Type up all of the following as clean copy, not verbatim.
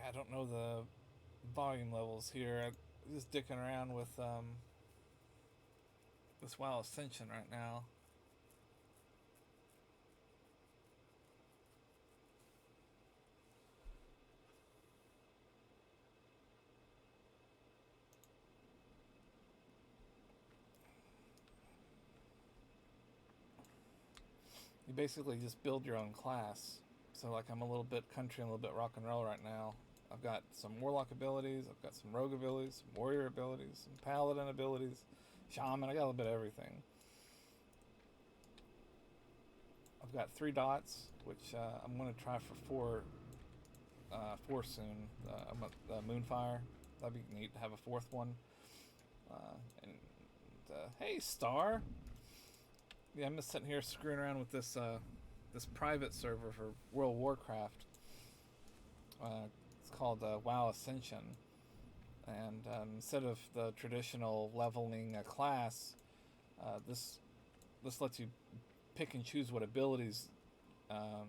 I don't know the volume levels here. I'm just dicking around with this WoW Ascension right now. You basically just build your own class. So like I'm a little bit country and a little bit rock and roll right now. I've got some warlock abilities, I've got some rogue abilities, some warrior abilities, some paladin abilities, shaman. I got a little bit of everything. I've got 3 dots, which I'm going to try for four soon. I'm Moonfire. That'd be neat to have a fourth one. And hey, Star. Yeah, I'm just sitting here screwing around with this private server for World of Warcraft. It's called WoW Ascension, and instead of the traditional leveling a class, this lets you pick and choose what abilities, uh,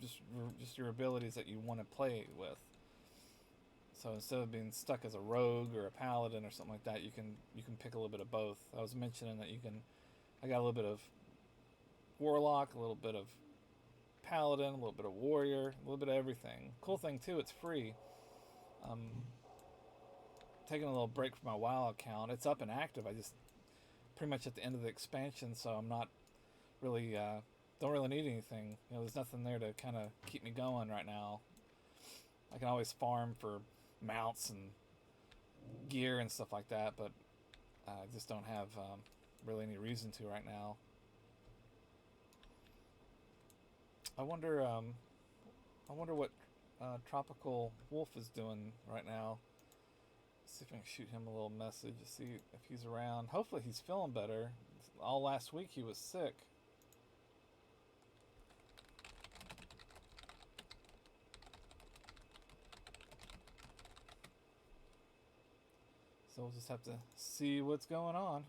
just your abilities that you want to play with. So instead of being stuck as a rogue or a paladin or something like that, you can pick a little bit of both. I was mentioning that you can. I got a little bit of warlock, a little bit of paladin, a little bit of warrior, a little bit of everything. Cool thing too, it's free. Um, Taking a little break from my WoW account. It's up and active. I just pretty much at the end of the expansion, so I'm not really don't really need anything. There's nothing there to kind of keep me going right now. I can always farm for mounts and gear and stuff like that, but I just don't have really any reason to right now. I wonder. I wonder what Tropical Wolf is doing right now. See if I can shoot him a little message to see if he's around. Hopefully he's feeling better. All last week he was sick. So we'll just have to see what's going on.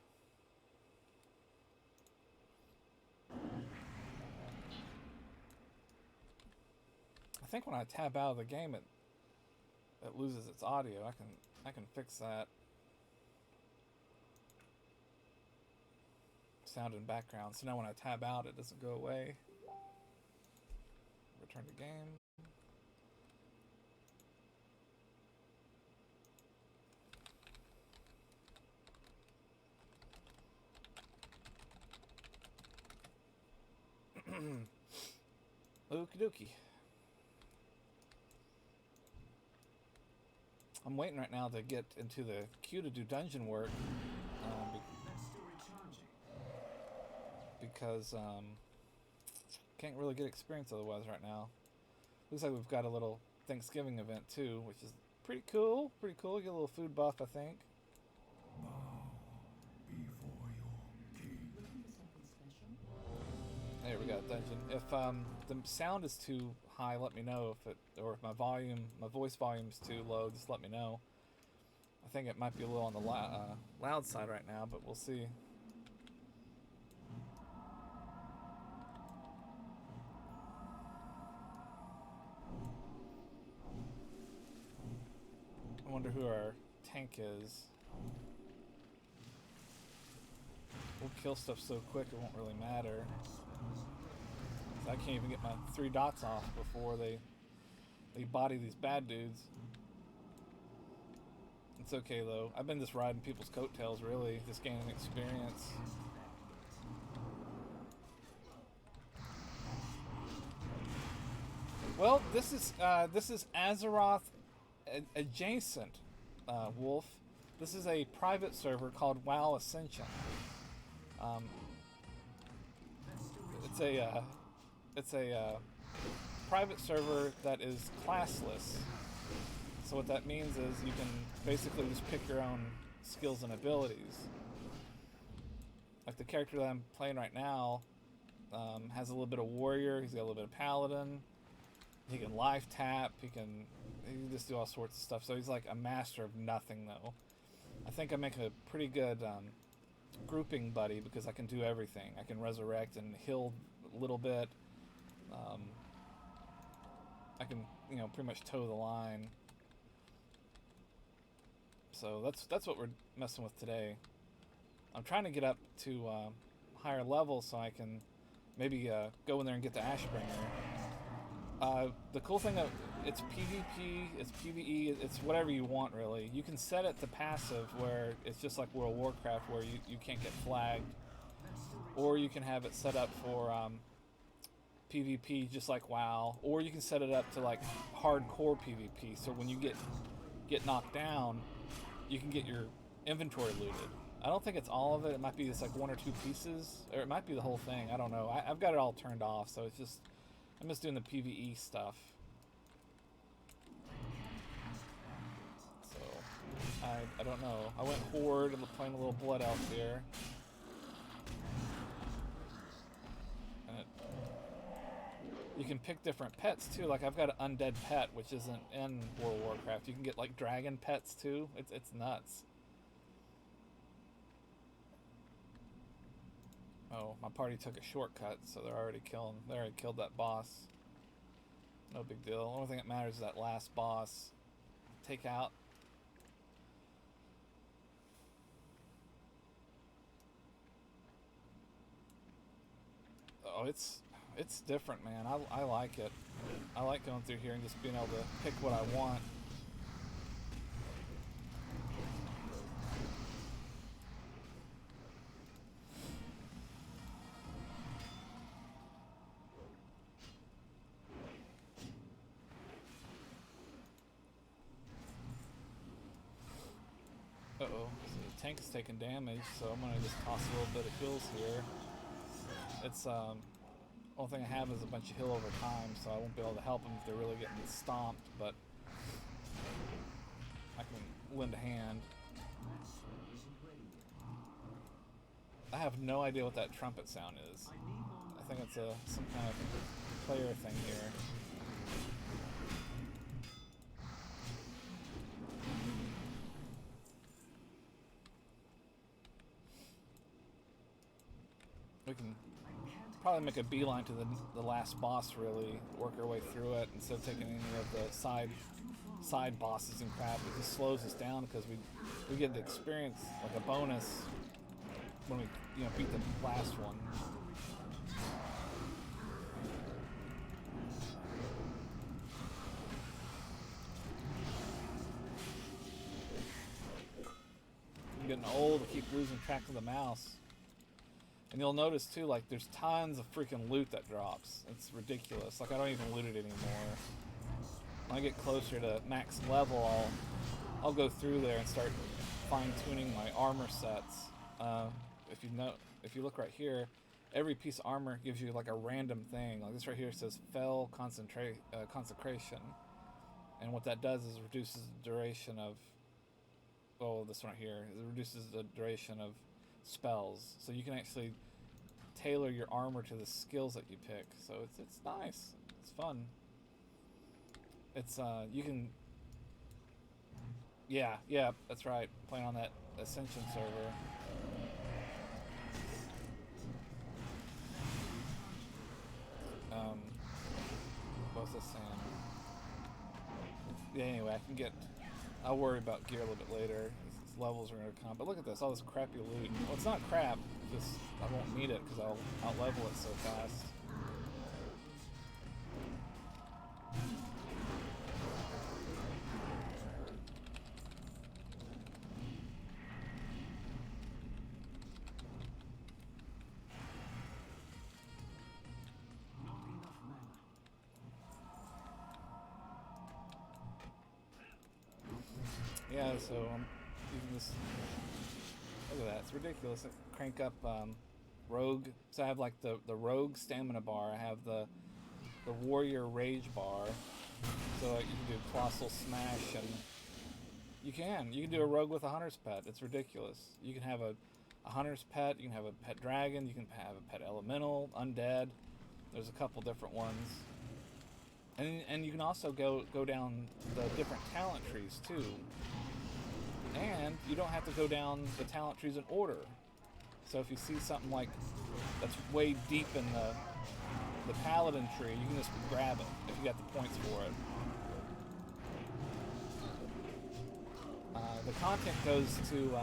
I think when I tab out of the game, it loses its audio. I can fix that. Sound in background. So now when I tab out, it doesn't go away. Return to game. Okie dokie. I'm waiting right now to get into the queue to do dungeon work. Because can't really get experience otherwise right now. Looks like we've got a little Thanksgiving event too, which is pretty cool. Pretty cool. Get a little food buff, I think. Bow before your king. There we got a dungeon. If the sound is too high, let me know. If my voice volume is too low, just let me know. I think it might be a little on the loud side right now, but we'll see. I wonder who our tank is. We'll kill stuff so quick it won't really matter. I can't even get my 3 dots off before they body these bad dudes. It's okay though. I've been just riding people's coattails really, just gaining experience. Well, this is Azeroth adjacent, Wolf. This is a private server called WoW Ascension. Um, it's a private server that is classless. So what that means is you can basically just pick your own skills and abilities. Like the character that I'm playing right now has a little bit of warrior. He's got a little bit of paladin. He can life tap. He can just do all sorts of stuff. So he's like a master of nothing, though. I think I make a pretty good grouping buddy because I can do everything. I can resurrect and heal a little bit. I can, pretty much toe the line. So that's what we're messing with today. I'm trying to get up to higher levels so I can maybe go in there and get the Ashbringer. The cool thing that it's PvP, it's PvE, it's whatever you want really. You can set it to passive where it's just like World of Warcraft where you can't get flagged. Or you can have it set up for PvP just like WoW. Or you can set it up to like hardcore PvP. So when you get knocked down, you can get your inventory looted. I don't think it's all of it. It might be just like one or two pieces. Or it might be the whole thing. I don't know. I've got it all turned off. So it's just... I'm just doing the PvE stuff. So, I don't know. I went Horde and playing a little Blood Elf here. And you can pick different pets too. Like I've got an undead pet, which isn't in World of Warcraft. You can get like dragon pets too. It's nuts. Oh, my party took a shortcut, so they already killed that boss. No big deal. The only thing that matters is that last boss. Take out. Oh, it's different, man. I like it. I like going through here and just being able to pick what I want. Uh-oh. So the tank is taking damage, so I'm gonna just toss a little bit of heals here. It's only thing I have is a bunch of heal over time, so I won't be able to help them if they're really getting stomped, but I can lend a hand. I have no idea what that trumpet sound is. I think it's some kind of player thing here. We can probably make a beeline to the last boss, really work our way through it instead of taking any of the side bosses and crap. It just slows us down because we get the experience like a bonus when we beat the last one. I'm getting old to keep losing track of the mouse. And you'll notice too, like there's tons of freaking loot that drops. It's ridiculous. Like I don't even loot it anymore. When I get closer to max level, I'll go through there and start fine-tuning my armor sets. If you look right here, every piece of armor gives you like a random thing. Like this right here says Fell Consecration, and what that does is reduces the duration of. Oh, this one right here. It reduces the duration of spells, so you can actually tailor your armor to the skills that you pick. So it's nice. It's fun. It's you can. Yeah, that's right. Playing on that Ascension server. What's this saying? Yeah. Anyway, I'll worry about gear a little bit later. These levels are going to come. But look at this, all this crappy loot. Well, it's not crap. Just I won't need it because I'll out-level it so fast. Yeah, so I'm using this. Look at that, it's ridiculous. I crank up Rogue. So I have like the Rogue stamina bar. I have the Warrior Rage bar. So you can do Colossal Smash, and you can do a Rogue with a Hunter's Pet. It's ridiculous. You can have a Hunter's Pet. You can have a Pet Dragon. You can have a Pet Elemental, Undead. There's a couple different ones. And you can also go down the different talent trees too. And you don't have to go down the talent trees in order. So if you see something like that's way deep in the Paladin tree, you can just grab it if you got the points for it. The content goes to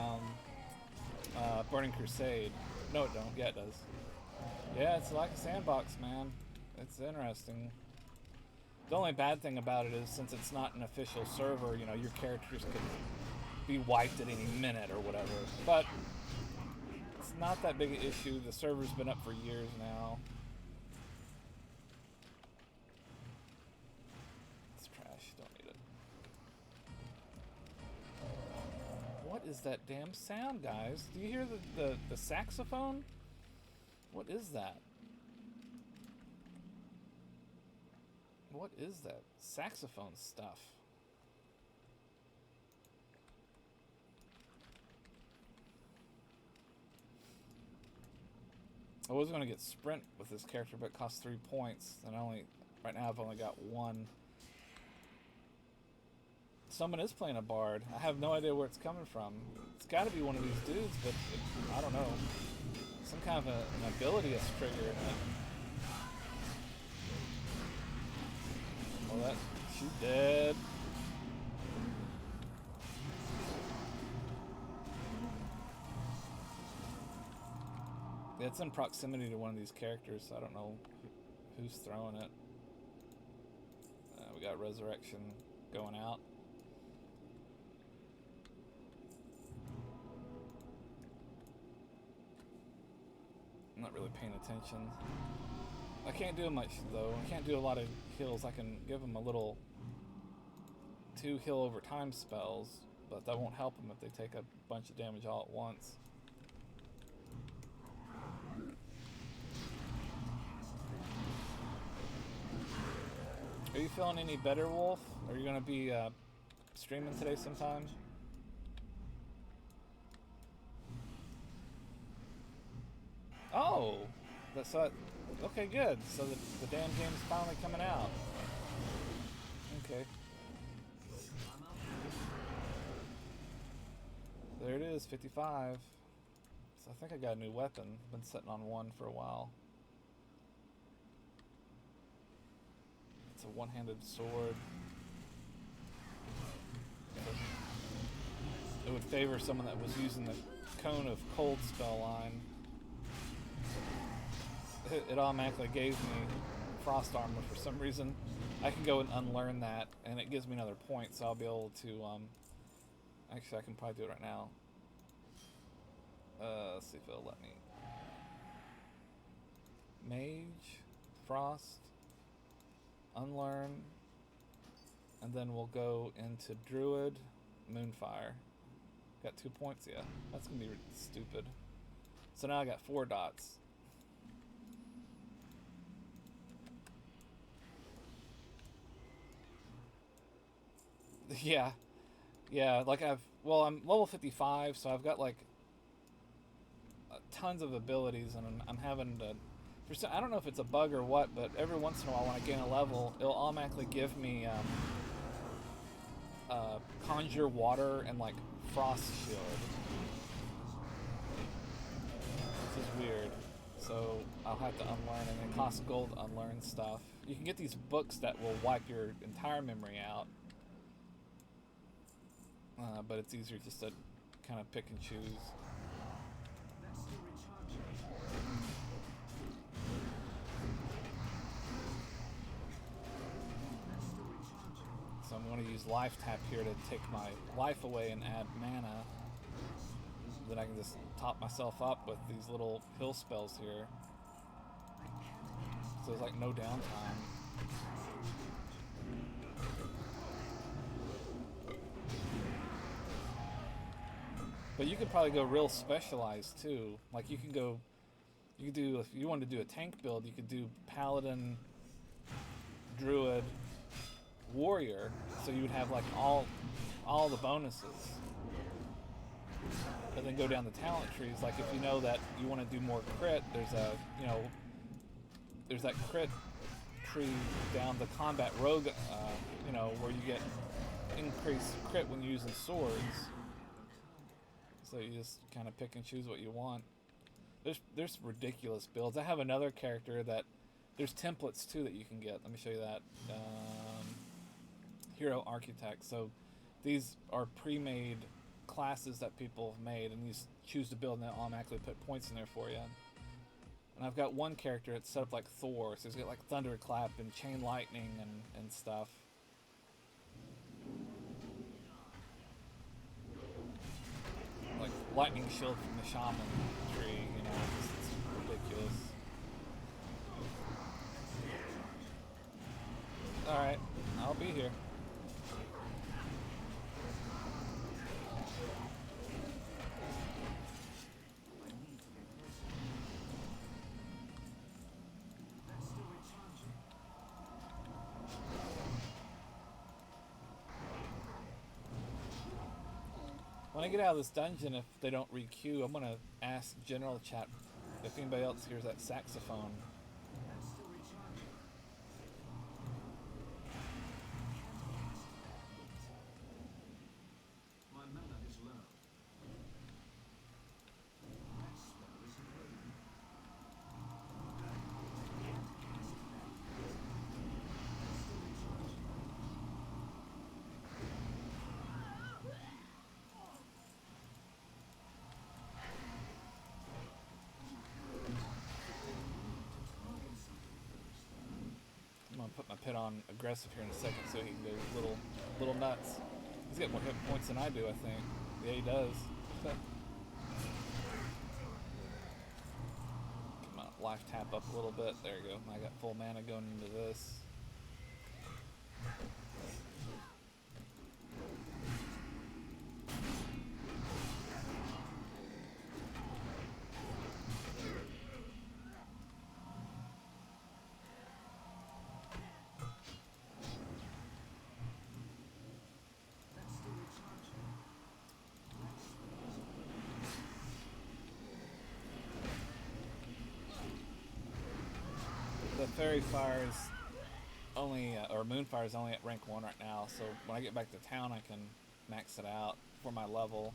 Burning Crusade. No, it don't. Yeah, it does. Yeah, it's like a sandbox, man. It's interesting. The only bad thing about it is since it's not an official server, you know, your characters could be wiped at any minute or whatever. But it's not that big an issue. The server's been up for years now. It's trash. Don't need it. What is that damn sound, guys? Do you hear the saxophone? What is that? What is that? Saxophone stuff. I was going to get sprint with this character, but it costs 3 points, and right now I've only got 1. Someone is playing a bard. I have no idea where it's coming from. It's got to be one of these dudes, but I don't know. Some kind of an ability is triggering it. Oh, she's dead. Yeah, it's in proximity to one of these characters, so I don't know who's throwing it. We got Resurrection going out. I'm not really paying attention. I can't do much though. I can't do a lot of heals. I can give them a little 2 heal over time spells, but that won't help them if they take a bunch of damage all at once. Are you feeling any better, Wolf? Are you gonna be streaming today sometime? Oh, that's okay, good. So the damn game's finally coming out. Okay. There it is, 55. So I think I got a new weapon. Been sitting on 1 for a while. It's a one-handed sword. It would favor someone that was using the Cone of Cold spell line. It automatically gave me frost armor for some reason. I can go and unlearn that, and it gives me another point, so I'll be able to, actually I can probably do it right now. Let's see if it'll let me. Mage, frost, unlearn, and then we'll go into Druid, Moonfire. Got 2 points, yeah. That's gonna be stupid. So now I got 4 dots. Yeah, like I'm level 55, so I've got like tons of abilities, and I'm having to, I don't know if it's a bug or what, but every once in a while when I gain a level, it'll automatically give me Conjure Water and like Frost Shield. This is weird. So I'll have to unlearn, and it costs gold to unlearn stuff. You can get these books that will wipe your entire memory out. But it's easier just to kind of pick and choose. So I'm going to use Life Tap here to take my life away and add mana. Then I can just top myself up with these little heal spells here. So there's like no downtime. But you could probably go real specialized too. Like you could do, if you wanted to do a tank build, you could do Paladin, Druid, Warrior. So you would have like all the bonuses. But then go down the talent trees. Like if you know that you want to do more crit, there's that crit tree down the combat rogue, where you get increased crit when using swords. So you just kind of pick and choose what you want. There's ridiculous builds. I have another character that there's templates too that you can get. Let me show you that. Hero Architect. So these are pre-made classes that people have made, and you choose to build, and they'll automatically put points in there for you. And I've got one character that's set up like Thor, so he's got like thunderclap and chain lightning and stuff. Like lightning shield from the shaman tree, you know, it's ridiculous. Alright, I'll be here. When I get out of this dungeon, if they don't re-queue, I'm gonna ask general chat if anybody else hears that saxophone. I'm gonna put my pit on aggressive here in a second so he can go little nuts. He's got more hit points than I do, I think. Yeah, he does. Come on, life tap up a little bit. There you go. I got full mana going into this. The fairy fire is only, or moonfire is only at rank 1 right now, so when I get back to town I can max it out for my level.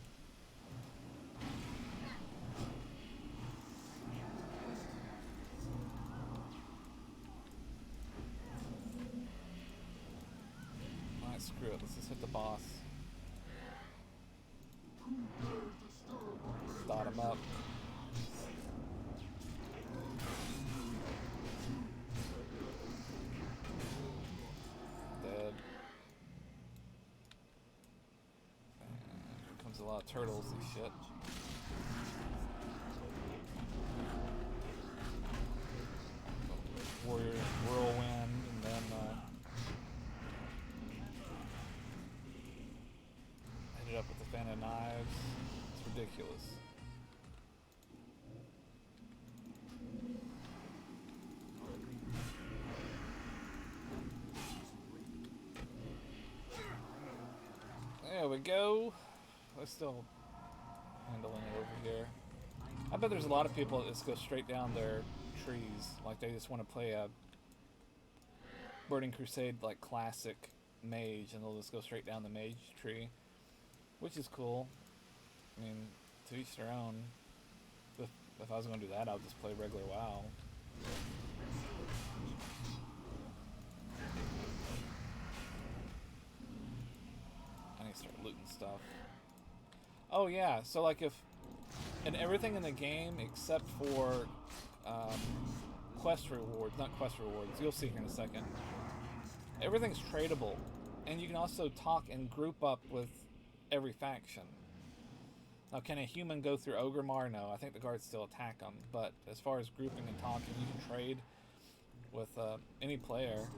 Alright, screw it, let's just hit the boss. Dot him up. A lot of turtles and shit. Warrior whirlwind, and then hit it up with the fan of knives. It's ridiculous. There we go. We're still handling it over here. I bet there's a lot of people that just go straight down their trees. Like they just want to play a Burning Crusade like classic mage, and they'll just go straight down the mage tree. Which is cool. I mean, to each their own. If I was going to do that, I would just play regular WoW. I need to start looting stuff. Oh yeah, so like and everything in the game except for quest rewards, not quest rewards, you'll see here in a second. Everything's tradable, and you can also talk and group up with every faction. Now, can a human go through Ogremar? No, I think the guards still attack them, but as far as grouping and talking, you can trade with any player.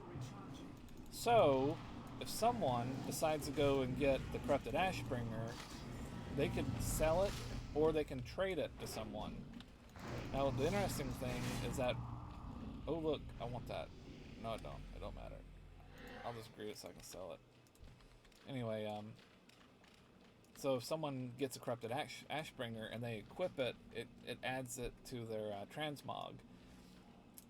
So, if someone decides to go and get the Corrupted Ashbringer, they could sell it, or they can trade it to someone. Now, the interesting thing is that... Oh, look, I want that. No, I don't. It don't matter. I'll just greet it so I can sell it. Anyway, so if someone gets a Corrupted Ashbringer and they equip it, it adds it to their transmog.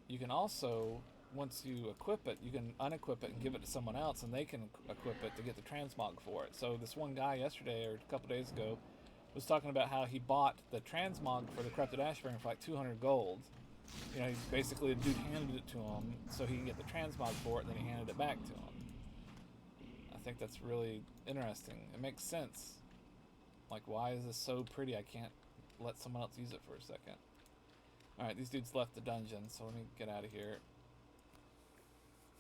You can also, once you equip it, you can unequip it and give it to someone else, and they can equip it to get the transmog for it. So this one guy yesterday, or a couple days ago, was talking about how he bought the transmog for the Corrupted Ashbringer for like 200 gold. You know, he basically, the dude handed it to him so he can get the transmog for it, and then he handed it back to him. I think that's really interesting. It makes sense. Like, why is this so pretty? I can't let someone else use it for a second. Alright, these dudes left the dungeon, so let me get out of here.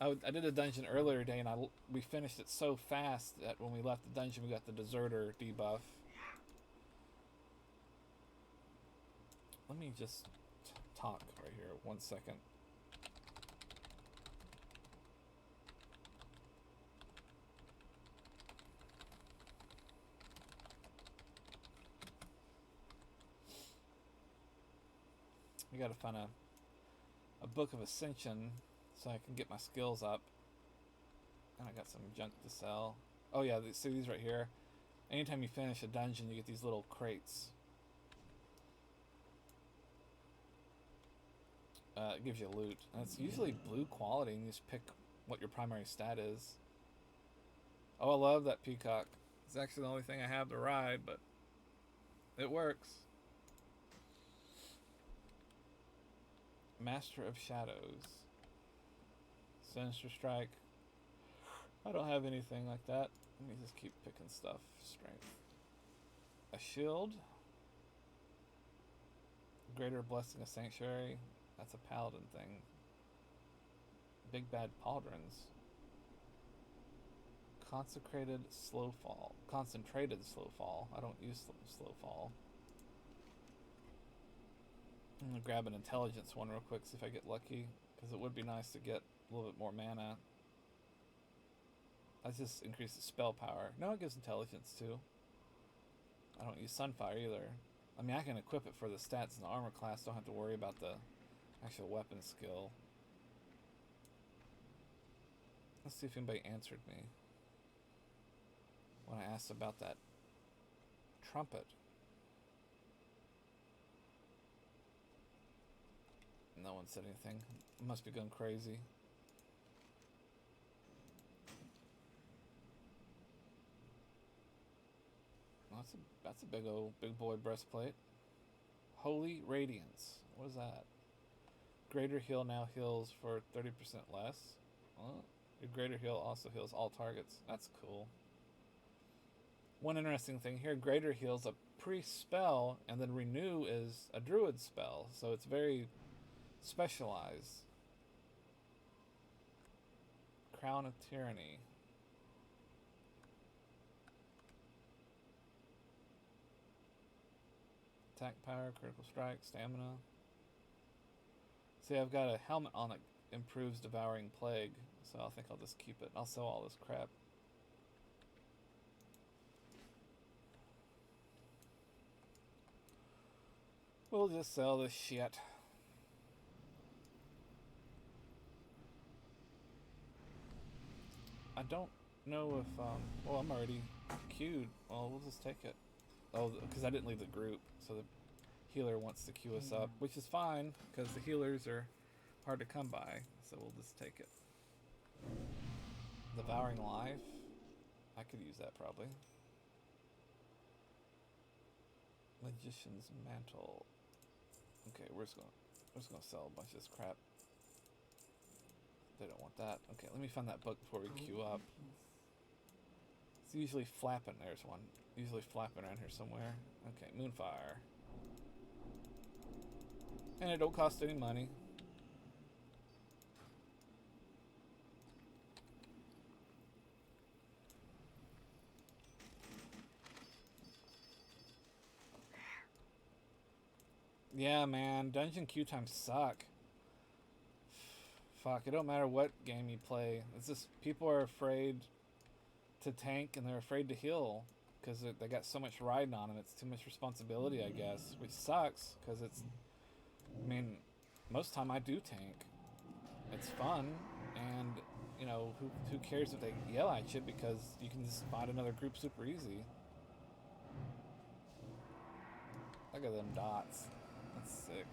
I did a dungeon earlier today, and we finished it so fast that when we left the dungeon, we got the deserter debuff. Let me just talk right here, 1 second. We gotta find a book of ascension so I can get my skills up. And I got some junk to sell. Oh yeah, see these right here? Anytime you finish a dungeon, you get these little crates. It gives you loot. And it's usually blue quality, and you just pick what your primary stat is. Oh, I love that peacock. It's actually the only thing I have to ride, but it works. Master of Shadows. Sinister Strike. I don't have anything like that. Let me just keep picking stuff. Strength. A shield. Greater Blessing of Sanctuary. That's a paladin thing. Big Bad Pauldrons. Consecrated Slowfall. Concentrated Slowfall. I don't use Slowfall. I'm gonna grab an intelligence one real quick, see if I get lucky, because it would be nice to get a little bit more mana. That just increases spell power. No, it gives intelligence too. I don't use Sunfire either. I mean, I can equip it for the stats in the armor class, don't have to worry about the actual weapon skill. Let's see if anybody answered me when I asked about that trumpet. No one said anything. I must be going crazy. Well, that's a big boy breastplate. Holy Radiance. What is that? Greater heal now heals for 30% less. Well, your greater heal also heals all targets. That's cool. One interesting thing here, greater heals a priest spell, and then renew is a druid spell, so it's very specialized. Crown of Tyranny. Attack power, critical strike, stamina. See, I've got a helmet on that improves Devouring Plague, so I think I'll just keep it. I'll sell all this crap. We'll just sell this shit. I don't know if, well, I'm already queued. Well, we'll just take it. Oh, because I didn't leave the group, so the healer wants to queue us up, which is fine, because the healers are hard to come by, so we'll just take it. Devouring Life? I could use that, probably. Magician's Mantle. Okay, we're just gonna sell a bunch of this crap. They don't want that. Okay, let me find that book before we queue up. It's usually flapping. There's one. Usually flapping around here somewhere. Okay, Moonfire. And it don't cost any money. Yeah, man, dungeon queue times suck. Fuck, it don't matter what game you play. It's just people are afraid to tank and they're afraid to heal because they got so much riding on them. It's too much responsibility, I guess, which sucks because it's. I mean, most of the time I do tank. It's fun, and you know who cares if they yell at you because you can just find another group super easy. Look at them dots. That's sick.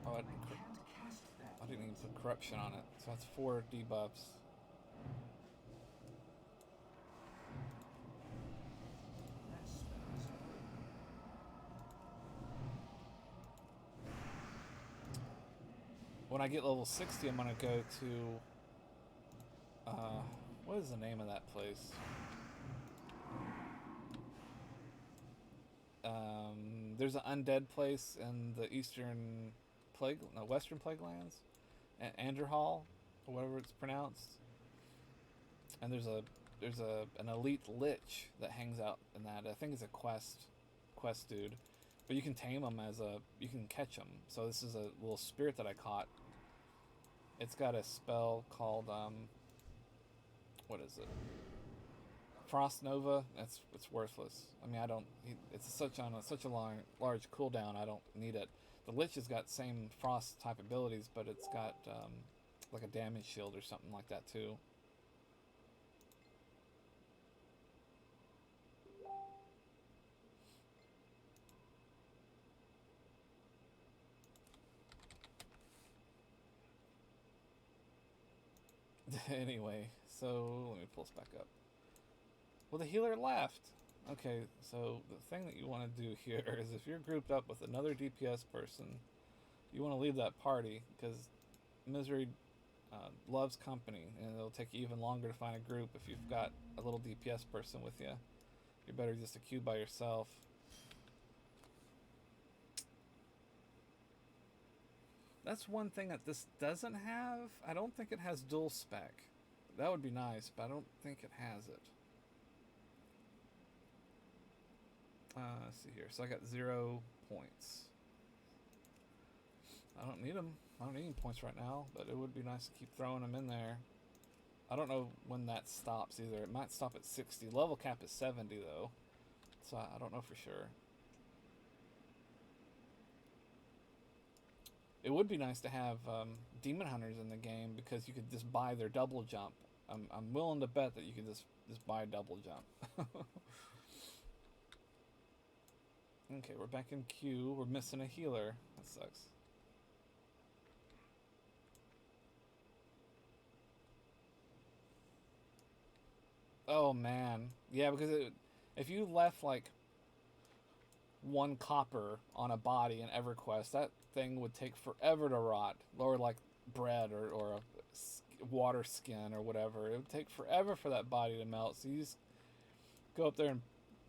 Oh, I didn't even put corruption on it. So that's 4 debuffs. when I get level 60, I'm gonna go to what is the name of that place? There's an undead place in the Western Plague Lands, Anderhall, or whatever it's pronounced. And there's an elite lich that hangs out in that. I think it's a quest dude, but you can tame him you can catch him. So this is a little spirit that I caught. It's got a spell called what is it? Frost Nova. It's worthless. I mean, it's such a large cooldown. I don't need it. The Lich has got same frost type abilities, but it's got like a damage shield or something like that too. Anyway, so let me pull this back up. Well, the healer left. Okay, so the thing that you want to do here is if you're grouped up with another DPS person, you want to leave that party because Misery loves company, and it'll take you even longer to find a group if you've got a little DPS person with you. You're better just to queue by yourself. That's one thing that this doesn't have. I don't think it has dual spec. That would be nice, but I don't think it has it. Let's see here. So I got 0 points. I don't need them. I don't need any points right now, but it would be nice to keep throwing them in there. I don't know when that stops either. It might stop at 60. Level cap is 70 though, so I don't know for sure. It would be nice to have demon hunters in the game because you could just buy their double jump. I'm willing to bet that you could just buy double jump. Okay, we're back in queue. We're missing a healer. That sucks. Oh man, yeah, because if you left like 1 copper on a body in EverQuest, that thing would take forever to rot, or like bread or a water skin or whatever. It would take forever for that body to melt. So you just go up there and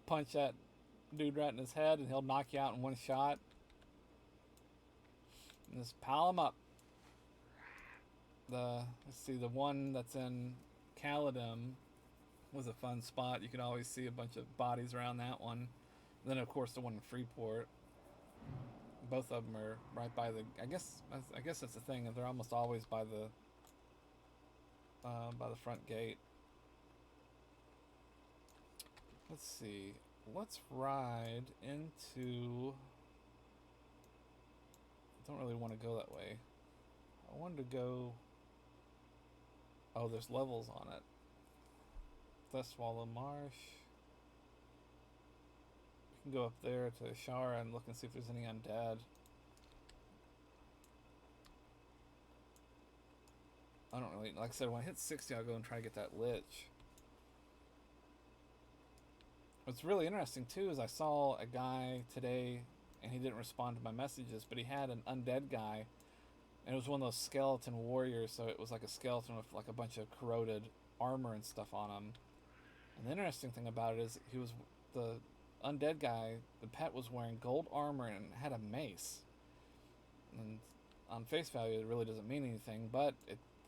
punch that dude right in his head, and he'll knock you out in 1 shot. And just pile him up. Let's see, the one that's in Caledon was a fun spot. You could always see a bunch of bodies around that one. And then of course the one in Freeport. Both of them are right by the. I guess that's the thing. They're almost always by the front gate. Let's see. Let's ride into. I don't really want to go that way. I wanted to go. Oh, there's levels on it. Swallow Marsh. We can go up there to Shara and look and see if there's any undead. I don't really, like I said, when I hit 60, I'll go and try to get that Lich. What's really interesting too is I saw a guy today, and he didn't respond to my messages, but he had an undead guy, and it was one of those skeleton warriors, so it was like a skeleton with like a bunch of corroded armor and stuff on him. And the interesting thing about it is the undead guy, the pet was wearing gold armor and had a mace. And on face value, it really doesn't mean anything, but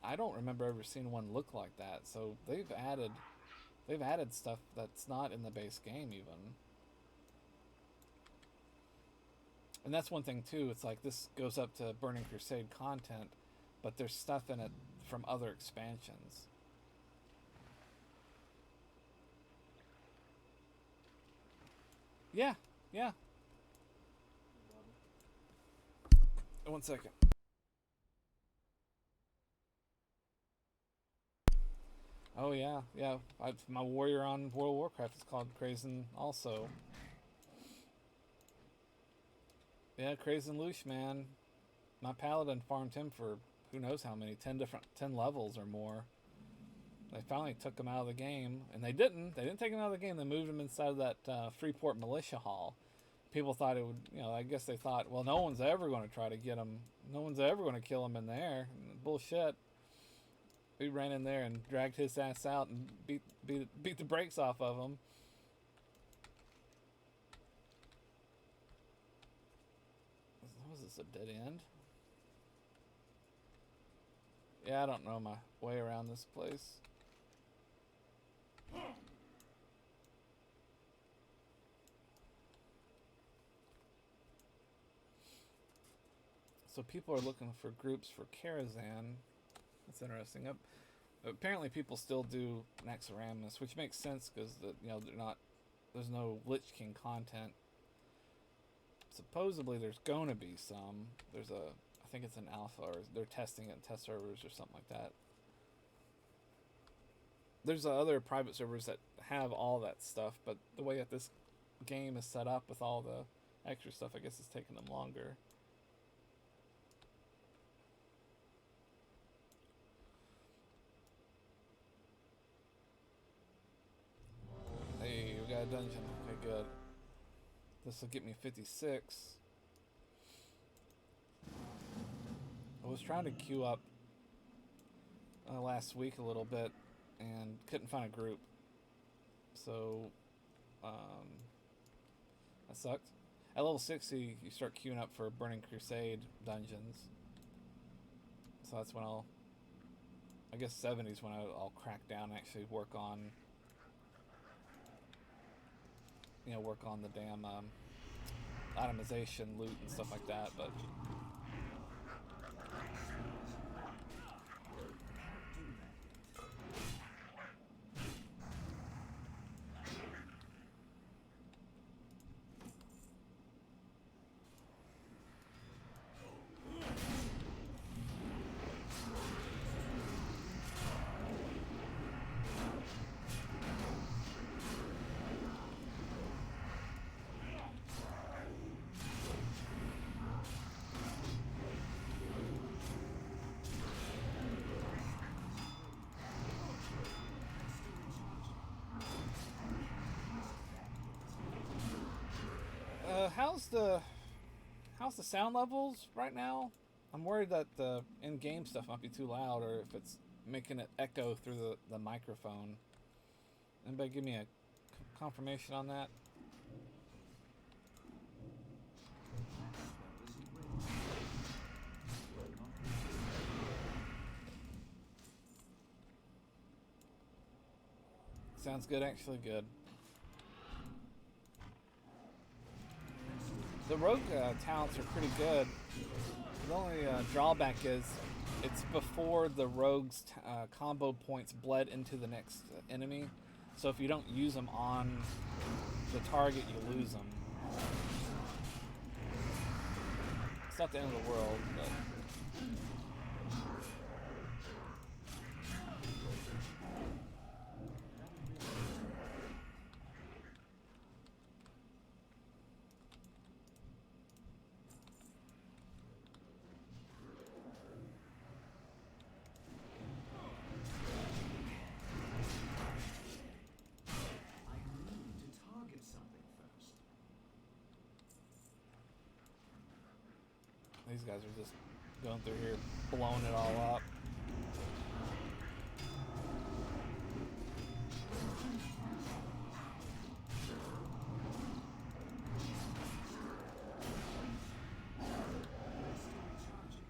I don't remember ever seeing one look like that. So they've added stuff that's not in the base game even. And that's one thing too. It's like this goes up to Burning Crusade content, but there's stuff in it from other expansions. Yeah. 1 second. Oh yeah. My warrior on World of Warcraft is called Krazen also. Yeah, Krazen Lush, man. My paladin farmed him for who knows how many, 10 levels or more. They finally took him out of the game, and they didn't take him out of the game. They moved him inside of that Freeport militia hall. People thought it would, I guess they thought, well, no one's ever going to try to get him No one's ever going to kill him in there. Bullshit. We ran in there and dragged his ass out and beat the brakes off of him. Was this a dead end? Yeah, I don't know my way around this place. So people are looking for groups for Karazhan. That's interesting. Apparently, people still do Naxxramas, which makes sense because they're not. There's no Lich King content. Supposedly, there's gonna be some. I think it's an alpha, or they're testing it in test servers or something like that. There's other private servers that have all that stuff, but the way that this game is set up with all the extra stuff, I guess it's taking them longer. Hey, we got a dungeon. Okay, good. This will get me 56. I was trying to queue up last week a little bit and couldn't find a group. So, that sucked. At level 60, you start queuing up for Burning Crusade dungeons. So that's when I guess 70 is when I'll crack down and actually work on the damn itemization, loot, and stuff like that. But how's the sound levels right now? I'm worried that the in-game stuff might be too loud, or if it's making it echo through the microphone. Anybody give me a confirmation on that? Sounds good, actually good. The rogue talents are pretty good. The only drawback is it's before the rogue's combo points bled into the next enemy. So if you don't use them on the target, you lose them. It's not the end of the world, but... These guys are just going through here, blowing it all up.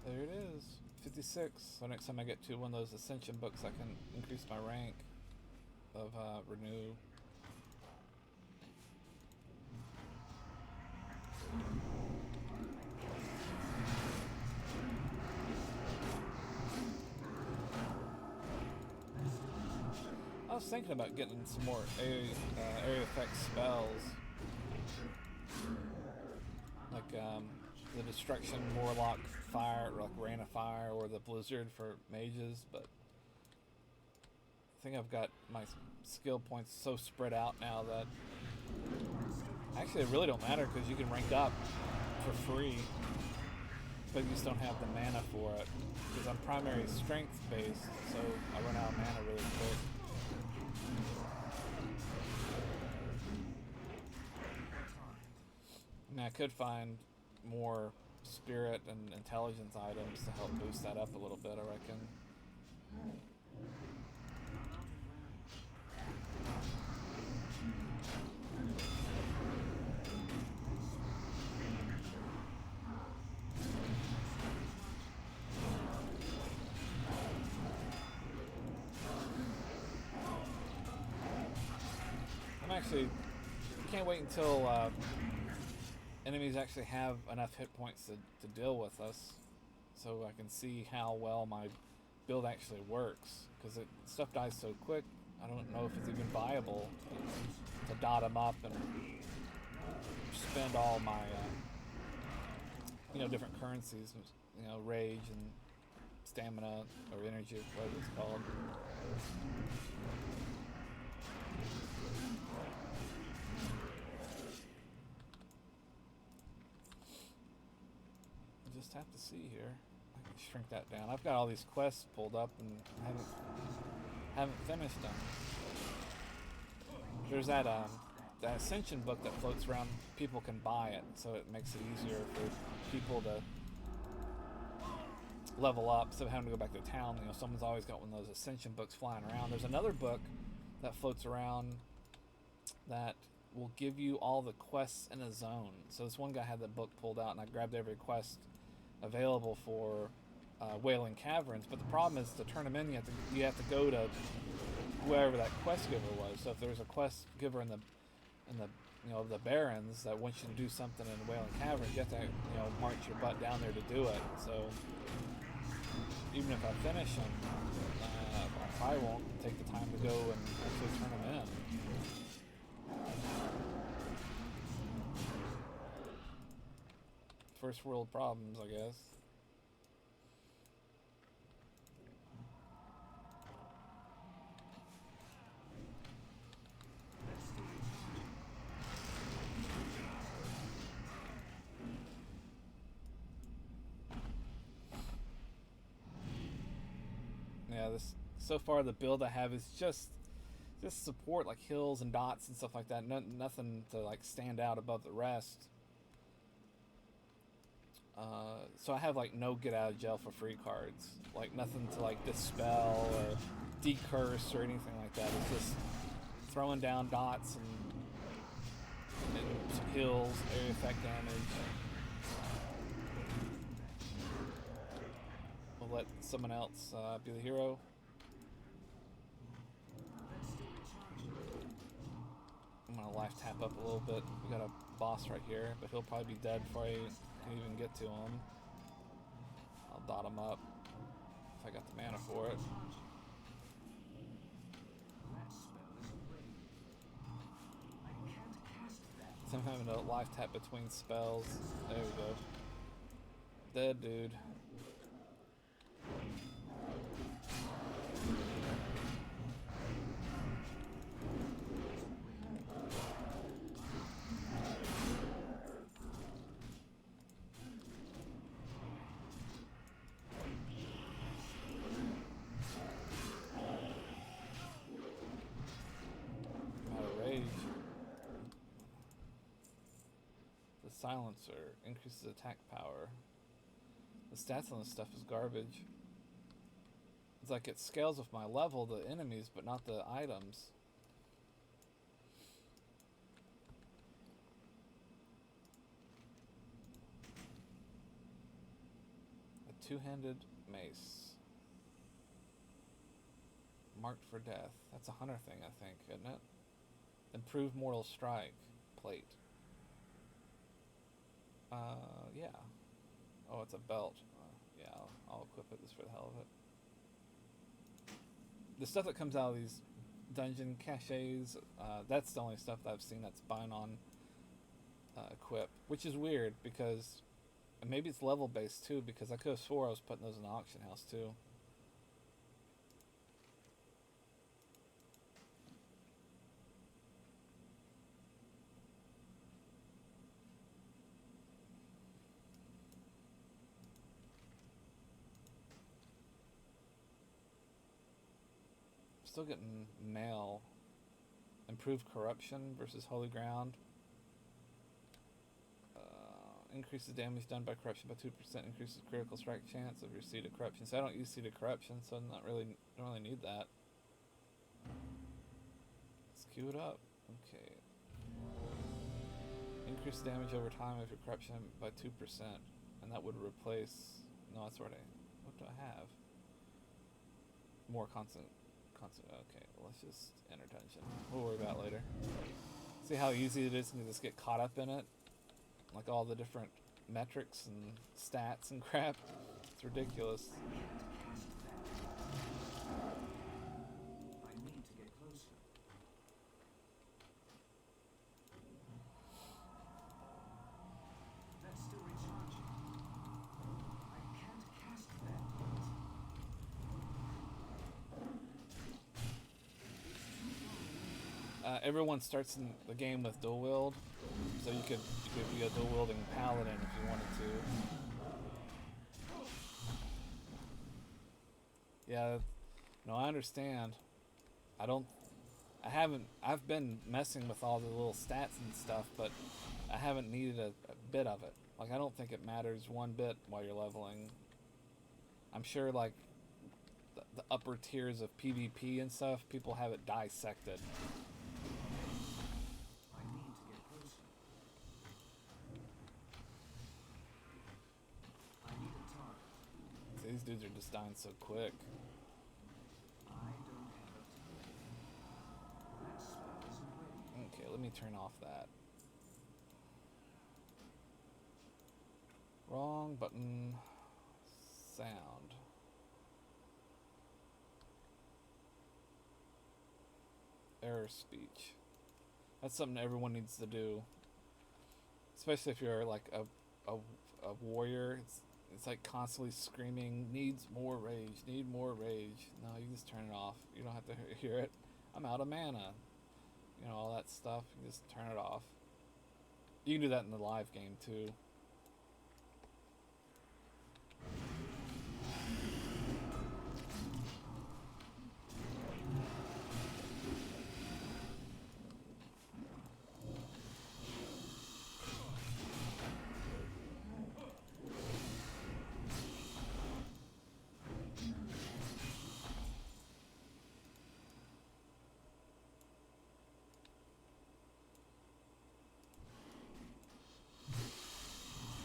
There it is, 56. So next time I get to one of those Ascension books, I can increase my rank of Renew. I was thinking about getting some more area effect spells, like the Destruction, Warlock, Fire, like Rain of Fire, or the Blizzard for mages, but I think I've got my skill points so spread out now that actually it really don't matter because you can rank up for free, but you just don't have the mana for it because I'm primary strength based, so I run out of mana really quick. I mean, I could find more spirit and intelligence items to help boost that up a little bit, I reckon. Can't wait until enemies actually have enough hit points to deal with us, so I can see how well my build actually works, because stuff dies so quick. I don't know if it's even viable to dot them up and spend all my different currencies, rage and stamina or energy, whatever it's called. Just have to see here. I can shrink that down. I've got all these quests pulled up and haven't finished them. There's that Ascension book that floats around. People can buy it, so it makes it easier for people to level up instead of having to go back to town. Someone's always got one of those Ascension books flying around. There's another book that floats around that will give you all the quests in a zone. So this one guy had the book pulled out, and I grabbed every quest available for Wailing Caverns. But the problem is, to turn them in, you have to go to whoever that quest giver was. So if there's a quest giver in the the Barrens that wants you to do something in Wailing Caverns, you have to march your butt down there to do it. So even if I finish them, I probably won't take the time to go and actually turn them in. First world problems, I guess. Yeah, so far the build I have is just support, like hills and dots and stuff like that. Nothing to like stand out above the rest. So I have like no get out of jail for free cards, like nothing to like dispel or decurse or anything like that. It's just throwing down dots and hills, area effect damage. We'll let someone else be the hero. I'm gonna life tap up a little bit. We got a boss right here, but he'll probably be dead before I can even get to him. I'll dot him up if I got the mana for it. So I'm having to life tap between spells. There we go. Dead dude. Silencer increases attack power. The stats on this stuff is garbage. It's like it scales with my level, the enemies, but not the items. A two-handed mace. Marked for death. That's a hunter thing, I think, isn't it? Improved mortal strike. Plate. Yeah. Oh, it's a belt. Yeah, I'll equip it just for the hell of it. The stuff that comes out of these dungeon caches, that's the only stuff that I've seen that's buying on equip, which is weird because maybe it's level based too, because I could have swore I was putting those in the auction house too. Still getting mail. Improved corruption versus holy ground. increases damage done by corruption by 2%, increases critical strike chance of your Seed of Corruption. So I don't use Seed of Corruption, so I'm don't really need that. Let's queue it up. Okay. Increase damage over time of your corruption by 2%, and that would replace. No, that's already. What do I have? More constant. Okay, well, let's just enter dungeon. We'll worry about it later. See how easy it is to just get caught up in it, like all the different metrics and stats and crap. It's ridiculous. I need to get closer. That's still recharging. I can't cast that yet. Everyone starts in the game with dual wield, so you could be a dual wielding paladin if you wanted to. Yeah, no, I understand. I've been messing with all the little stats and stuff, but I haven't needed a bit of it. Like, I don't think it matters one bit while you're leveling. I'm sure, like, the upper tiers of PvP and stuff, people have it dissected. I need to get closer. I need a target. See, these dudes are just dying so quick. I don't have a target. That spell isn't ready. Okay, let me turn off that. Wrong button. Sound. Error speech. That's something everyone needs to do. Especially if you're like a warrior. It's like constantly screaming, needs more rage, need more rage. No, you just turn it off. You don't have to hear it. I'm out of mana. You know, all that stuff. You just turn it off. You can do that in the live game too.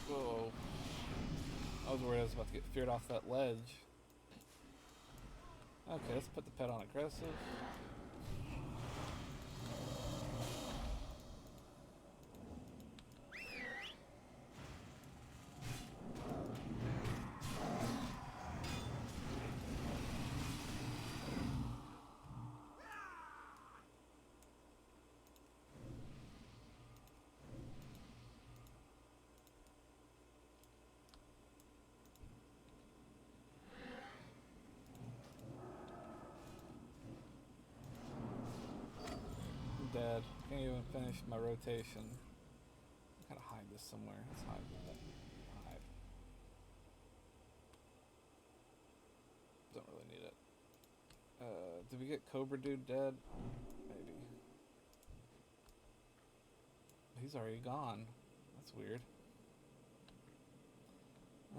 Whoa. I was worried I was about to get feared off that ledge. Okay, let's put the pet on aggressive. Dead. Can't even finish my rotation. I gotta hide this somewhere. Let's hide that. Hide. Don't really need it. Did we get Cobra Dude dead? Maybe. He's already gone. That's weird.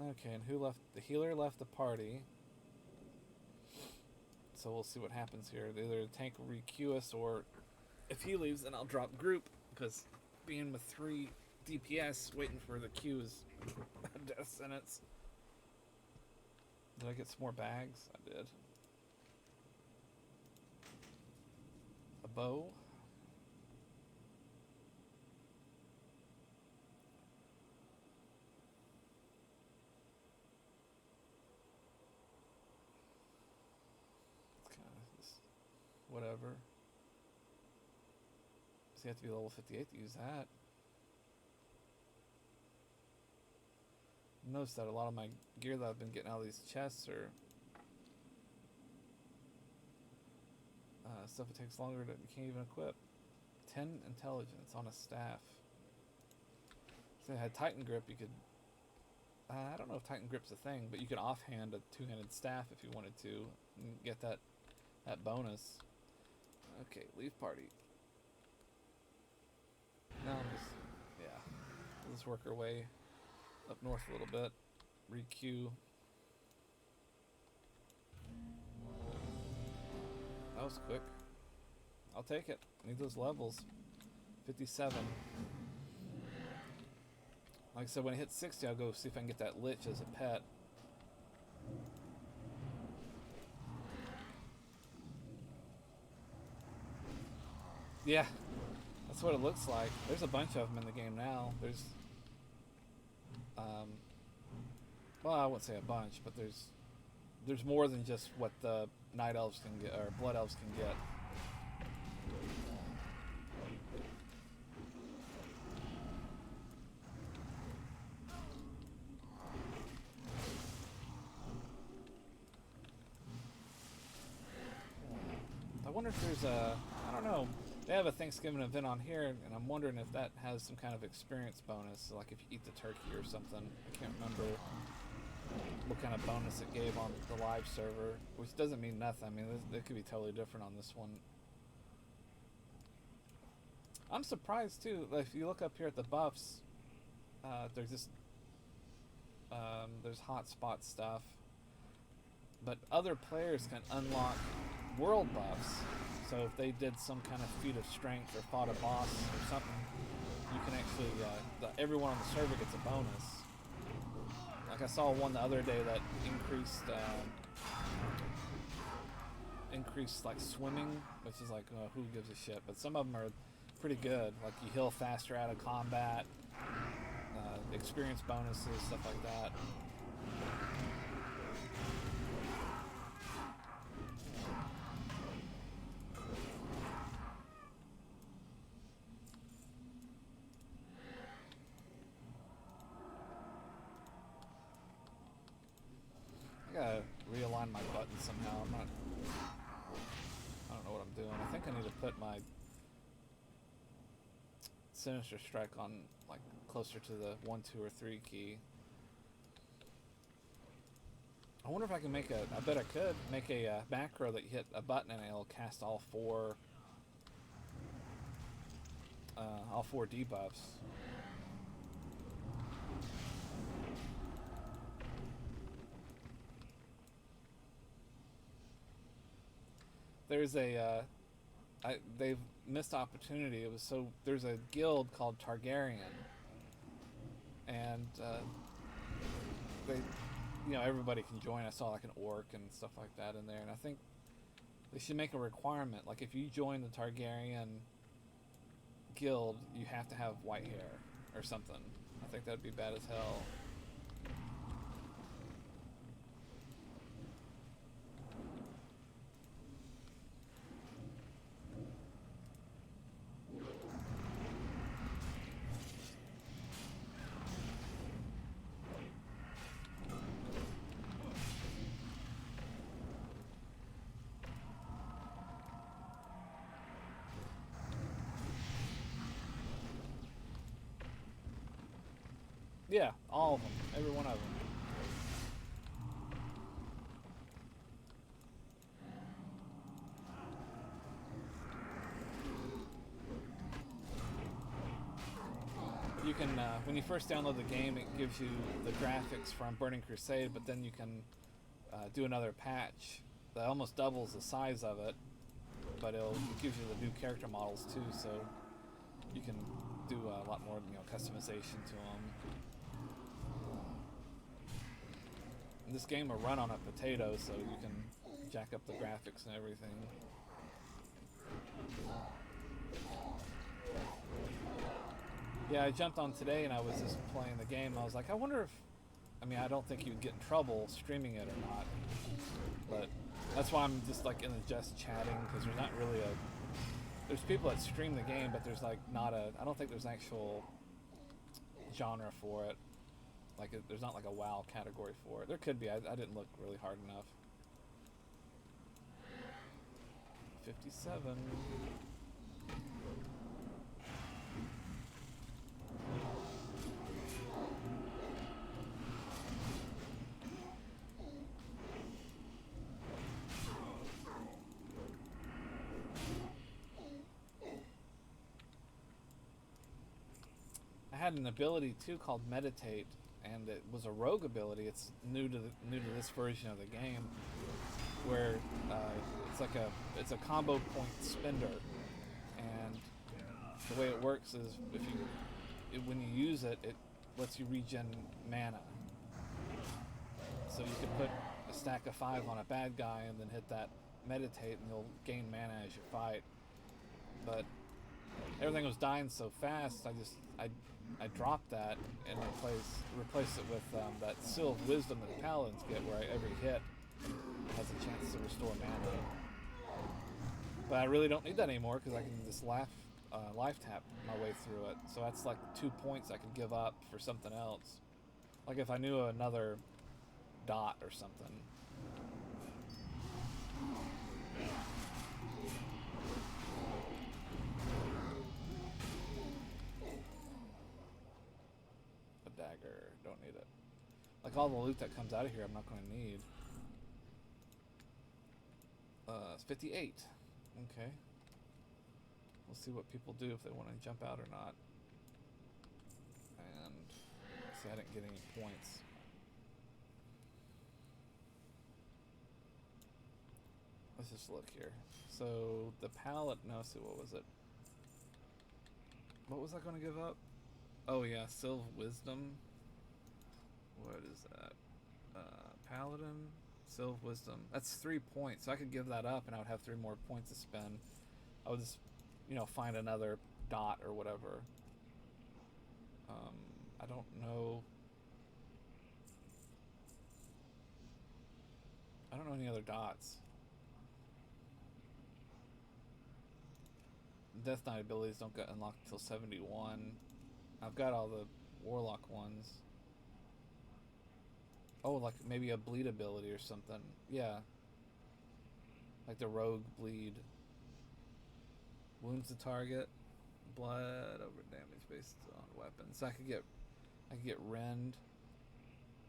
Okay, and who left? The healer left the party. So we'll see what happens here. Either the tank will re-queue us, or if he leaves, then I'll drop group, because being with 3 DPS waiting for the queue is a death sentence. Did I get some more bags? I did. A bow. It's kind of just whatever. So you have to be level 58 to use that. Notice that a lot of my gear that I've been getting out of these chests are stuff that takes longer that you can't even equip. 10 intelligence on a staff. So I had Titan Grip, you could... I don't know if Titan Grip's a thing, but you could offhand a 2-handed staff if you wanted to and get that bonus. Okay, leave party. Now just, yeah, let's work our way up north a little bit. Re-queue. That was quick. I'll take it. Need those levels. 57. Like I said, when I hit 60, I'll go see if I can get that lich as a pet. Yeah, that's what it looks like. There's a bunch of them in the game now. There's, well, I wouldn't say a bunch, but there's more than just what the night elves can get or blood elves can get. I wonder if there's a, I don't know, they have a Thanksgiving event on here, and I'm wondering if that has some kind of experience bonus, like if you eat the turkey or something. I can't remember what kind of bonus it gave on the live server, which doesn't mean nothing. I mean, it could be totally different on this one. I'm surprised too, like, if you look up here at the buffs, there's this, there's hotspot stuff, but other players can unlock world buffs. So if they did some kind of feat of strength or fought a boss or something, you can actually, everyone on the server gets a bonus. Like I saw one the other day that increased like swimming, which is like, who gives a shit? But some of them are pretty good. Like you heal faster out of combat, experience bonuses, stuff like that. I gotta realign my buttons somehow. I don't know what I'm doing. I think I need to put my Sinister Strike on like closer to the 1, 2, or 3 key. I wonder if I can make I bet I could make a macro that you hit a button and it'll cast all four debuffs. There's they've missed opportunity. There's a guild called Targaryen, and everybody can join. I saw like an orc and stuff like that in there, and I think they should make a requirement. Like if you join the Targaryen guild, you have to have white hair or something. I think that'd be bad as hell. Yeah, all of them. Every one of them. You can, when you first download the game, it gives you the graphics from Burning Crusade, but then you can do another patch that almost doubles the size of it, but it gives you the new character models too, so you can do a lot more, customization to them. This game will run on a potato, so you can jack up the graphics and everything. Yeah, I jumped on today and I was just playing the game. I was like, I wonder if, I don't think you'd get in trouble streaming it or not. But that's why I'm just like in the just chatting, because there's not really there's people that stream the game, but there's like I don't think there's an actual genre for it. Like, there's not like a WoW category for it. There could be. I didn't look really hard enough. 57. I had an ability too called Meditate, and it was a rogue ability. It's new to this version of the game, where it's like a combo point spender, and the way it works is when you use it, it lets you regen mana. So you can put a stack of 5 on a bad guy and then hit that meditate, and you'll gain mana as you fight. But everything was dying so fast, I dropped that and replaced it with that Seal of Wisdom that the Paladins get, where every hit has a chance to restore mana. But I really don't need that anymore because I can just life tap my way through it. So that's like 2 points I could give up for something else. Like if I knew another dot or something. A dagger, don't need it. Like all the loot that comes out of here I'm not going to need. It's 58. Okay. We'll see what people do if they want to jump out or not. And see, I didn't get any points. Let's just look here. So the palette, no, see, what was it? What was I going to give up? Oh yeah, Seal of Wisdom. What is that? Paladin, Seal of Wisdom. That's 3 points, so I could give that up and I would have 3 more points to spend. I would just, find another dot or whatever. I don't know. I don't know any other dots. Death Knight abilities don't get unlocked until 71. I've got all the Warlock ones. Oh, like maybe a bleed ability or something. Yeah. Like the rogue bleed. Wounds the target. Blood over damage based on weapons. So I could get rend,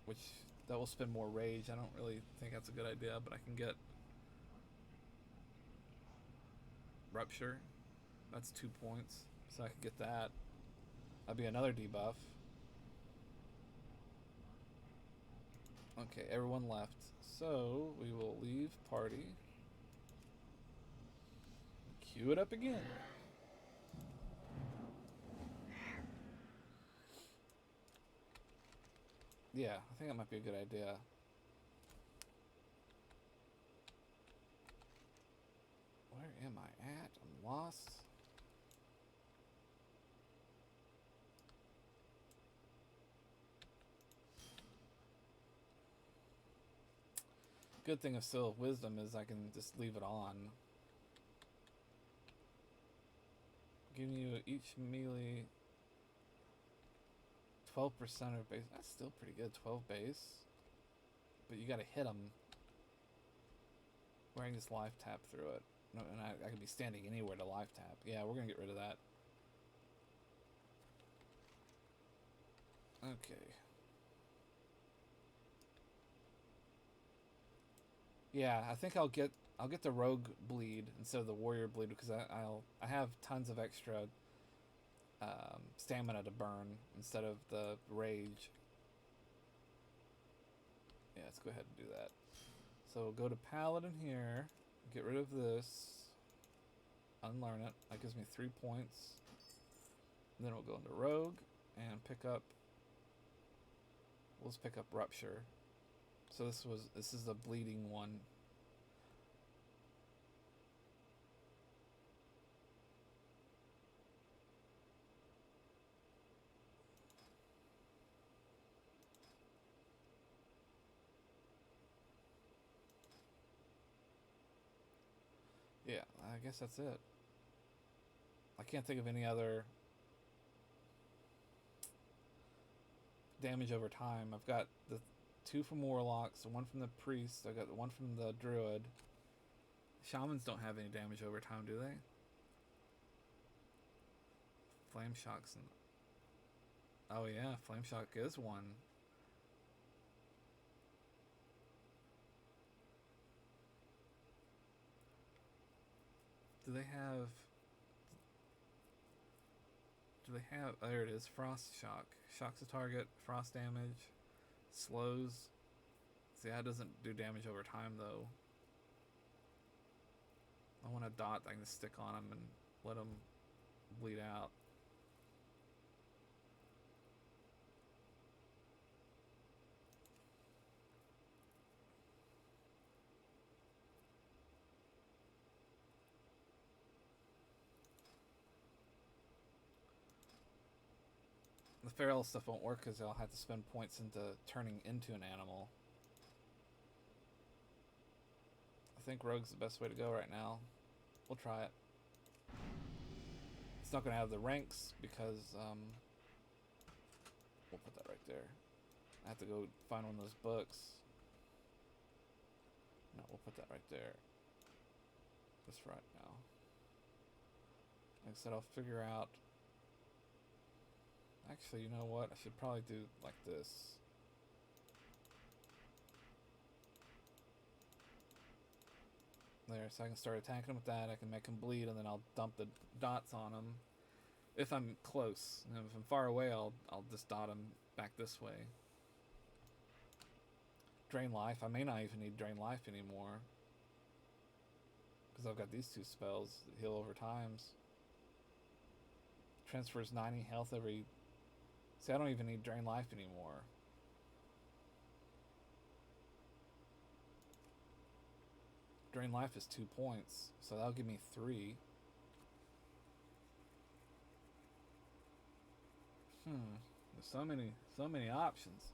which that will spend more rage. I don't really think that's a good idea, but I can get rupture. That's 2 points. So I could get that. That'd be another debuff. Okay, everyone left. So we will leave party. Queue it up again. Yeah, I think that might be a good idea. Where am I at? I'm lost. Good thing of Seal of Wisdom is I can just leave it on. Giving you each melee 12% of base. That's still pretty good. 12 base. But you gotta hit them. Where I can just life tap through it. No, and I could be standing anywhere to life tap. Yeah, we're gonna get rid of that. Okay. Yeah, I think I'll get the rogue bleed instead of the warrior bleed because I have tons of extra stamina to burn instead of the rage. Yeah, let's go ahead and do that. So go to Paladin here, get rid of this, unlearn it. That gives me 3 points. And then we'll go into Rogue and pick up. We'll just pick up Rupture. So this is the bleeding one. Yeah, I guess that's it. I can't think of any other damage over time. I've got the 2 from Warlocks, 1 from the Priest, I got the 1 from the Druid. Shamans don't have any damage over time, do they? Flame Shock's and oh yeah, Flame Shock is 1. Do do they have? There it is. Frost shock. Shocks a target. Frost damage. Slows. See, that doesn't do damage over time though. I want a dot I can stick on him and let him bleed out. The feral stuff won't work because I'll have to spend points into turning into an animal. I think rogue's the best way to go right now. We'll try it. It's not going to have the ranks because we'll put that right there. I have to go find one of those books. No, we'll put that right there. Just right now. Like I said, I'll figure out. Actually, you know what? I should probably do like this. There, so I can start attacking him with that. I can make him bleed, and then I'll dump the dots on him. If I'm close, and if I'm far away, I'll just dot him back this way. Drain life. I may not even need drain life anymore because I've got these two spells that heal over times. Transfers 90 health every. See, I don't even need drain life anymore. Drain life is 2 points, so that'll give me 3. There's so many options.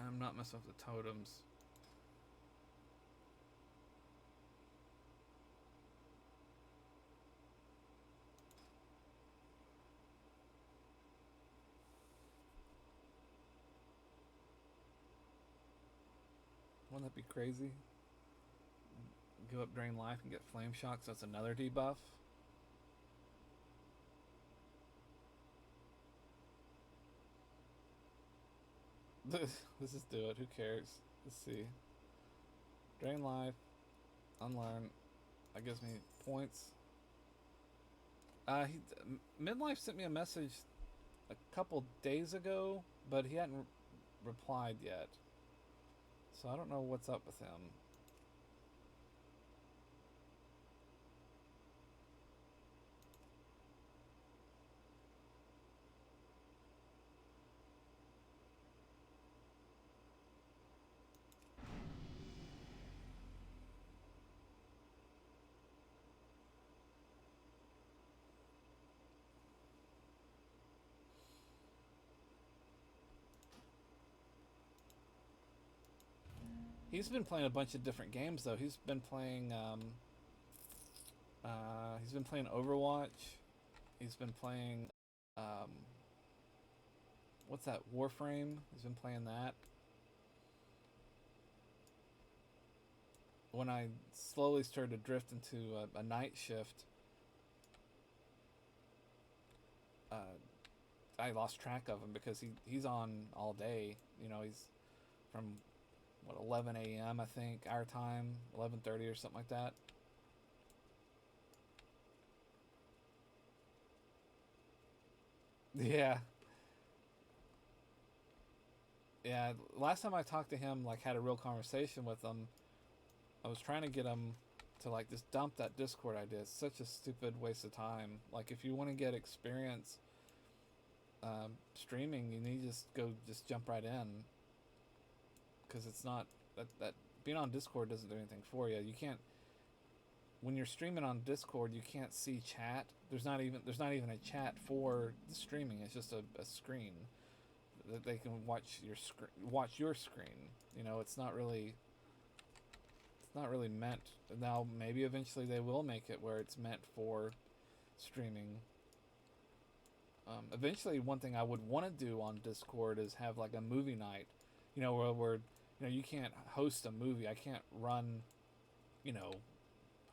I'm not messing with the totems. Wouldn't that be crazy? Give up drain life and get flame shock, so that's another debuff. Let's just do it. Who cares? Let's see. Drain life. Unlearn. That gives me points. Midlife sent me a message a couple days ago, but he hadn't replied yet. So I don't know what's up with him. He's been playing a bunch of different games though. He's been playing Overwatch. He's been playing what's that? Warframe. He's been playing that. When I slowly started to drift into a night shift, I lost track of him because he's on all day. You know, he's from what 11 a.m. I think our time, 11:30 or something like that. Yeah. Yeah, last time I talked to him, like had a real conversation with him, I was trying to get him to like just dump that Discord idea. It's such a stupid waste of time. Like if you want to get experience streaming, you need to just jump right in. Because it's not that being on Discord doesn't do anything for you. You can't when you're streaming on Discord, you can't see chat. There's not even a chat for the streaming. It's just a screen that they can watch your screen. You know, it's not really meant. Now maybe eventually they will make it where it's meant for streaming. Eventually, one thing I would want to do on Discord is have like a movie night. You know, where you know you can't host a movie. I can't run. You know,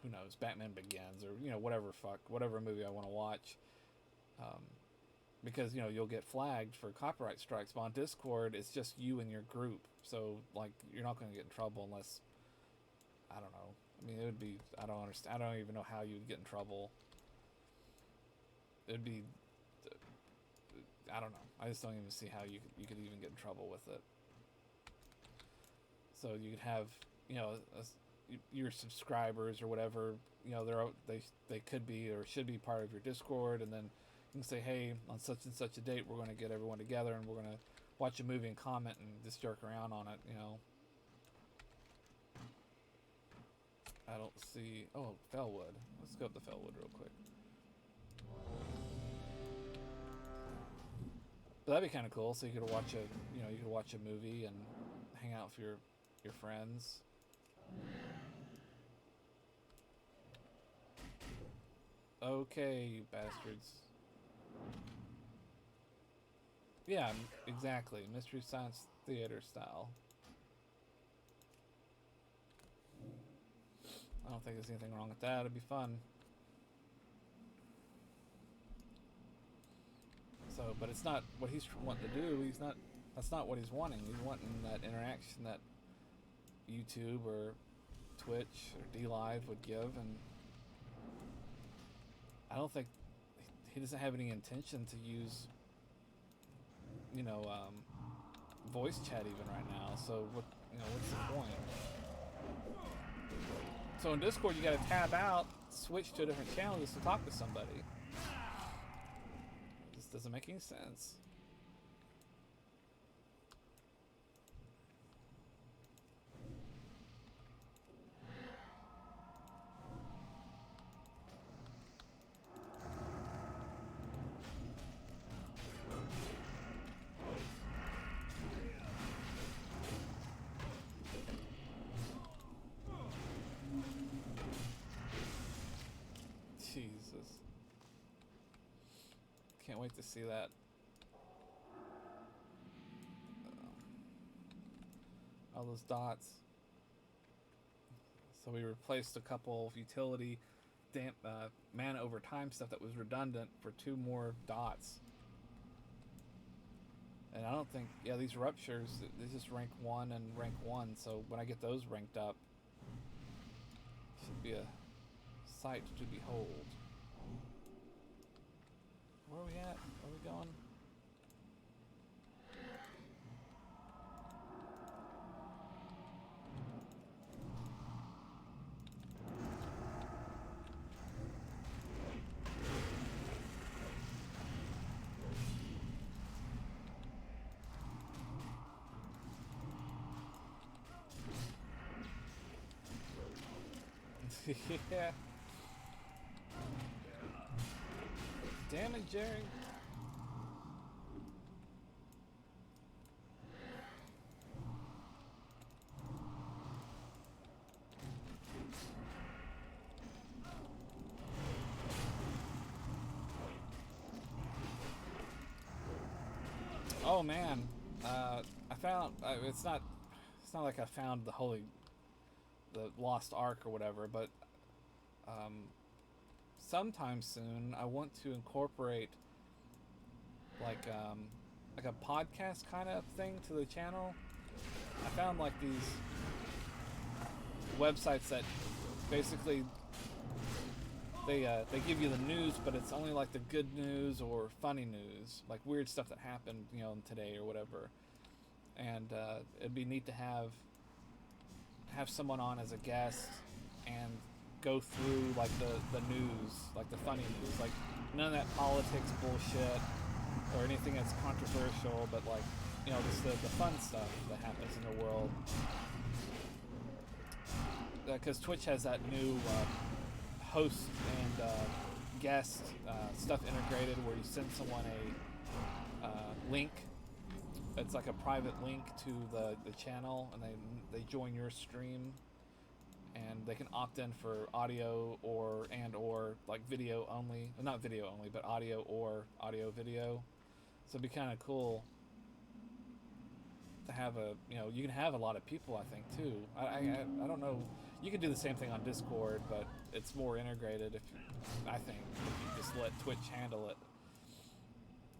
who knows? Batman Begins or you know whatever movie I want to watch. because you'll get flagged for copyright strikes. But on Discord, it's just you and your group, so like you're not going to get in trouble unless, I don't know. I mean, it would be, I don't understand. I don't even know how you would get in trouble. It'd be, I don't know. I just don't even see how you could even get in trouble with it. So you could have, your subscribers or whatever, they could be or should be part of your Discord, and then you can say, hey, on such and such a date, we're going to get everyone together and we're going to watch a movie and comment and just jerk around on it, I don't see. Oh, Fellwood. Let's go up to Fellwood real quick. But that'd be kind of cool. So you could watch a movie and hang out with your friends. Okay, you bastards. Yeah, exactly. Mystery Science Theater style. I don't think there's anything wrong with that. It'd be fun. So, but it's not what he's wanting to do. That's not what he's wanting. He's wanting that interaction that YouTube or Twitch or DLive would give, and I don't think he doesn't have any intention to use, voice chat even right now. So what's the point? So in Discord, you got to tab out, switch to a different channel just to talk to somebody. It just doesn't make any sense. Jesus. Can't wait to see that. All those dots. So we replaced a couple of utility mana over time stuff that was redundant for 2 more dots. And I don't think, these ruptures, they just rank 1 and rank 1. So when I get those ranked up, it should be a sight to behold. Where are we at? Where are we going? Yeah. Damn it, Jerry. Oh man, I found it's not like I found the lost ark or whatever, but sometime soon I want to incorporate like a podcast kind of thing to the channel. I found like these websites that basically they give you the news, but it's only like the good news or funny news, like weird stuff that happened, today or whatever. And it'd be neat to have someone on as a guest and go through like the news, like the funny news, like none of that politics bullshit or anything that's controversial, but like just the fun stuff that happens in the world. Because Twitch has that new host and guest stuff integrated, where you send someone a link. It's like a private link to the channel, and they join your stream, and they can opt in for audio or like video only. Not video only, but audio or audio video. So it'd be kind of cool to have you can have a lot of people, I think, too. I don't know. You can do the same thing on Discord, but it's more integrated if you just let Twitch handle it.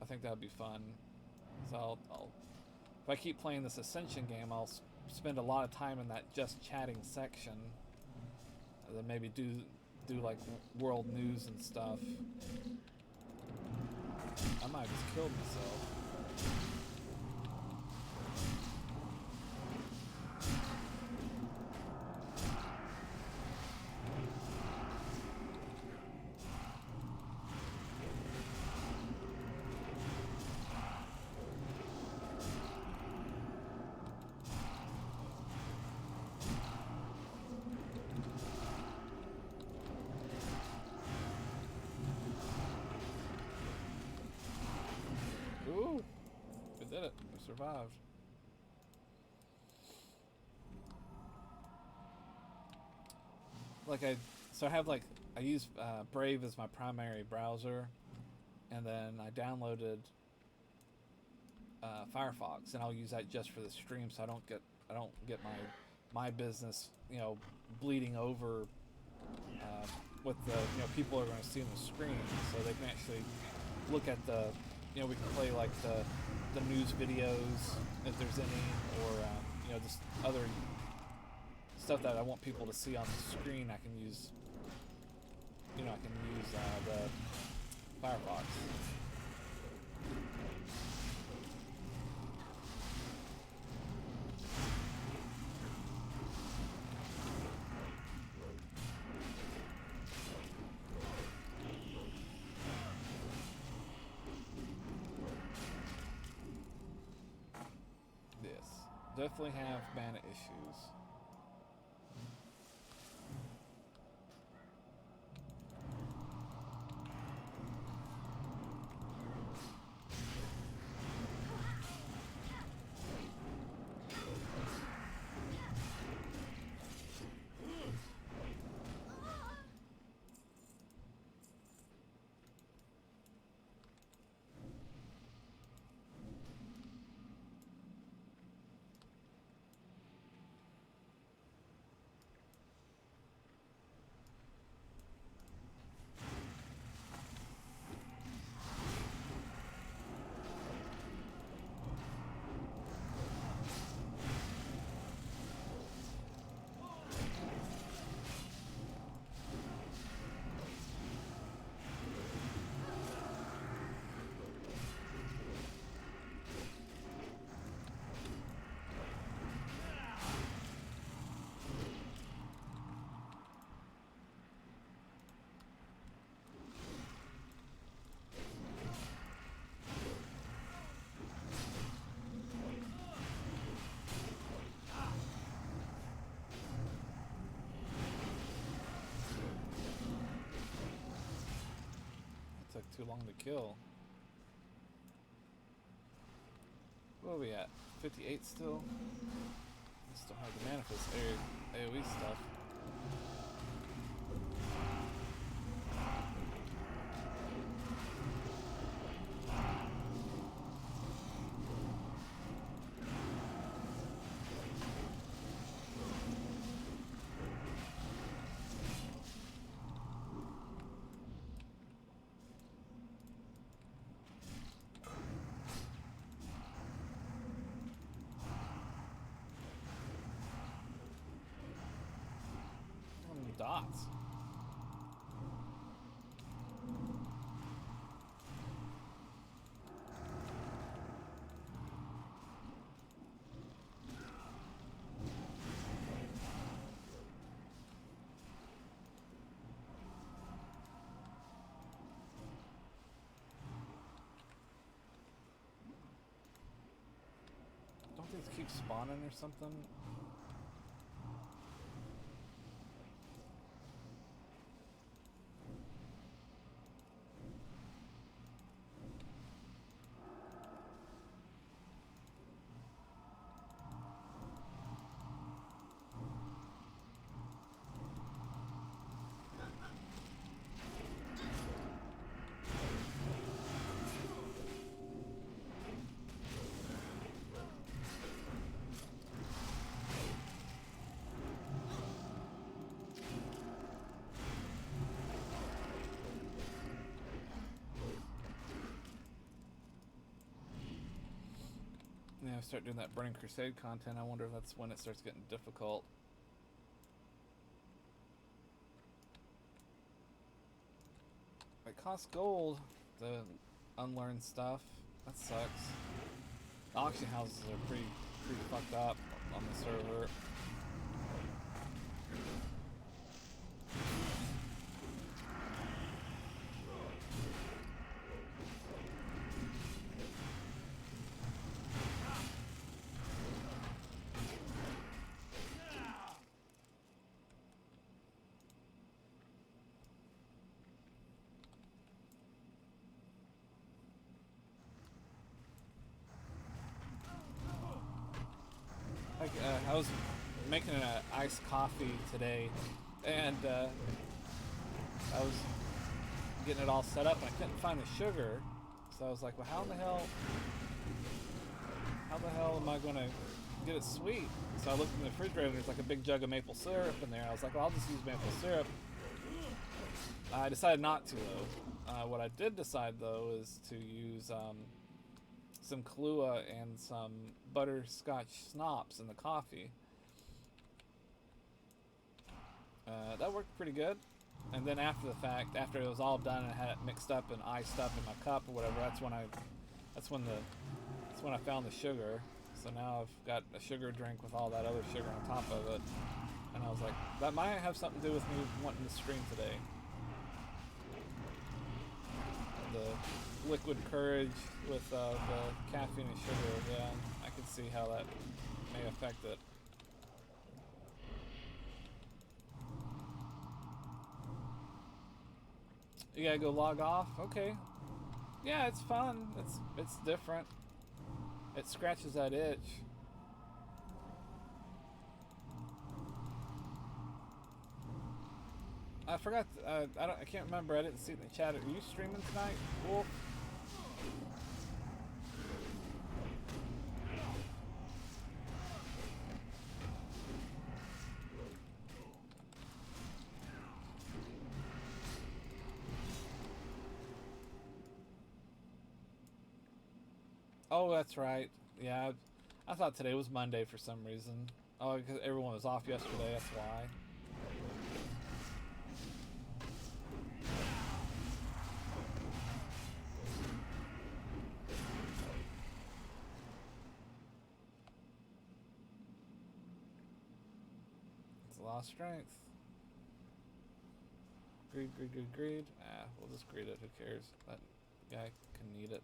I think that would be fun. So if I keep playing this Ascension game, I'll spend a lot of time in that just chatting section, and then maybe do like world news and stuff. I might have just killed myself. Ooh, we did it. We survived. I use Brave as my primary browser, and then I downloaded Firefox, and I'll use that just for the stream, so I don't get my business, bleeding over what the people are going to see on the screen, so they can actually look at the we can play like the news videos if there's any, or just other stuff that I want people to see on the screen. I can use the Firefox. Definitely have mana issues. Took too long to kill. Where are we at? 58 still? Still have the manifest AoE stuff. Dots. Don't these keep spawning or something? I start doing that Burning Crusade content, I wonder if that's when it starts getting difficult. It costs gold to unlearn stuff. That sucks. The auction houses are pretty fucked up on the server. Like, I was making an iced coffee today, and I was getting it all set up, and I couldn't find the sugar. So I was like, well, how the hell am I going to get it sweet? So I looked in the refrigerator, and there's like a big jug of maple syrup in there. I was like, well, I'll just use maple syrup. I decided not to, though. What I did decide, though, is to use some Kahlua and some butterscotch schnapps in the coffee. That worked pretty good. And then after the fact, after it was all done and I had it mixed up and iced up in my cup or whatever, that's when I found the sugar. So now I've got a sugar drink with all that other sugar on top of it. And I was like, that might have something to do with me wanting to stream today. The liquid courage with the caffeine and sugar, yeah, I can see how that may affect it. You gotta go log off? Okay. Yeah, it's fun. It's different. It scratches that itch. I forgot. I can't remember. I didn't see it in the chat. Are you streaming tonight, Wolf? Oh, that's right. Yeah, I thought today was Monday for some reason. Oh, because everyone was off yesterday. That's why. It's a lot of strength. Greed. Ah, we'll just greed it. Who cares? That guy can need it.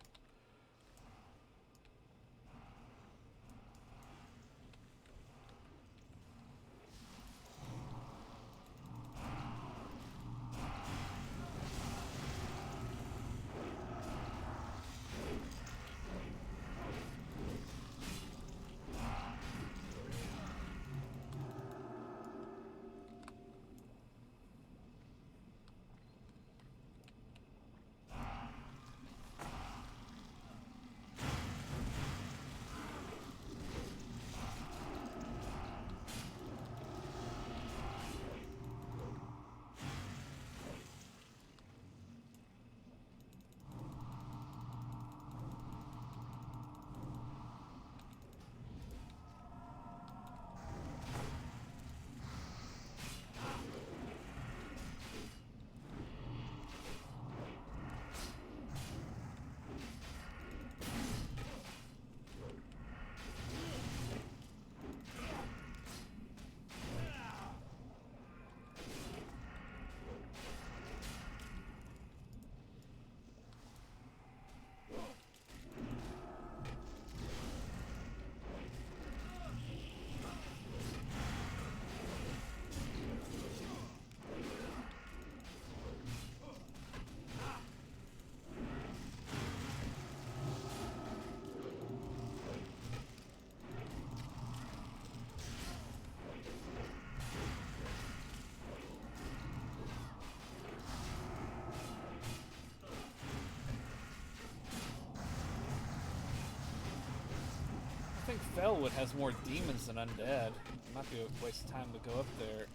I think Felwood has more demons than undead. It might be a waste of time to go up there.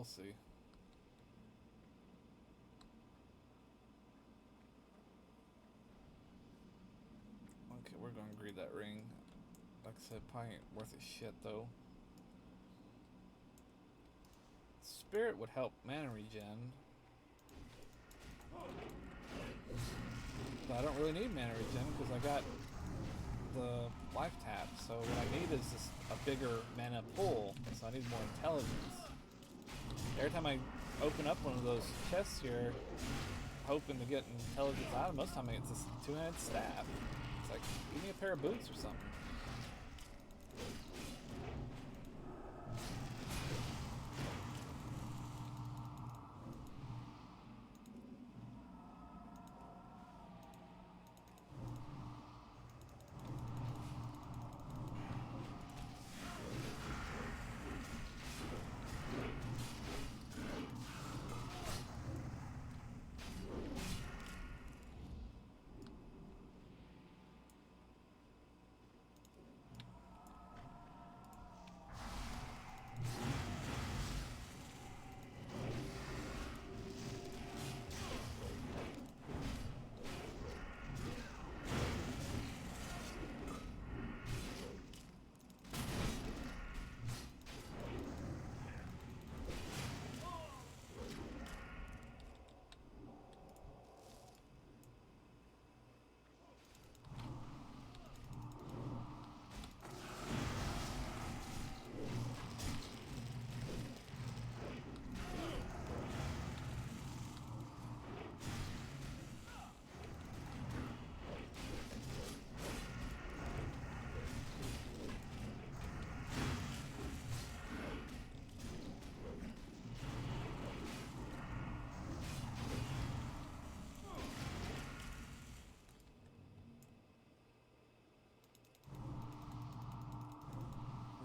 we'll see. Okay, we're gonna greed that ring. Like I said, probably ain't worth a shit though. Spirit would help mana regen. But I don't really need mana regen because I got the life tap. So what I need is just a bigger mana pool. So I need more intelligence. Every time I open up one of those chests here, hoping to get intelligence out of, most of the time it's this two-handed staff. It's like, give me a pair of boots or something.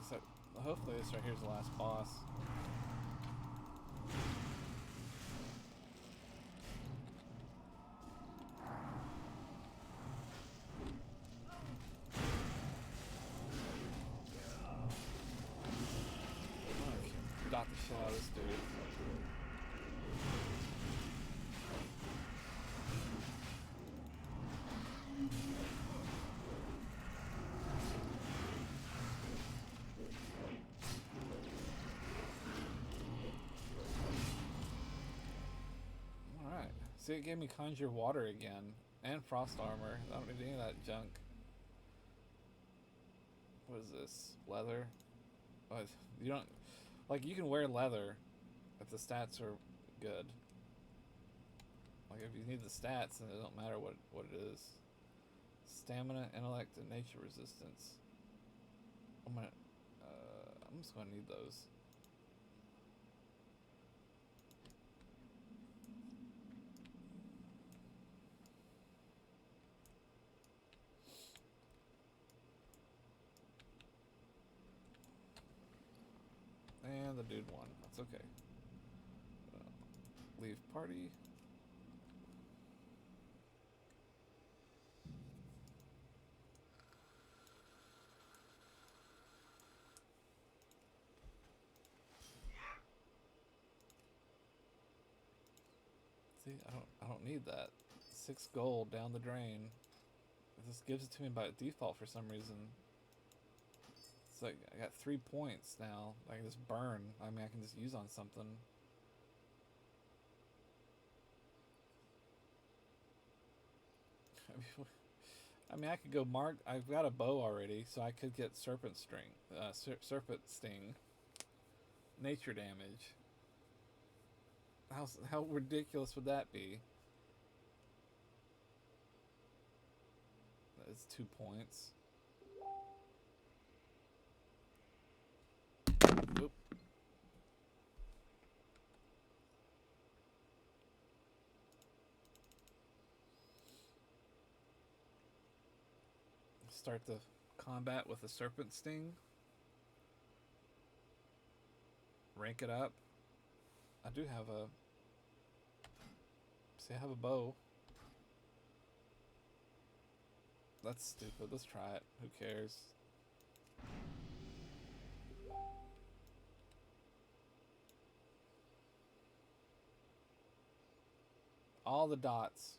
So hopefully this right here is the last boss. Okay, dot the shit out of this dude. See, it gave me Conjure Water again, and Frost Armor. I don't need any of that junk. What is this? Leather? What? You don't... Like, you can wear leather if the stats are good. Like, if you need the stats, then it don't matter what it is. Stamina, Intellect, and Nature Resistance. I'm just gonna need those. And the dude won. That's okay. Leave party. See, I don't need that. 6 gold down the drain. It just gives it to me by default for some reason. It's like I got 3 points now. I can just burn. I mean, I can just use on something. I mean, I could go mark. I've got a bow already, so I could get serpent sting, nature damage. How ridiculous would that be? That's 2 points. Oop. Start the combat with a serpent sting. Rank it up. I do have a... See, I have a bow. That's stupid. Let's try it. Who cares? All the dots.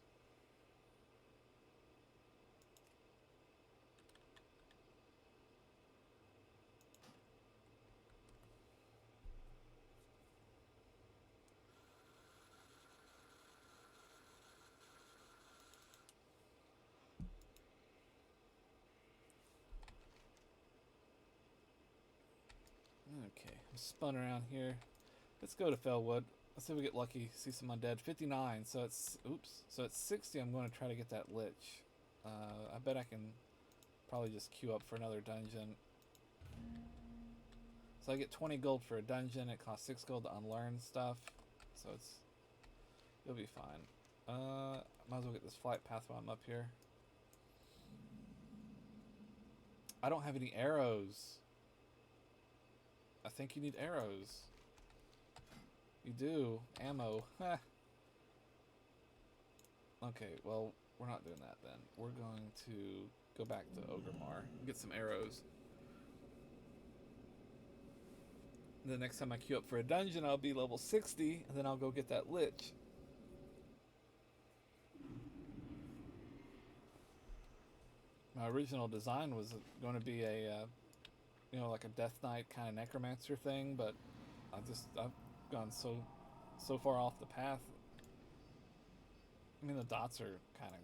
Okay, I'm spun around here. Let's go to Fellwood. Let's see if we get lucky. See some undead. 59. So it's oops. So it's 60. I'm going to try to get that lich. I bet I can probably just queue up for another dungeon. So I get 20 gold for a dungeon. It costs 6 gold to unlearn stuff. So it'll be fine. Might as well get this flight path while I'm up here. I don't have any arrows. I think you need arrows. You do. Ammo. Okay, well, we're not doing that then. We're going to go back to Ogremar and get some arrows. The next time I queue up for a dungeon, I'll be level 60, and then I'll go get that lich. My original design was going to be a, like a Death Knight kind of necromancer thing, but I've gone so far off the path. I mean, the dots are kind of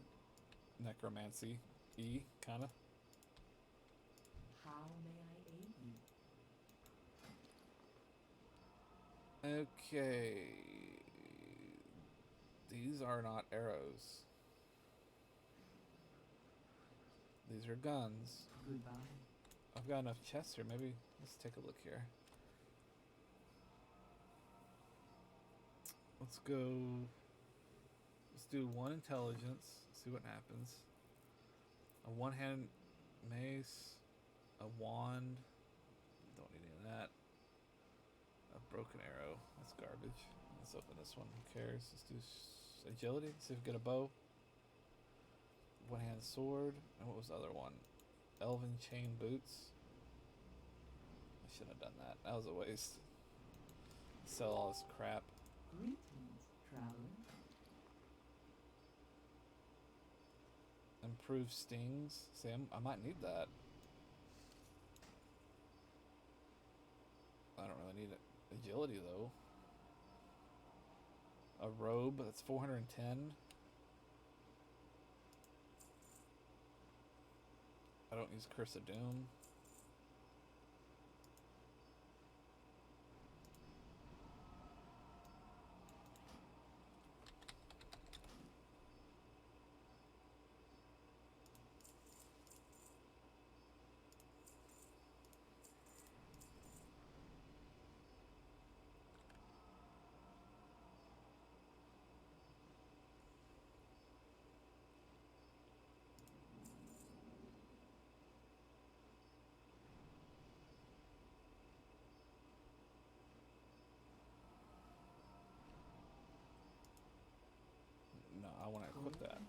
necromancy-y, kind of. How may I aid you? Okay. These are not arrows. These are guns. Goodbye. I've got enough chests here. Maybe let's take a look here. Let's go. Let's do 1 intelligence. See what happens. A one-hand mace. A wand. Don't need any of that. A broken arrow. That's garbage. Let's open this one. Who cares? Let's do agility. See if we get a bow. One-hand sword. And what was the other one? Elven chain boots. I shouldn't have done that. That was a waste. Sell all this crap. Greetings, traveler. Improve stings. See, I might need that. I don't really need it. Agility though. A robe. That's 410. I don't use Curse of Doom. No, I want to equip that.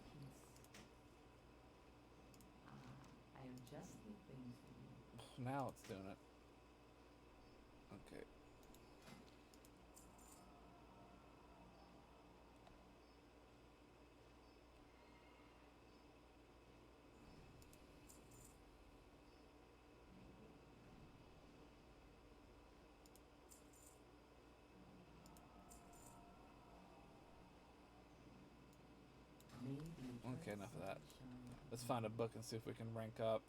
I am just the thing for you. Now it's doing it. Okay. Maybe Okay, enough of that. sunshine. Let's find a book and see if we can rank up.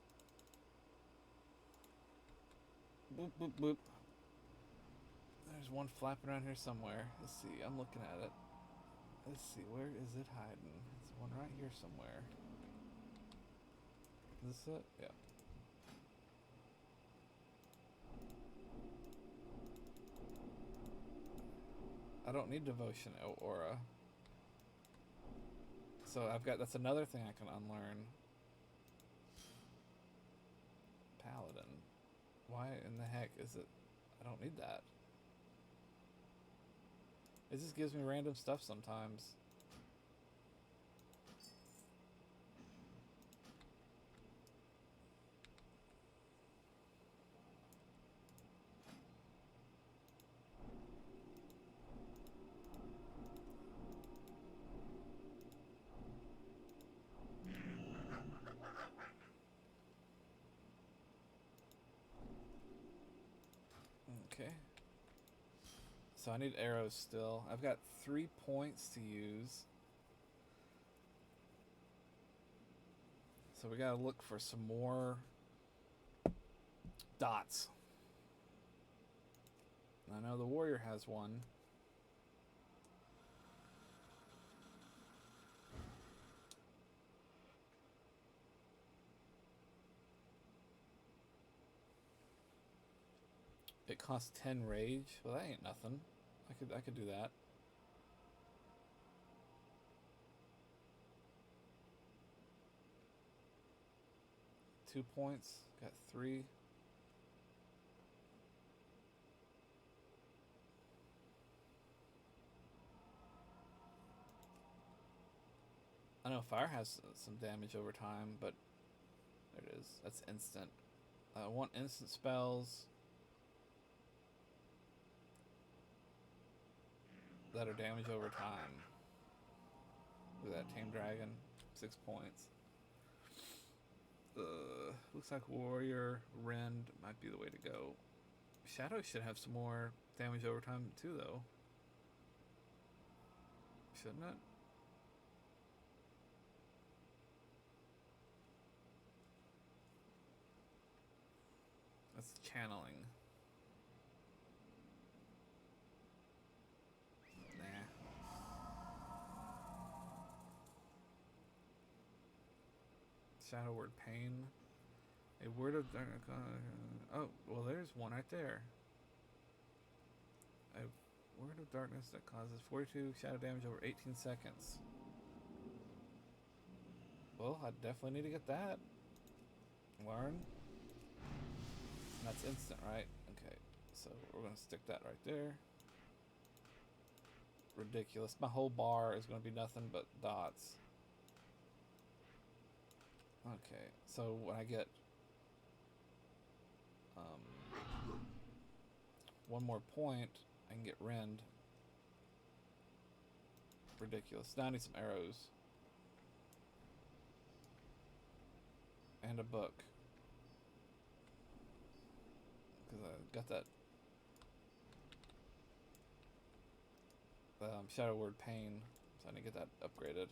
Boop, boop, boop. There's one flapping around here somewhere. Let's see. I'm looking at it. Let's see. Where is it hiding? It's one right here somewhere. Is this it? Yeah. I don't need devotion aura. So that's another thing I can unlearn. Paladin. Why in the heck is it? I don't need that. It just gives me random stuff sometimes. So I need arrows still. I've got 3 points to use. So we gotta look for some more dots. I know the warrior has one. It costs 10 rage. Well, that ain't nothing. I could do that. Two points. Got 3. I know fire has some damage over time, but there it is. That's instant. I want instant spells that are damage over time. Look at that tame dragon, 6 points. Looks like warrior rend might be the way to go. Shadow should have some more damage over time too, though. Shouldn't it? That's channeling. Shadow word pain. A word of darkness. Oh, well, there's one right there. A word of darkness that causes 42 shadow damage over 18 seconds. Well, I definitely need to get that. Learn. And that's instant, right? Okay, so we're gonna stick that right there. Ridiculous. My whole bar is gonna be nothing but dots. Okay, so when I get one more point, I can get rend. Ridiculous. Now I need some arrows. And a book. Because I got that shadow word pain, so I need to get that upgraded.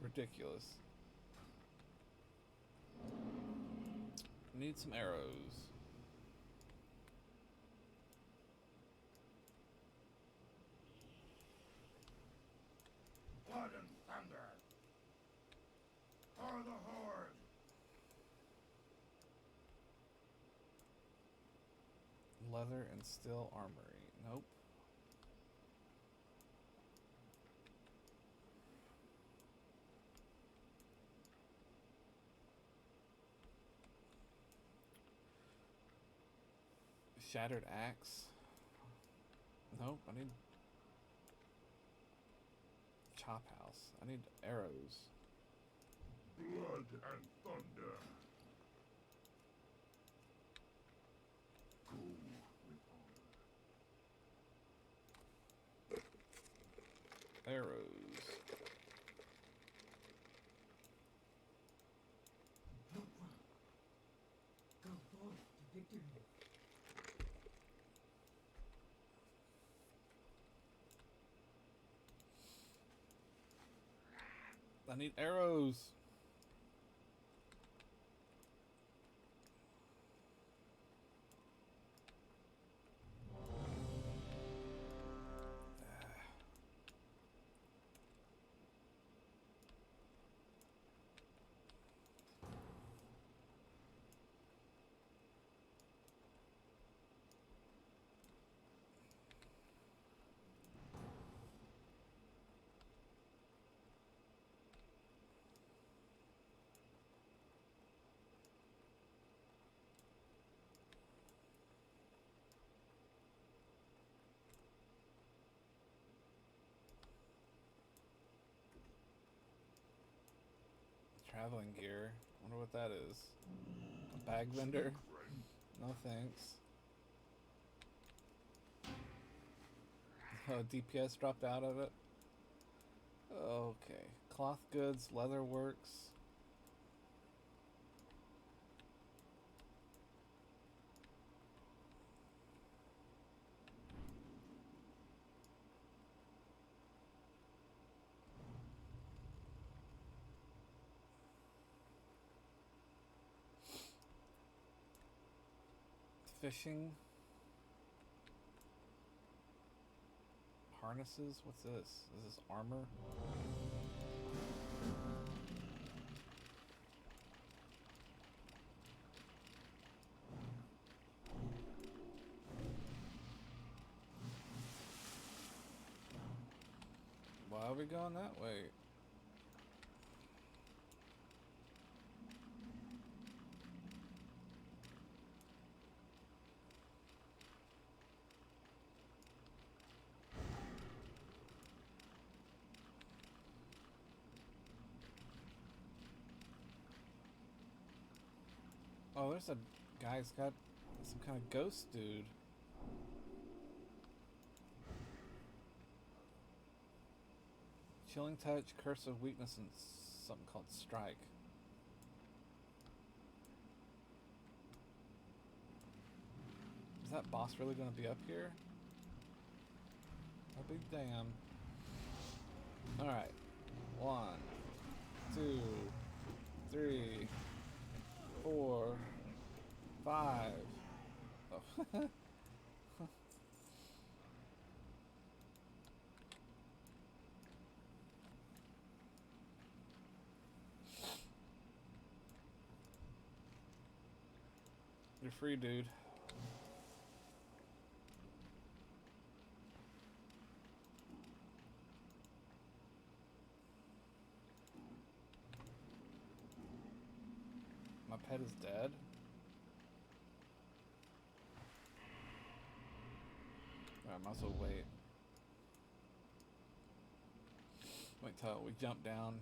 Ridiculous. Need some arrows. Blood and thunder. For the horde. Leather and steel armory. Nope. Shattered axe. Nope, I need chop house. I need arrows. Blood and thunder. Go with honor. Arrows. No one. Go forth to victory. I need arrows. Traveling gear. Wonder what that is. A bag vendor? No thanks. Oh, DPS dropped out of it. Okay. Cloth goods, leather works. Fishing. Harnesses? What's this? Is this armor? Why are we going that way? Oh, there's a guy's got some kind of ghost dude. Chilling touch, curse of weakness, and something called strike. Is that boss really going to be up here? I'll be damned. Alright. 1, 2, 3, 4, 5. Oh. You're free, dude. My pet is dead. I might as well wait. Wait till we jump down.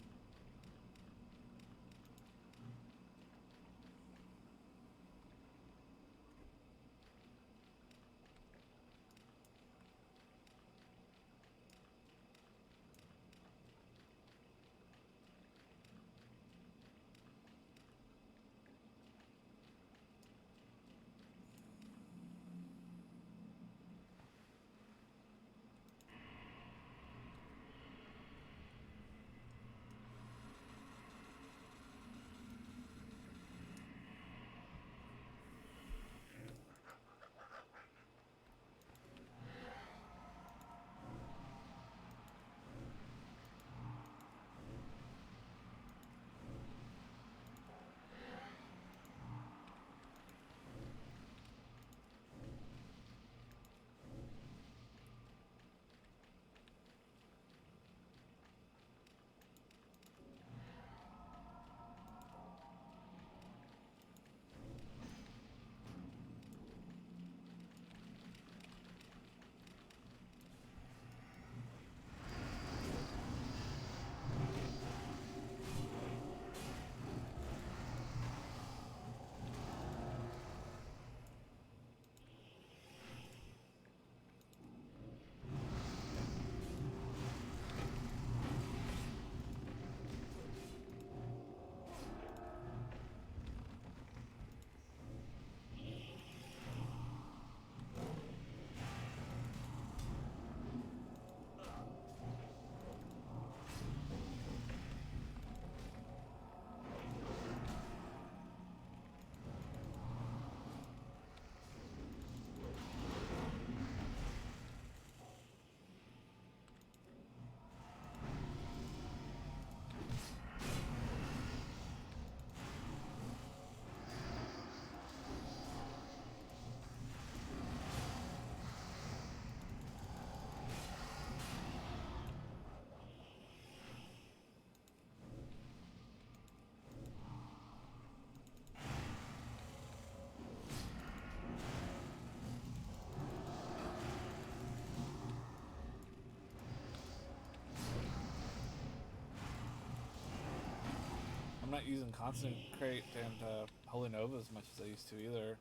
I'm not using Concentrate and Holy Nova as much as I used to either,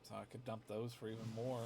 so I could dump those for even more.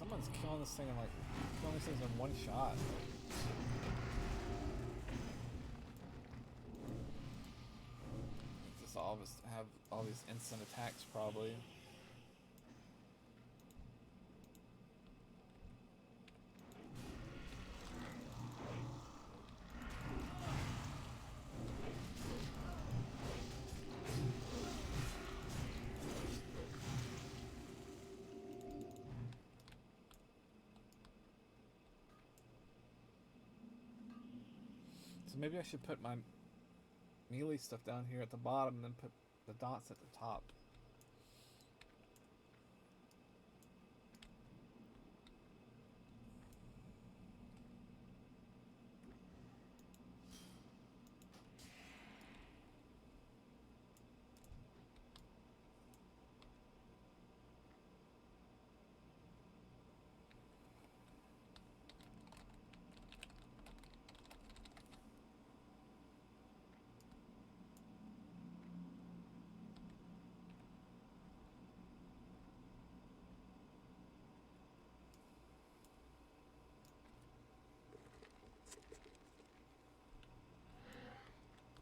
Someone's killing this thing in like killing these things in one shot. Just all of us have all these instant attacks probably. So maybe I should put my melee stuff down here at the bottom and then put the dots at the top.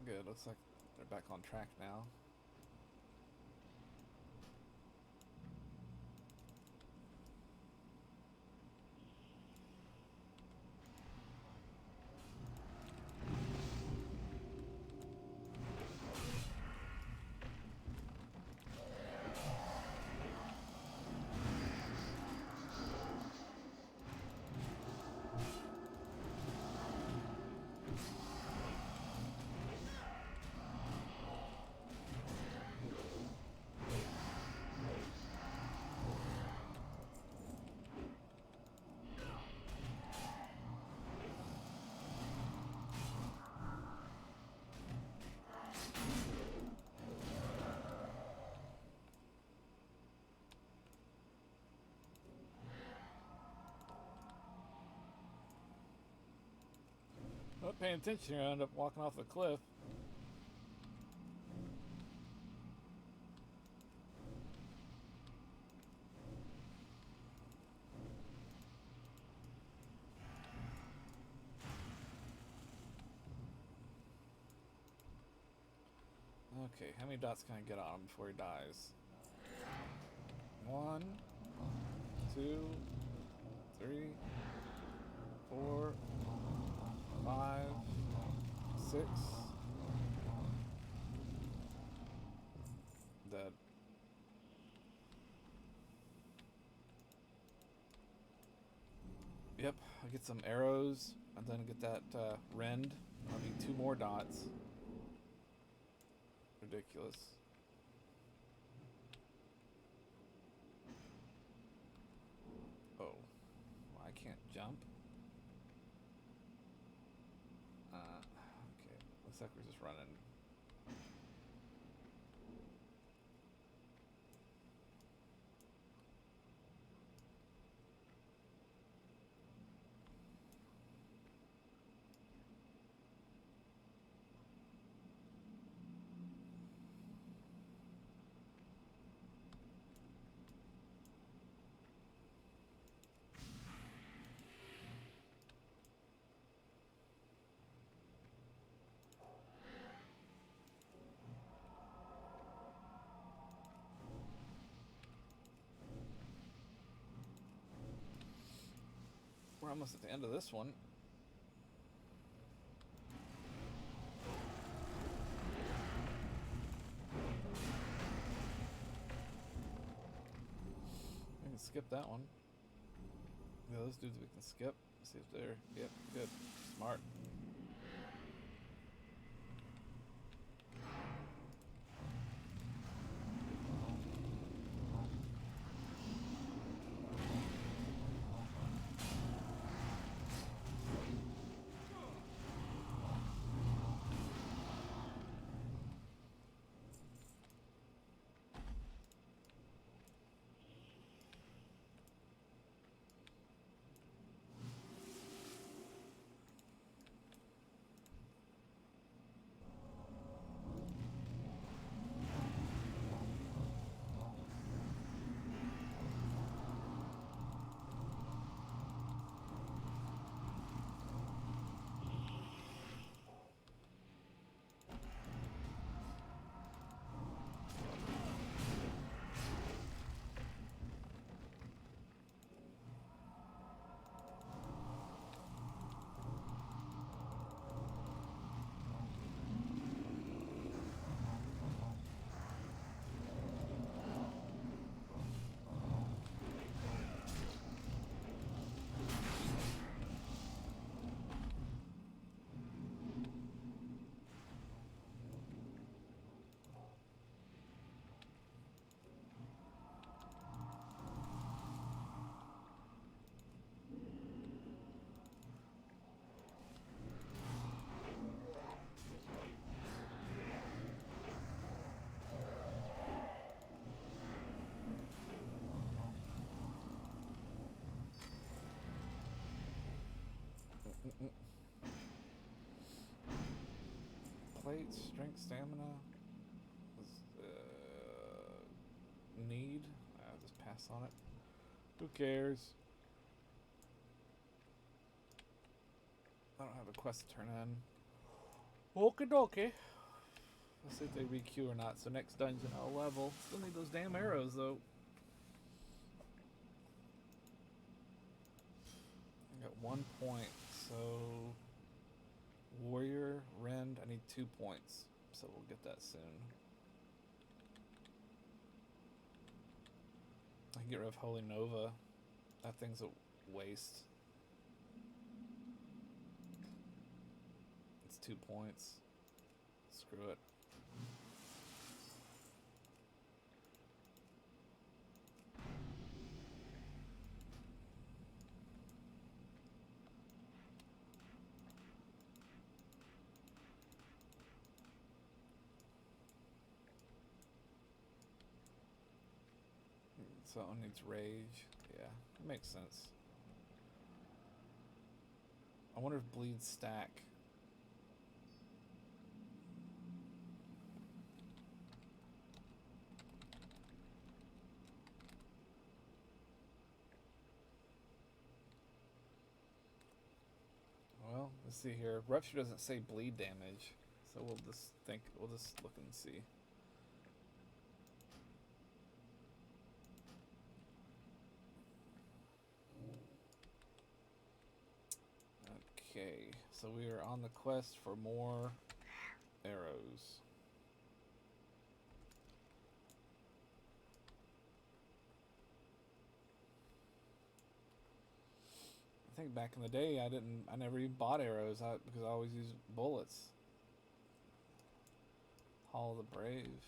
Good, looks like they're back on track now. Not paying attention, I end up walking off the cliff. Okay, how many dots can I get on him before he dies? 1, 2, 3, 4, 5, 6. Dead. Yep, I'll get some arrows and then get that rend. I'll need 2 more dots. Ridiculous. Oh, well, I can't jump. Okay, looks like we're just running. We're almost at the end of this one. We can skip that one. Yeah, those dudes we can skip. See if they're... Yep, good. Smart. Mm-mm. Plate, strength, stamina. Need. I'll just pass on it. Who cares? I don't have a quest to turn in. Okie dokie. Let's see if they re-queue or not. So next dungeon I'll level. Still need those damn arrows though. I got 1 point. So warrior, rend. I need 2 points. So we'll get that soon. I can get rid of Holy Nova. That thing's a waste. It's 2 points. Screw it. So it needs rage. Yeah, it makes sense. I wonder if bleeds stack. Well, let's see here. Rupture doesn't say bleed damage, so we'll just look and see. Okay, so we are on the quest for more arrows. I think back in the day I never even bought arrows because I always used bullets. Hall of the Brave.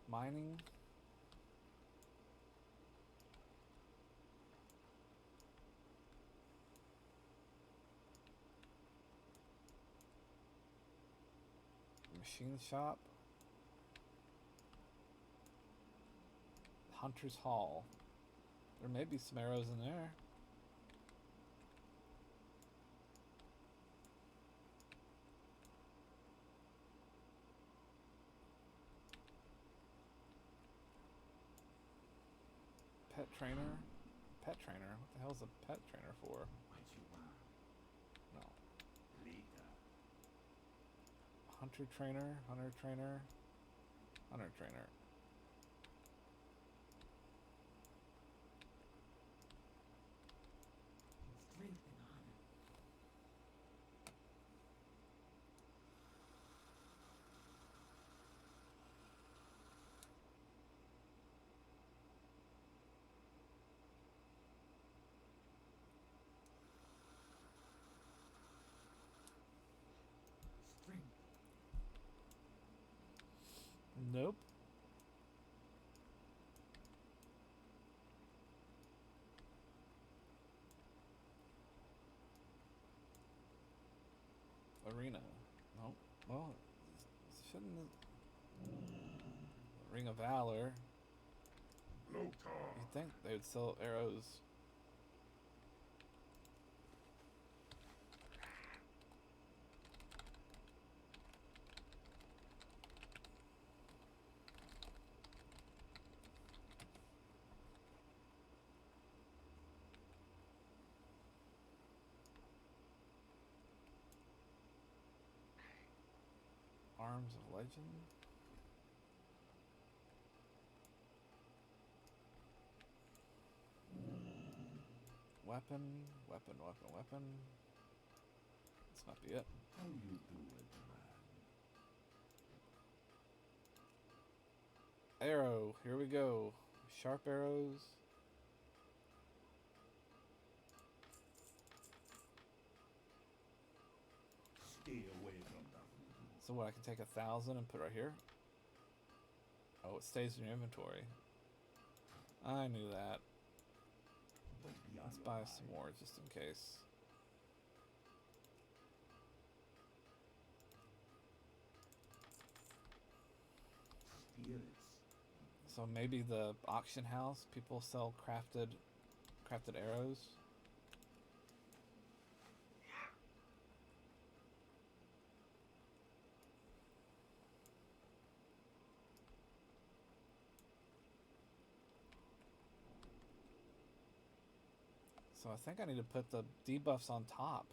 Mining. Machine shop. Hunter's Hall. There may be some arrows in there. Pet trainer? Pet trainer? What the hell's a pet trainer for? What you want? No. Later. Hunter trainer? Hunter trainer? Hunter trainer. Strength and honor. Strength. Nope. Arena. Nope. Well, shouldn't Ring of Valor. Lotar. You'd think they would sell arrows. Arms of Legend. Weapon. This might be it. How you do it, man? Arrow. Here we go. Sharp arrows. Stay away from that. So what, I can take 1,000 and put it right here? Oh, it stays in your inventory. I knew that. Don't be on Let's your buy mind. some more just in case. Spirits. So maybe the auction house, people sell crafted arrows. So I think I need to put the debuffs on top.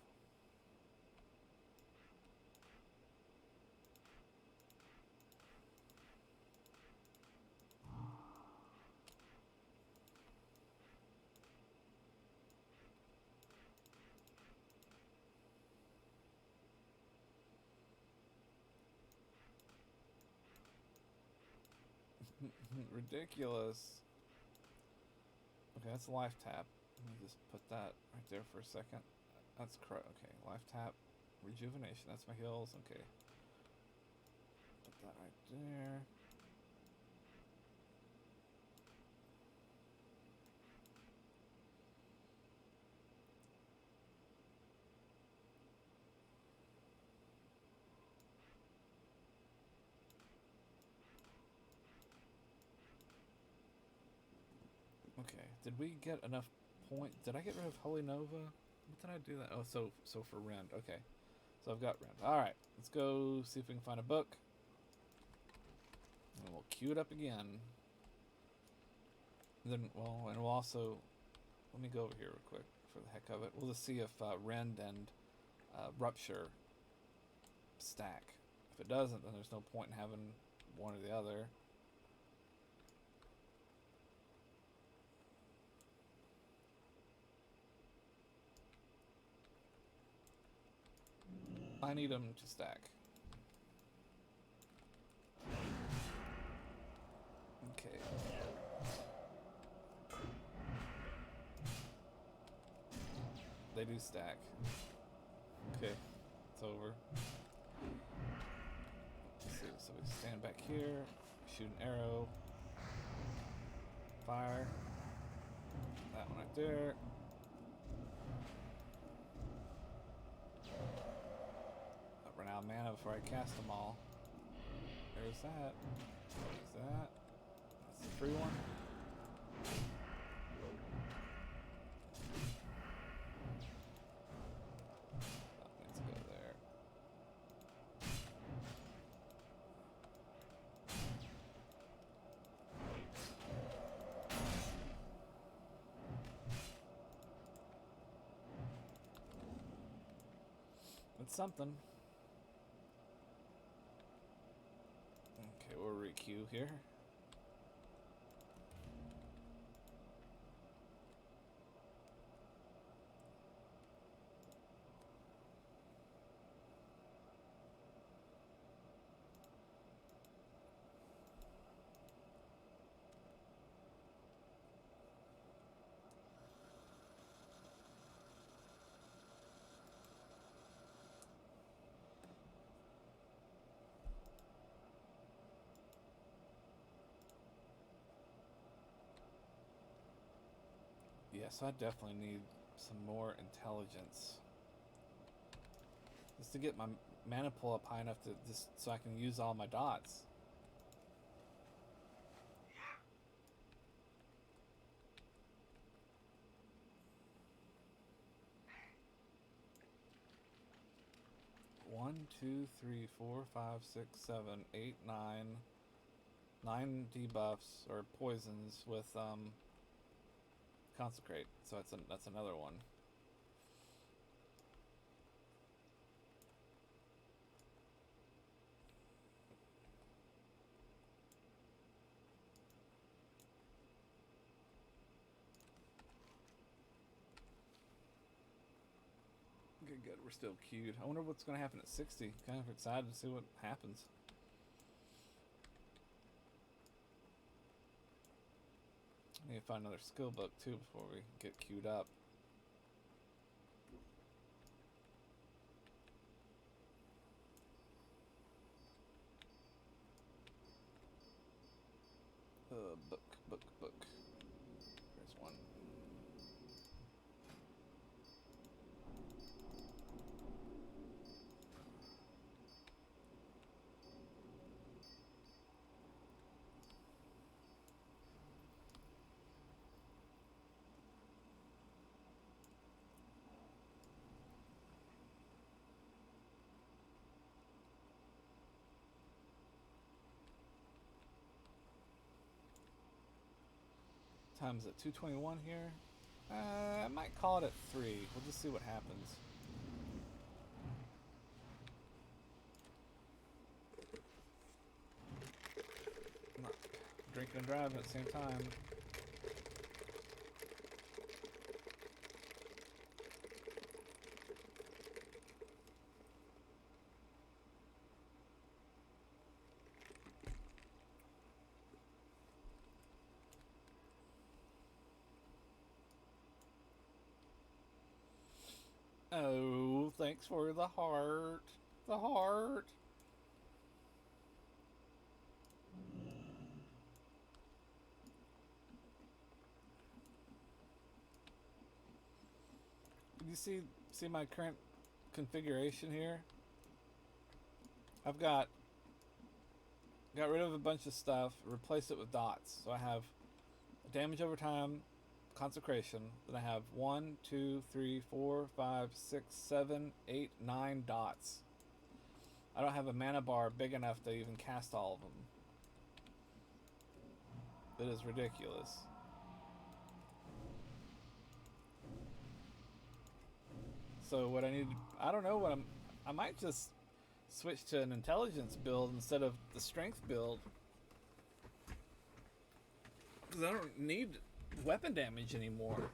Ridiculous. Okay, that's life tap. Let me just put that right there for a second. That's correct. Okay, life tap, rejuvenation. That's my heals. Okay, put that right there. Okay, did we get enough point? Did I get rid of Holy Nova? What did I do that? Oh, so for Rend. Okay, so I've got Rend. All right, let's go see if we can find a book, and we'll queue it up again. And then, well, and we'll also let me go over here real quick for the heck of it. We'll just see if Rend and Rupture stack. If it doesn't, then there's no point in having one or the other. I need them to stack. Okay. They do stack. Okay, it's over. Let's see, so we stand back here, shoot an arrow, fire, that one right there. I'll run out of mana before I cast them all. There's that. There's that. That's the free one. That needs to go there. It's something. Okay, we'll re-queue here. Yes, I definitely need some more intelligence. Just to get my mana pool up high enough to just so I can use all my dots. One, two, three, four, five, six, seven, eight, nine debuffs or poisons with consecrate. So that's another one. Good, good. We're still queued. I wonder what's going to happen at 60. Kind of excited to see what happens. I need to find another skill book too before we get queued up. Book. There's one. time is it? 2:21 here. I might call it at 3. We'll just see what happens. I'm not drinking and driving at the same time. Oh, thanks for the heart. The heart. You see my current configuration here? I've got rid of a bunch of stuff, replaced it with dots. So I have damage over time, consecration. Then I have 1, 2, 3, 4, 5, 6, 7, 8, 9 dots. I don't have a mana bar big enough to even cast all of them. It is ridiculous. So what I need, I don't know what I might just switch to an intelligence build instead of the strength build. Because I don't need weapon damage anymore.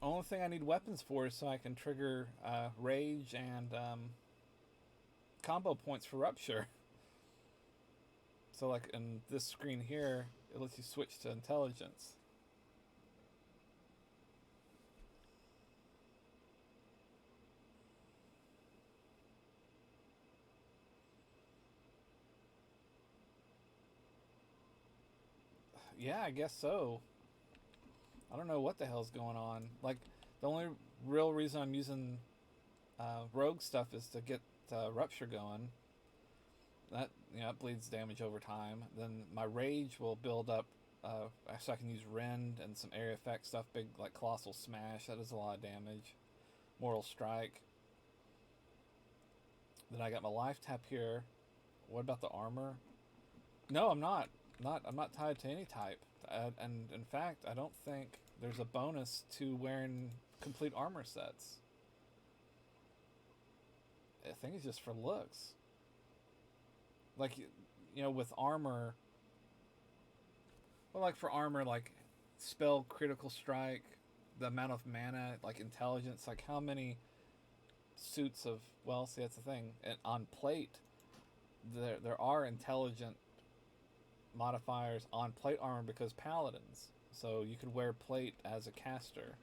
Only thing I need weapons for is so I can trigger rage and combo points for rupture. So like in this screen here, it lets you switch to intelligence. Yeah, I guess so. I don't know what the hell's going on. Like, the only real reason I'm using rogue stuff is to get rupture going. That, it bleeds damage over time. Then my rage will build up, so I can use rend and some area effect stuff, big like colossal smash. That does a lot of damage. Mortal strike. Then I got my life tap here. What about the armor? No, I'm not. I'm not tied to any type. And in fact, I don't think there's a bonus to wearing complete armor sets. I think it's just for looks. Like, with armor, well, like for armor, like spell critical strike, the amount of mana, like intelligence, like how many suits of, well, see, that's the thing. And on plate, there are intelligent modifiers on plate armor because paladins. So you could wear plate as a caster.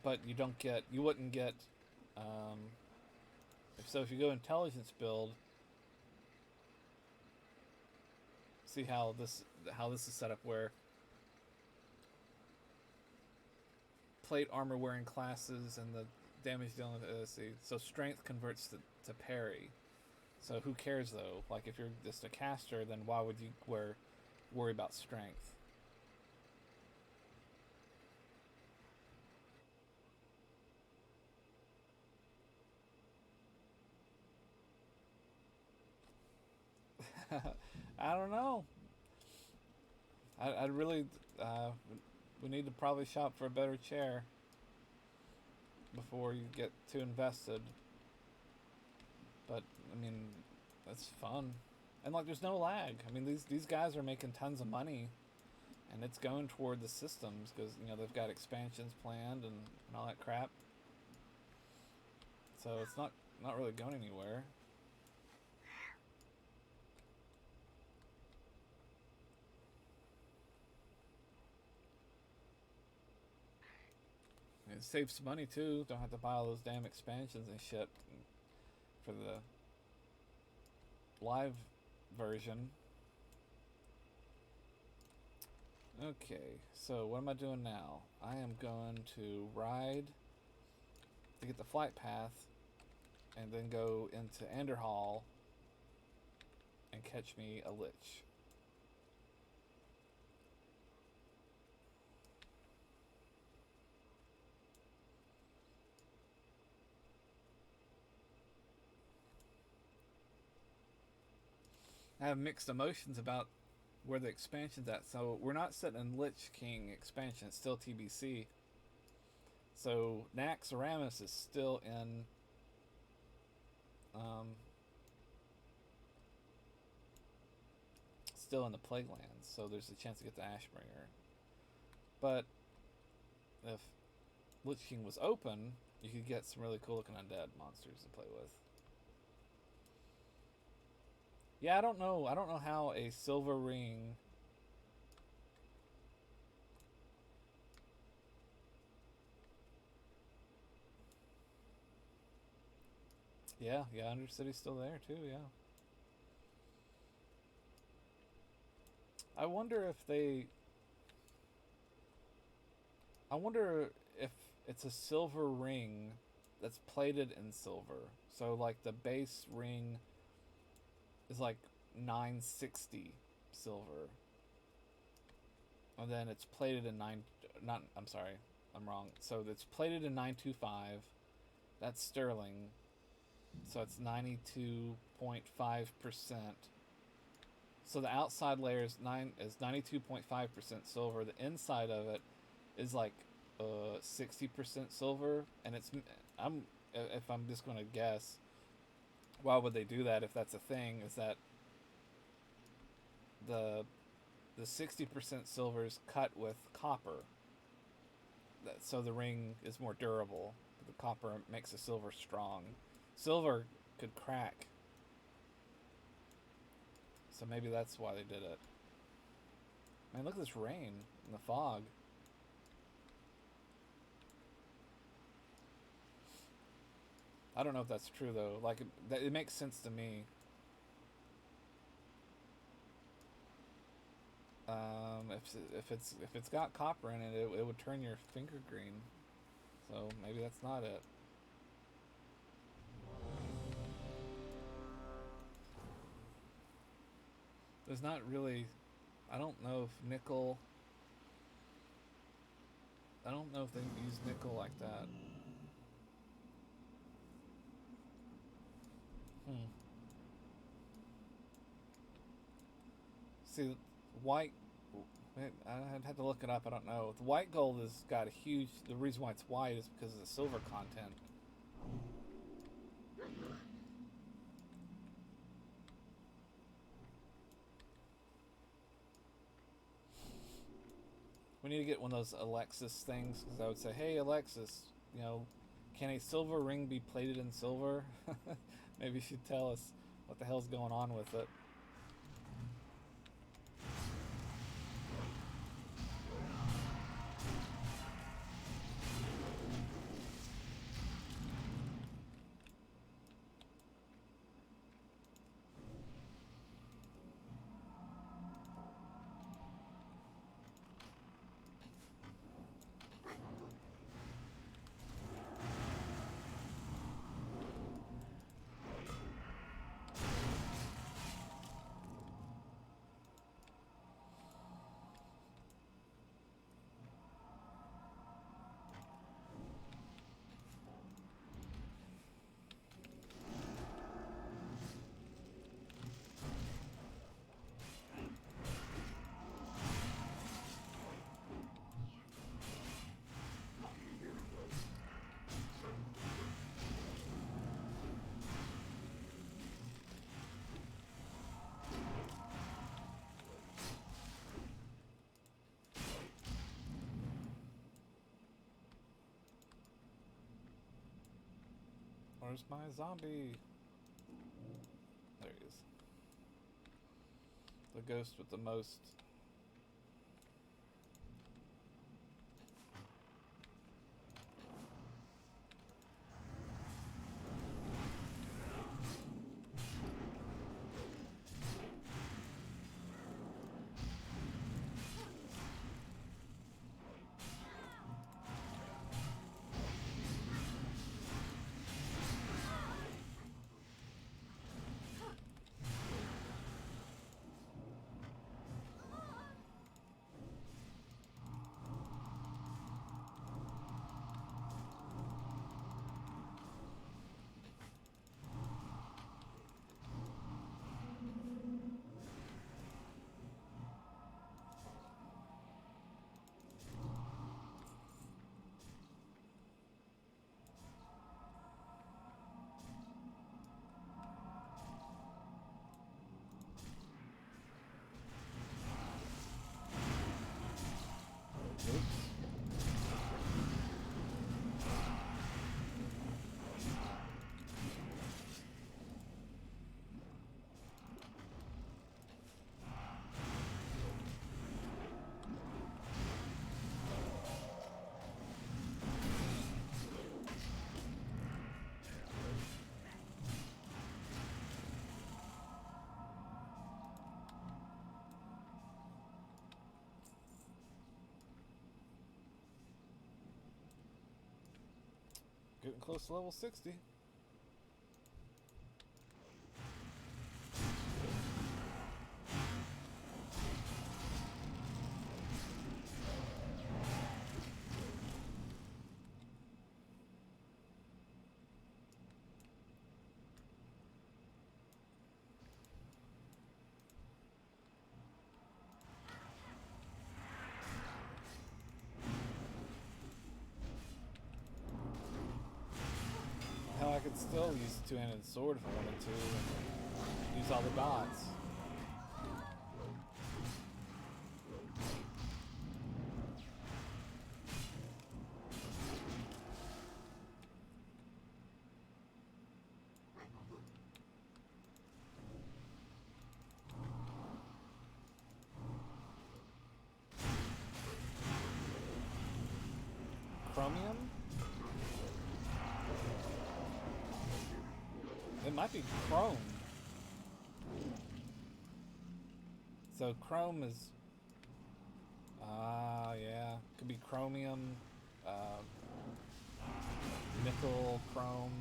But you wouldn't get, if you go intelligence build, see how this is set up where plate armor wearing classes and the damage dealing, see, so strength converts to parry. So who cares though? Like if you're just a caster, then why would you worry about strength? I don't know. I'd really, we need to probably shop for a better chair before you get too invested. But I mean, that's fun, and like there's no lag. I mean, these guys are making tons of money, and it's going toward the systems because they've got expansions planned and all that crap. So it's not really going anywhere. It saves some money too. Don't have to buy all those damn expansions and shit for the live version. Okay, so what am I doing now? I am going to ride to get the flight path and then go into Enderhall and catch me a lich. I have mixed emotions about where the expansion's at. So we're not setting in Lich King expansion. It's still TBC. So Naxxramas is still in the Plaguelands, so there's a chance to get the Ashbringer. But if Lich King was open, you could get some really cool looking undead monsters to play with. Yeah, I don't know how a silver ring Yeah, Undercity's still there too, yeah. I wonder if it's a silver ring that's plated in silver. So like the base ring is like 960 silver. And then it's plated in I'm wrong. So it's plated in 925. That's sterling. So it's 92.5%. So the outside layer is 92.5% silver. The inside of it is like 60% silver, and if I'm just going to guess, why would they do that if that's a thing? Is that the 60% silver is cut with copper, so the ring is more durable. The copper makes the silver strong. Silver could crack, so maybe that's why they did it. Man, look at this rain and the fog. I don't know if that's true though. Like it makes sense to me. If it's got copper in it, it would turn your finger green. So maybe that's not it. There's not really. I don't know if nickel. I don't know if they use nickel like that. See, white. I'd have to look it up. I don't know. The white gold has got a huge. The reason why it's white is because of the silver content. We need to get one of those Alexis things, because I would say, hey Alexis, can a silver ring be plated in silver? Maybe you should tell us what the hell's going on with it. Where's my zombie? There he is. The ghost with the most. Getting close to level 60. Hell, I could still use a two-handed sword if I wanted to, and use all the dots. Chromium? It might be chrome. So chrome is... yeah. Could be chromium, nickel, chrome.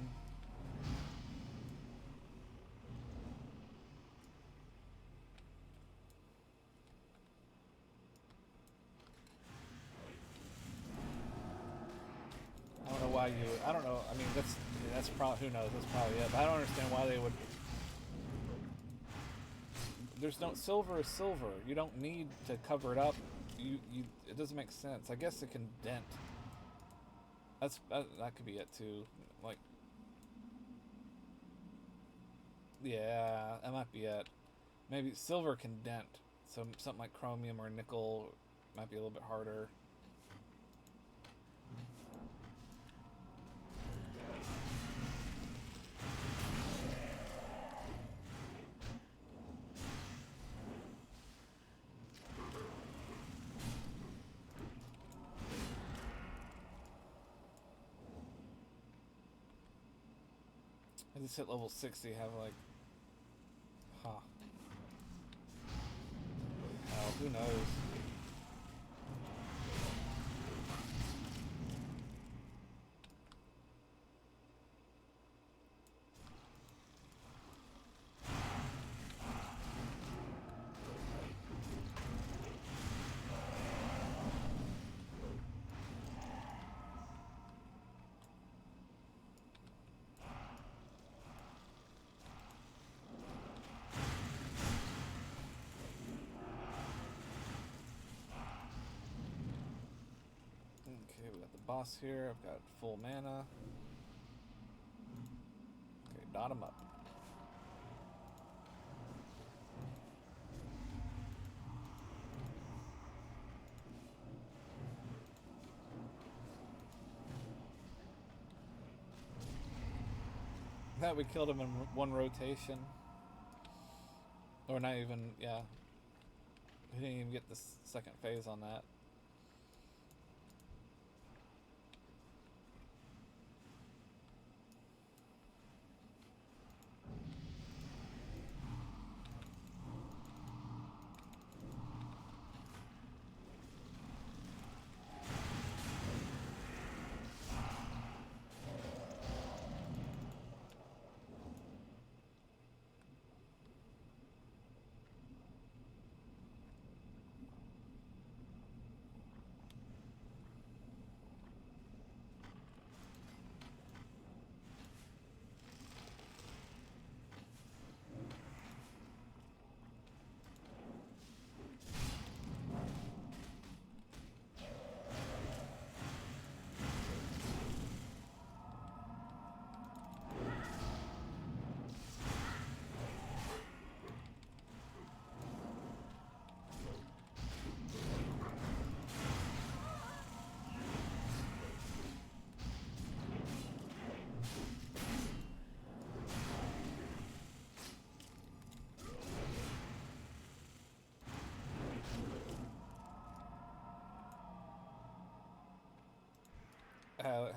I don't know why you... I don't know. I mean, that's probably... Who knows? That's probably it. But I don't understand why they would... There's no... Silver is silver. You don't need to cover it up. It doesn't make sense. I guess it can dent. That could be it too. Like... Yeah, that might be it. Maybe silver can dent. So something like chromium or nickel might be a little bit harder. I just hit level 60, have like... Huh. Hell, who knows? Okay, we got the boss here. I've got full mana. Okay, dot him up. That we killed him in one rotation. Or not even, yeah. We didn't even get the second phase on that.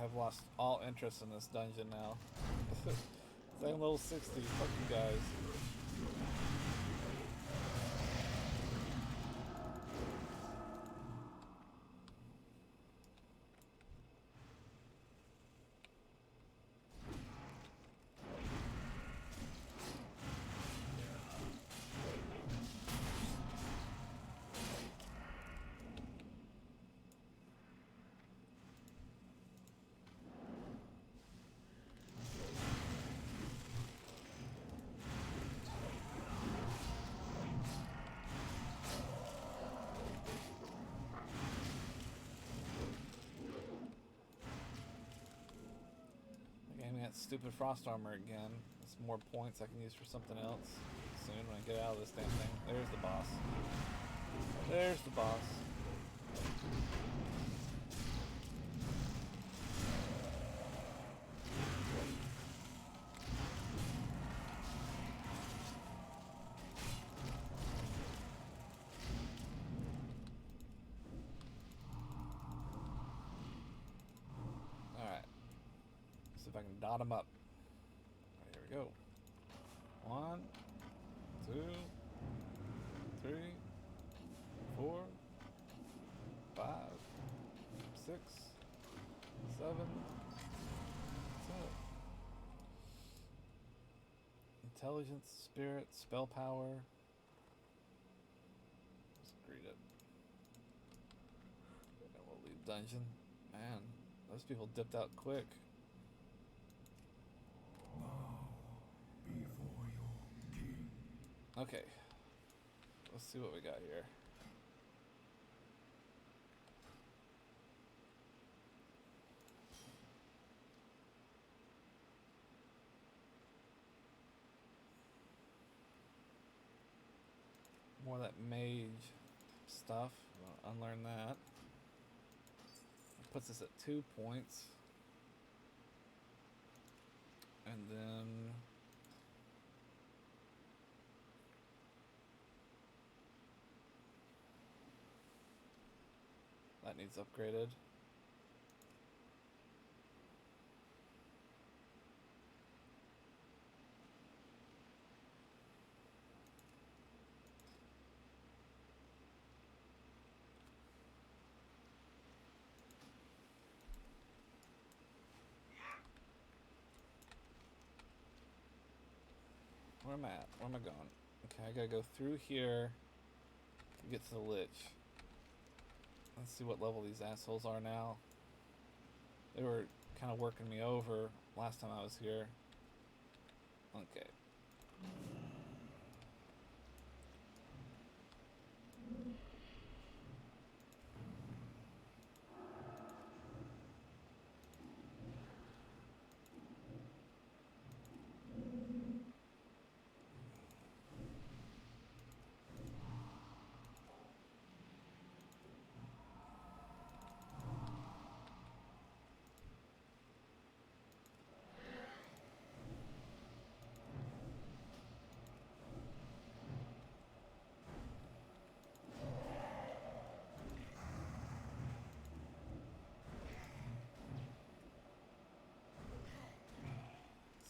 Have lost all interest in this dungeon now. I'm level 60. Fuck you guys. me that stupid frost armor again. It's more points I can use for something else soon when I get out of this damn thing. There's the boss. There's the boss. If I can dot him up. Alright, here we go. 1, 2, 3, 4, 5, 6, 7. That's it. Intelligence, spirit, spell power. Let's greet it. And we'll leave dungeon. Man, those people dipped out quick. Before your king. Okay, let's see what we got here. More of that mage stuff. We'll unlearn that. It puts us at 2 points. And then that needs upgraded. Where am I at? Where am I going? Okay, I gotta go through here to get to the Lich. Let's see what level these assholes are now. They were kind of working me over last time I was here. Okay.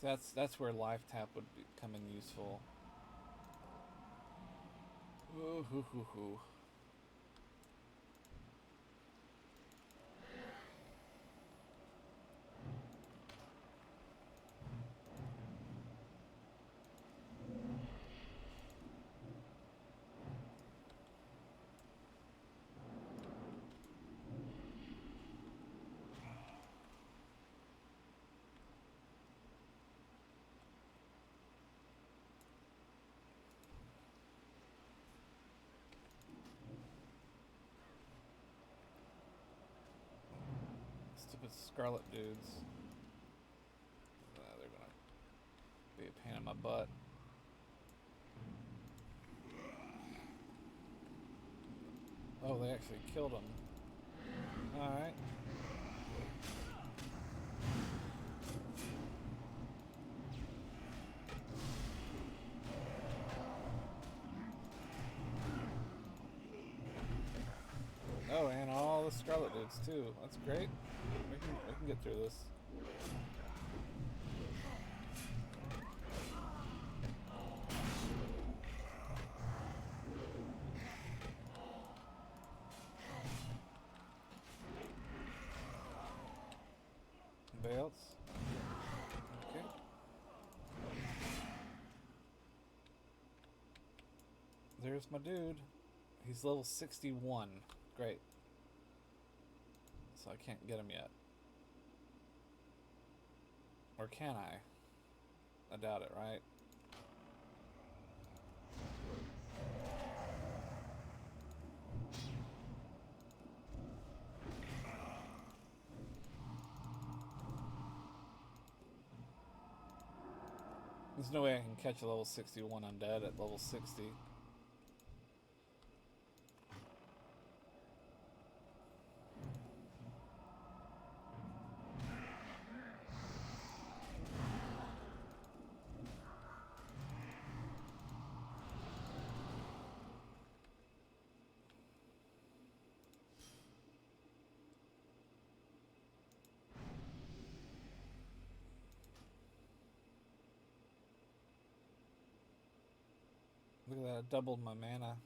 So that's where life tap would come in useful. Ooh, hoo, hoo, hoo. Stupid scarlet dudes. They're gonna be a pain in my butt. Oh, they actually killed him. Alright. Oh, and all the scarlet dudes too. That's great. We can get through this. Anybody else? Okay. There's my dude. He's level 61. Great. So I can't get him yet. Or can I? I doubt it, right? There's no way I can catch a level 61 undead at level 60. Look at that, I doubled my mana.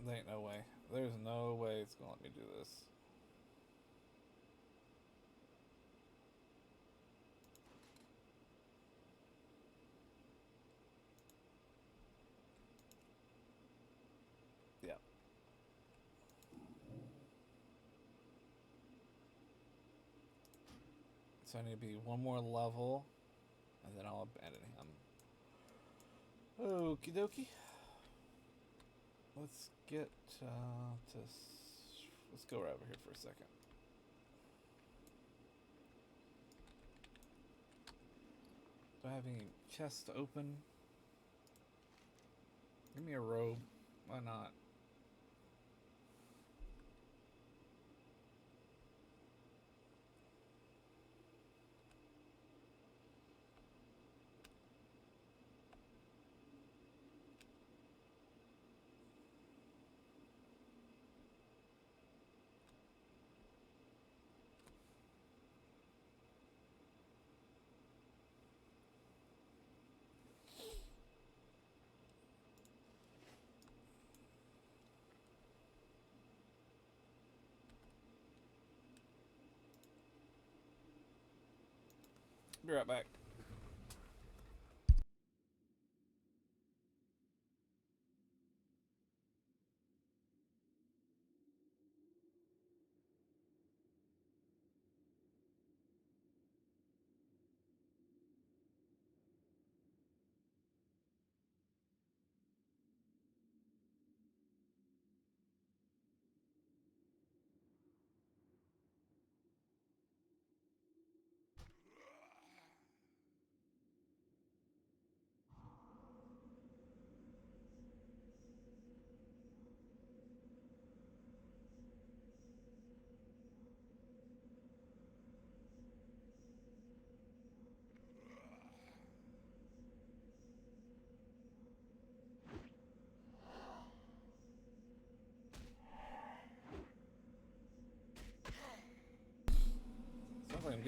There ain't no way. There's no way it's gonna let me do this. Yeah. So I need to be one more level, and then I'll abandon him. Okie dokie. Let's get let's go right over here for a second. Do I have any chests to open? Give me a robe. Why not? Be right back.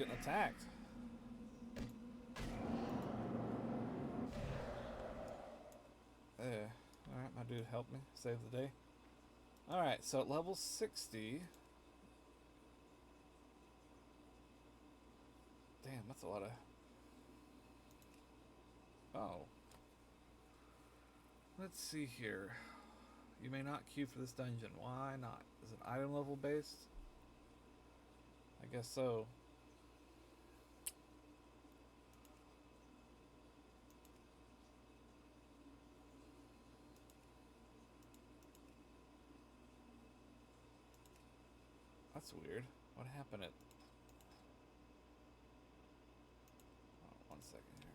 getting attacked. Alright, my dude helped me save the day. Alright, so at level 60. Damn, that's a lot of... Oh. Let's see here. You may not queue for this dungeon. Why not? Is it item level based? I guess so. That's weird. What happened at... Oh, 1 second here.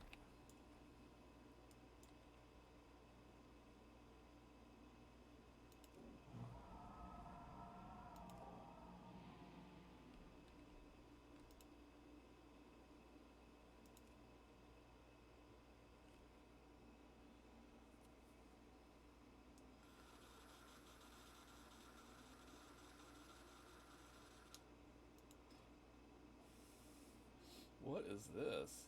What is this?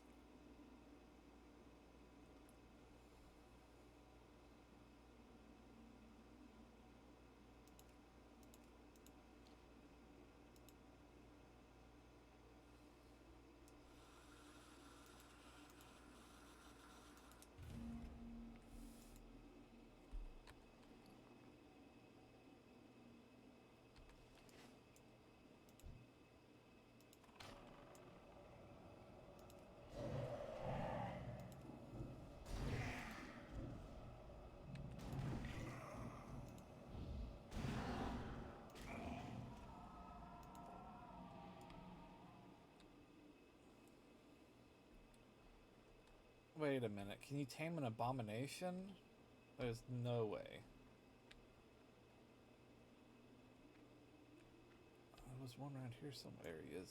Wait a minute. Can you tame an abomination? There's no way. There was one around here somewhere. He is.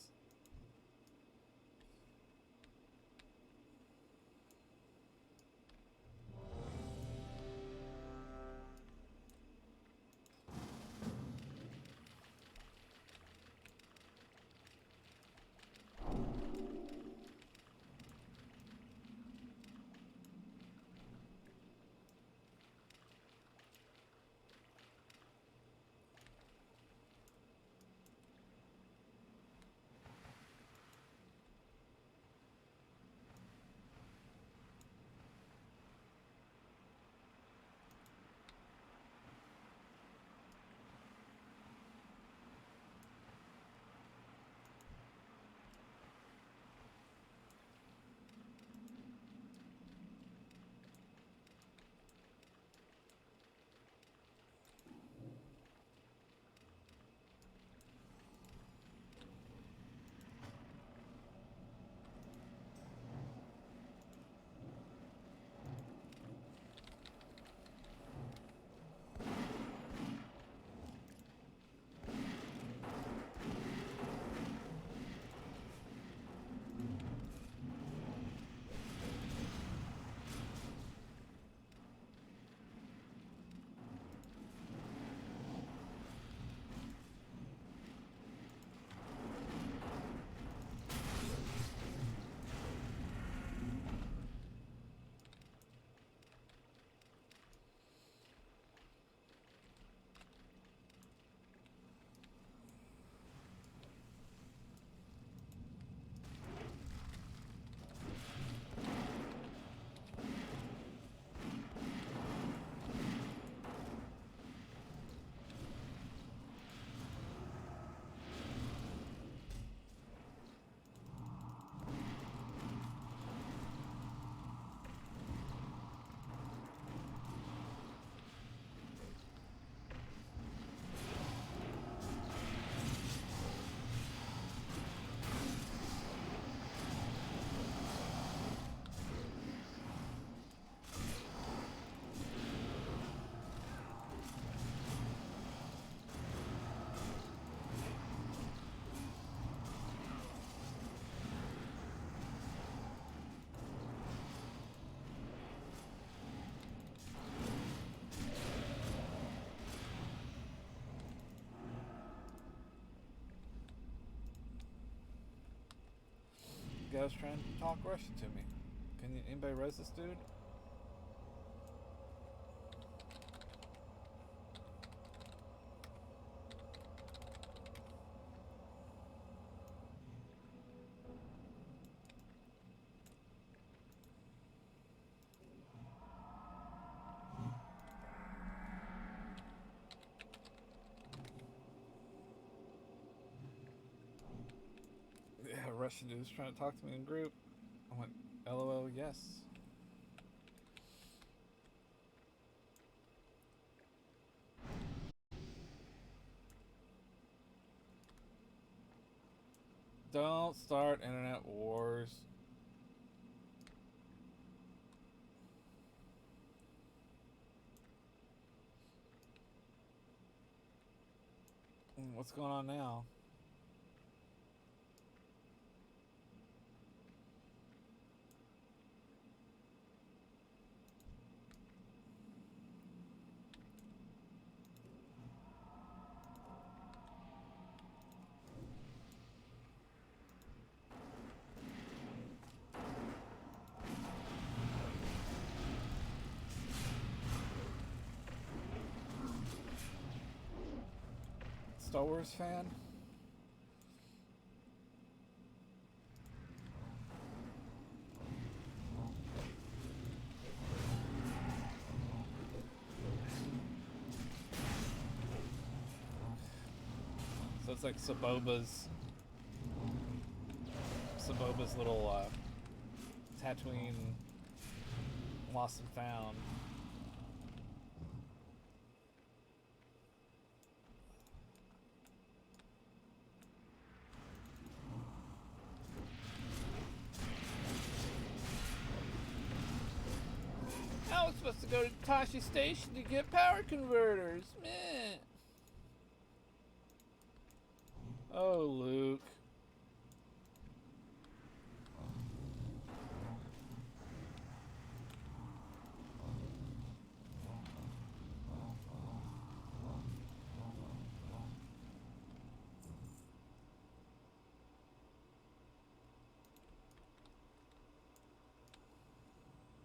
guy's trying to talk Russian to me. Can you, anybody res this dude? Yeah, Russian dude's trying to talk to me in group. I went, LOL, yes. Don't start internet wars. What's going on now? Star Wars fan? So it's like Saboba's little Tatooine lost and found. I was supposed to go to Tashi Station to get power converters. Meh. Oh, Luke.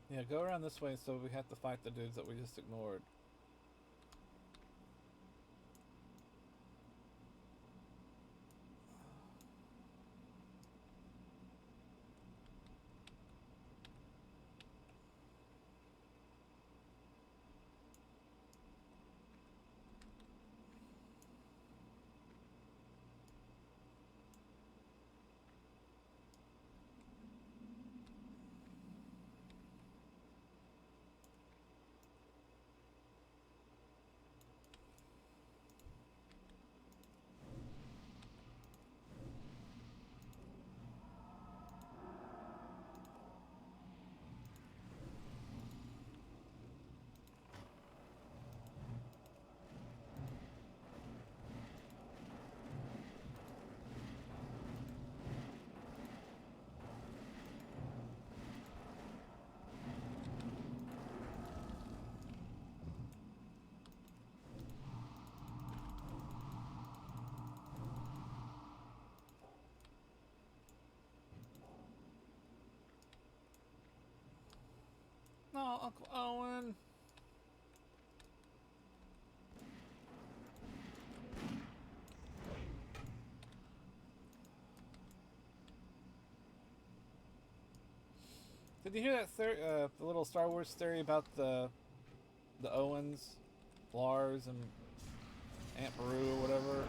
Yeah, go around this way so we have to fight the dudes that we just ignored. No, Uncle Owen. Did you hear that the little Star Wars theory about the Owens, Lars, and Aunt Beru or whatever?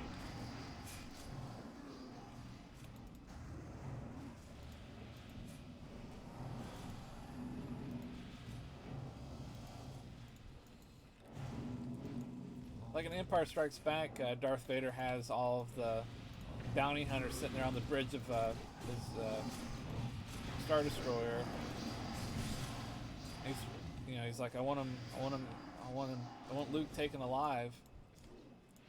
Like in Empire Strikes Back, Darth Vader has all of the bounty hunters sitting there on the bridge of his Star Destroyer. He's like, I want Luke taken alive.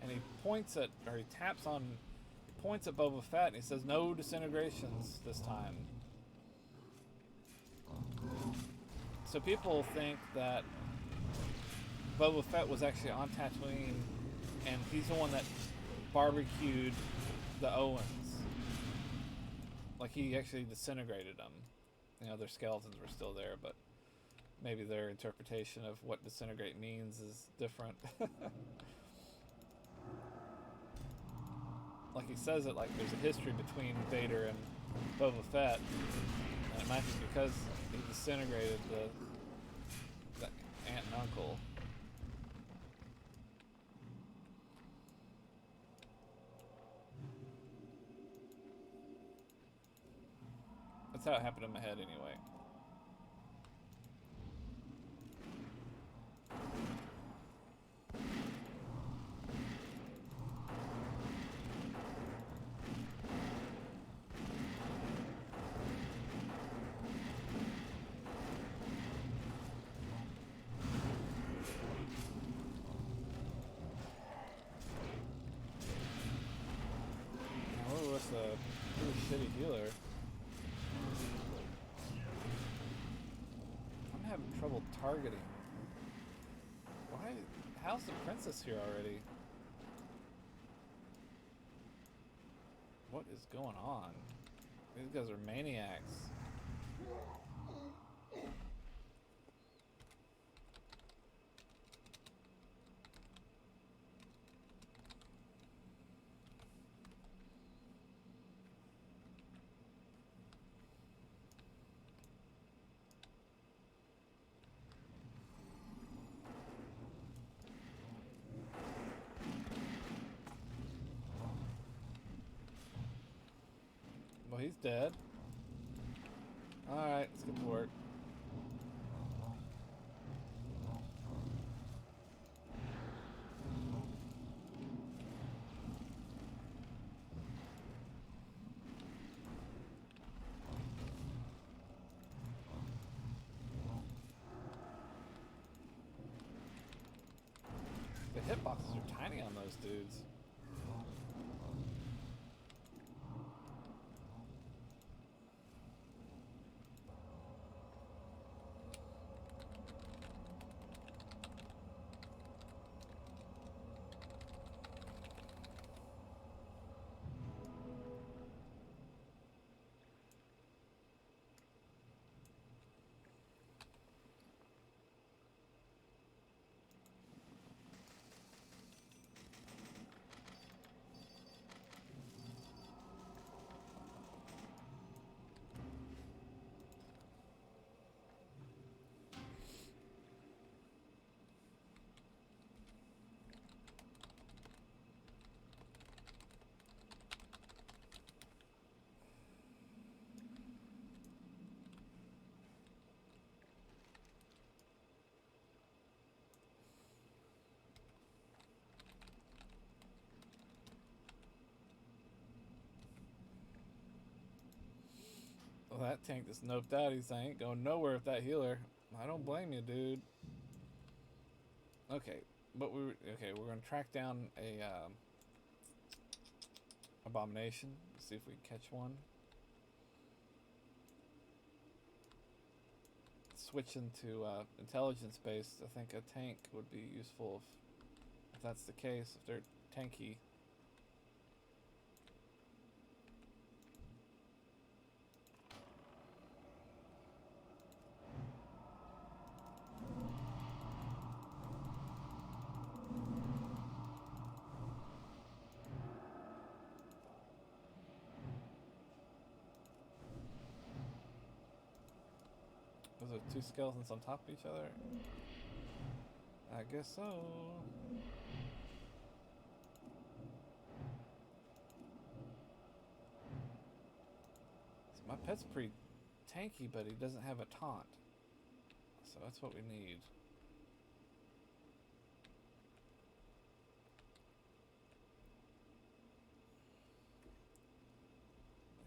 And he points at Boba Fett, and he says, no disintegrations this time. So people think that Boba Fett was actually on Tatooine, and he's the one that barbecued the Owens. Like he actually disintegrated them. You know, their skeletons were still there, but maybe their interpretation of what disintegrate means is different. Like he says it like there's a history between Vader and Boba Fett, and it might be because he disintegrated the aunt and uncle. That's how it happened in my head anyway. Oh, what's a pretty shitty healer? I'm having trouble targeting. Why? How's the princess here already? What is going on? These guys are maniacs. Well, he's dead. Alright, let's get to work. The hitboxes are tiny on those dudes. Well, that tank just noped out. He's like, I ain't going nowhere with that healer. I don't blame you, dude. Okay, but we're gonna track down a abomination. See if we can catch one. Switching to intelligence based, I think a tank would be useful if that's the case. If they're tanky. Was it two skeletons on top of each other? I guess so. So my pet's pretty tanky, but he doesn't have a taunt. So that's what we need.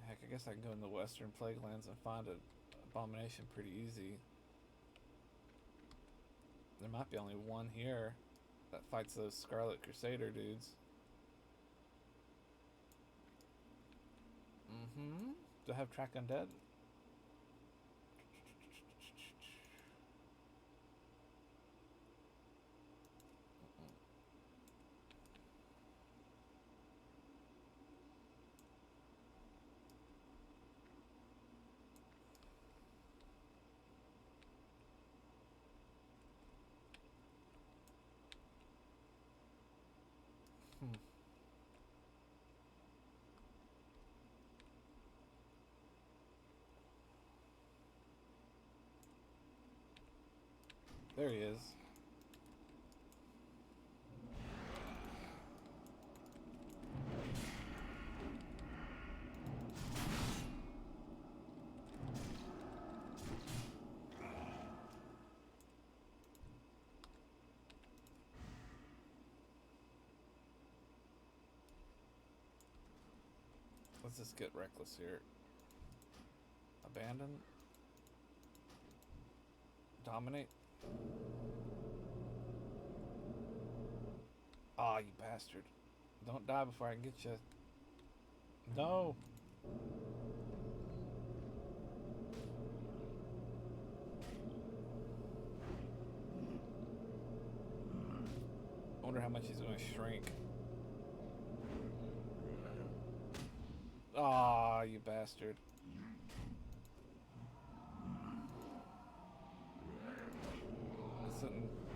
Heck, I guess I can go in the Western Plaguelands and find an abomination pretty easy. There might be only one here that fights those Scarlet Crusader dudes. Mm-hmm. Do I have track undead? There he is. Let's just get reckless here. Abandon. Dominate. Aw, you bastard. Don't die before I can get you. No. I wonder how much he's going to shrink. Aw, you bastard. This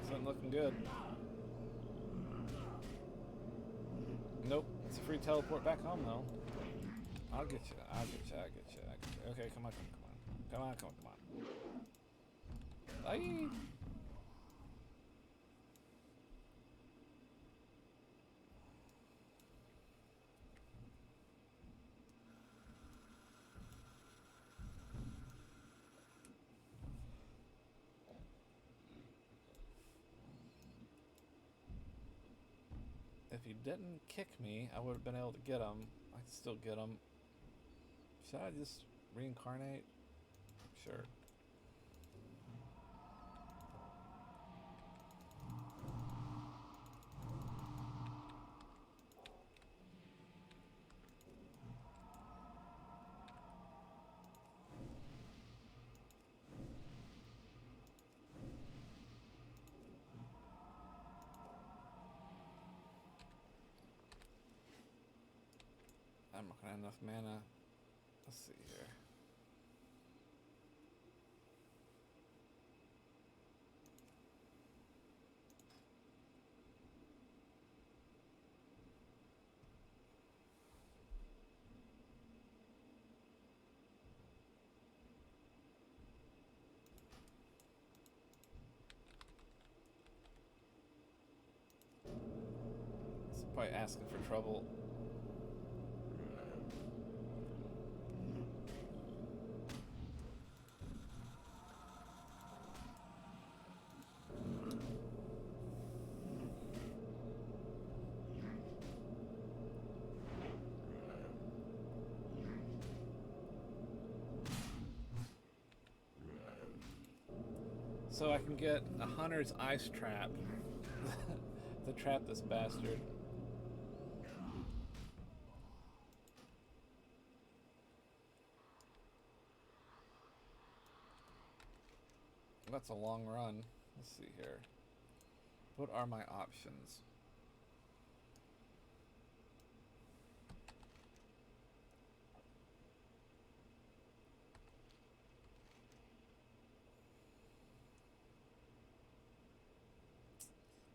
isn't looking good. Nope. It's a free teleport back home, though. I'll get you. I'll get you. I'll get you. I'll get you. Okay, come on, come on. Come on, come on, come on. Aye. If he didn't kick me, I would have been able to get him. I can still get him. Should I just reincarnate? Sure. I'm not gonna have enough mana. Let's see here. It's probably asking for trouble. So I can get a hunter's ice trap to trap this bastard. That's a long run. Let's see here. What are my options?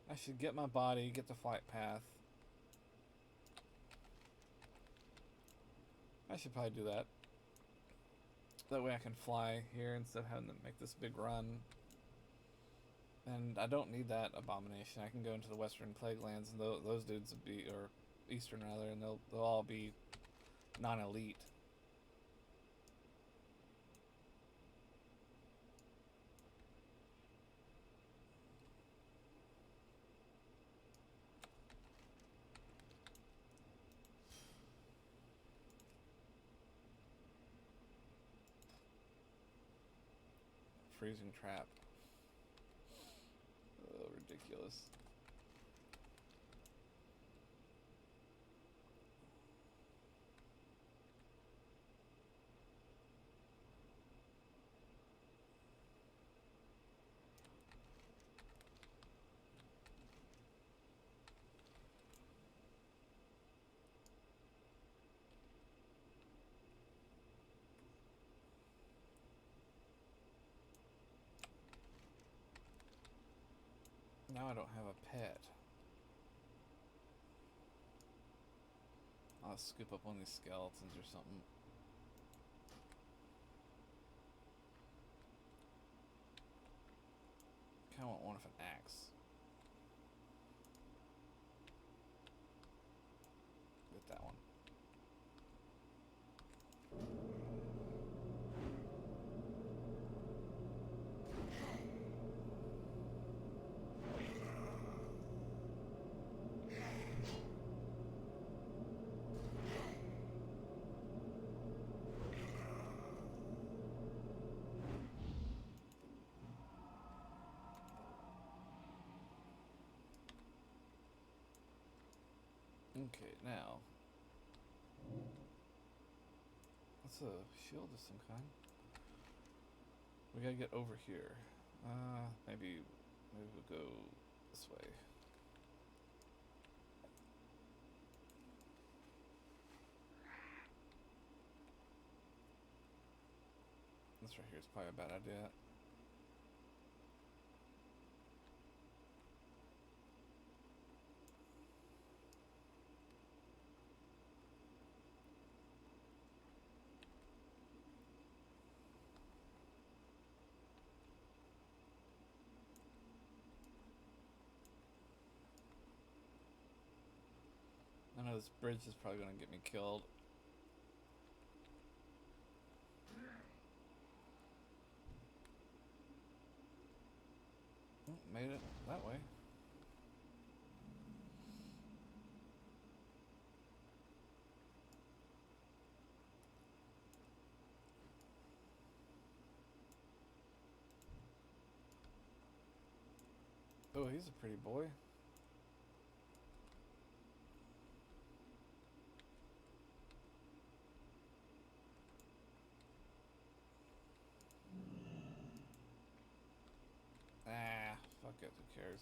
I should get my body, get the flight path. I should probably do that. That way I can fly here instead of having to make this big run. And I don't need that abomination. I can go into the Western Plague Lands and those dudes would be, or Eastern rather, and they'll all be non-elite. Freezing trap. Oh, ridiculous. Now I don't have a pet. I'll scoop up one of these skeletons or something. kind of want one with an axe. Get that one. Okay, now that's a shield of some kind. We gotta get over here. Maybe we'll go this way. This right here is probably a bad idea. I know this bridge is probably gonna get me killed. Oh, made it that way. Oh, he's a pretty boy. Ah, fuck it, who cares?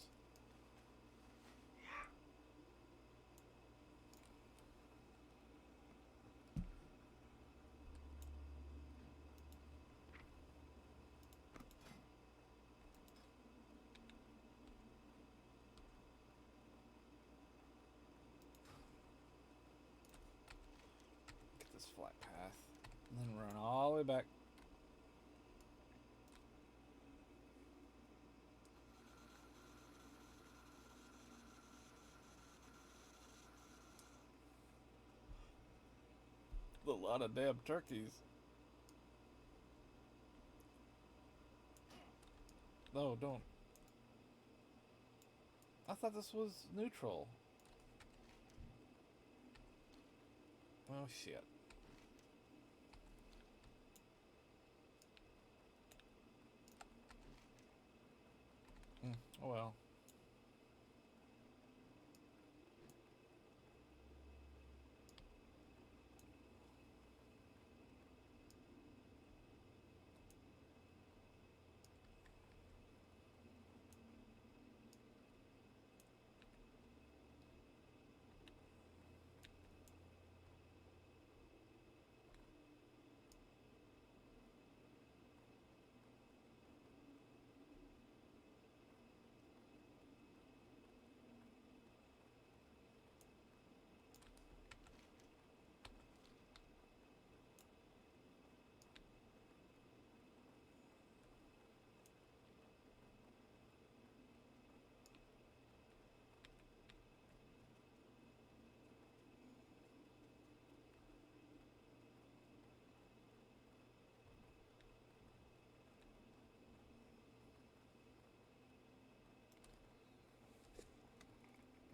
Get this flat path. And then run all the way back. A lot of damn turkeys. No, don't. I thought this was neutral. Oh shit. Oh well.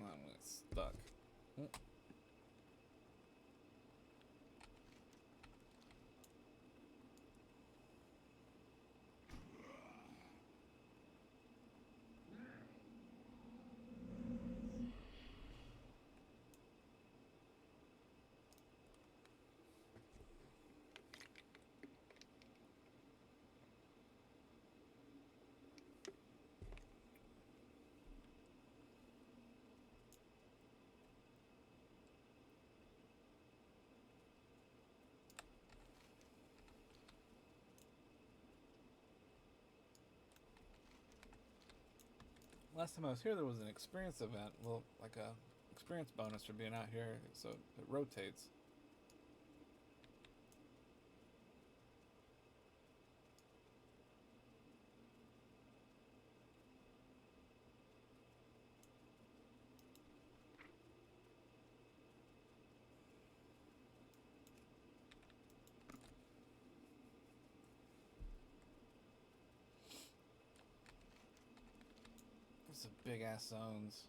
I'm stuck. Last time I was here, there was an experience event, well, like a experience bonus for being out here, so it rotates. some big ass zones.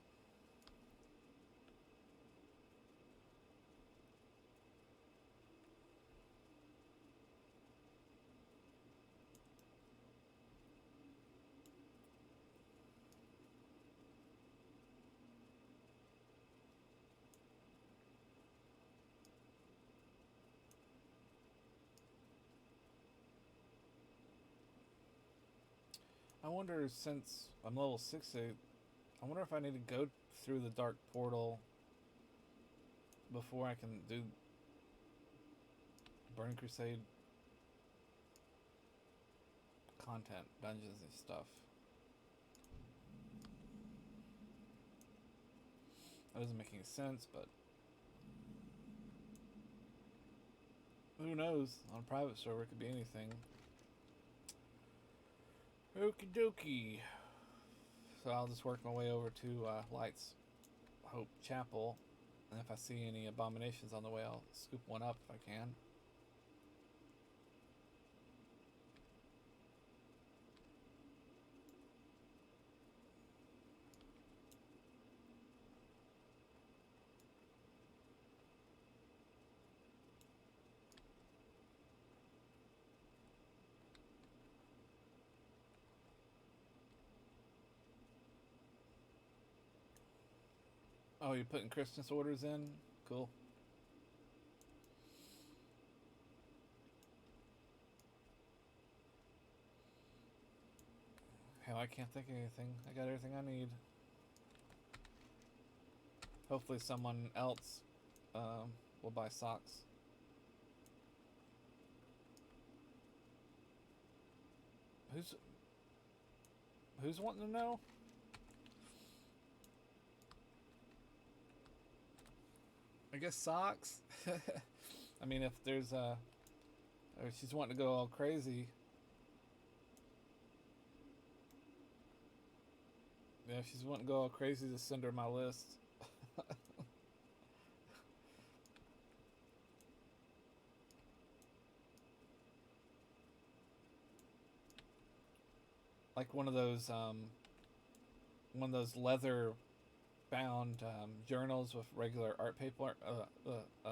I wonder, since I'm level 60, I wonder if I need to go through the dark portal before I can do Burning Crusade content, dungeons and stuff. That doesn't make any sense, but who knows? On a private server, it could be anything. Okie dokie. So I'll just work my way over to Lights Hope Chapel, and if I see any abominations on the way, I'll scoop one up if I can. Oh, you're putting Christmas orders in? Cool. Hell, I can't think of anything. I got everything I need. Hopefully someone else will buy socks. Who's wanting to know? I guess socks. I mean, if there's if she's wanting to go all crazy. Yeah, if she's wanting to go all crazy, just send her my list. Like one of those leather bound journals with regular art paper,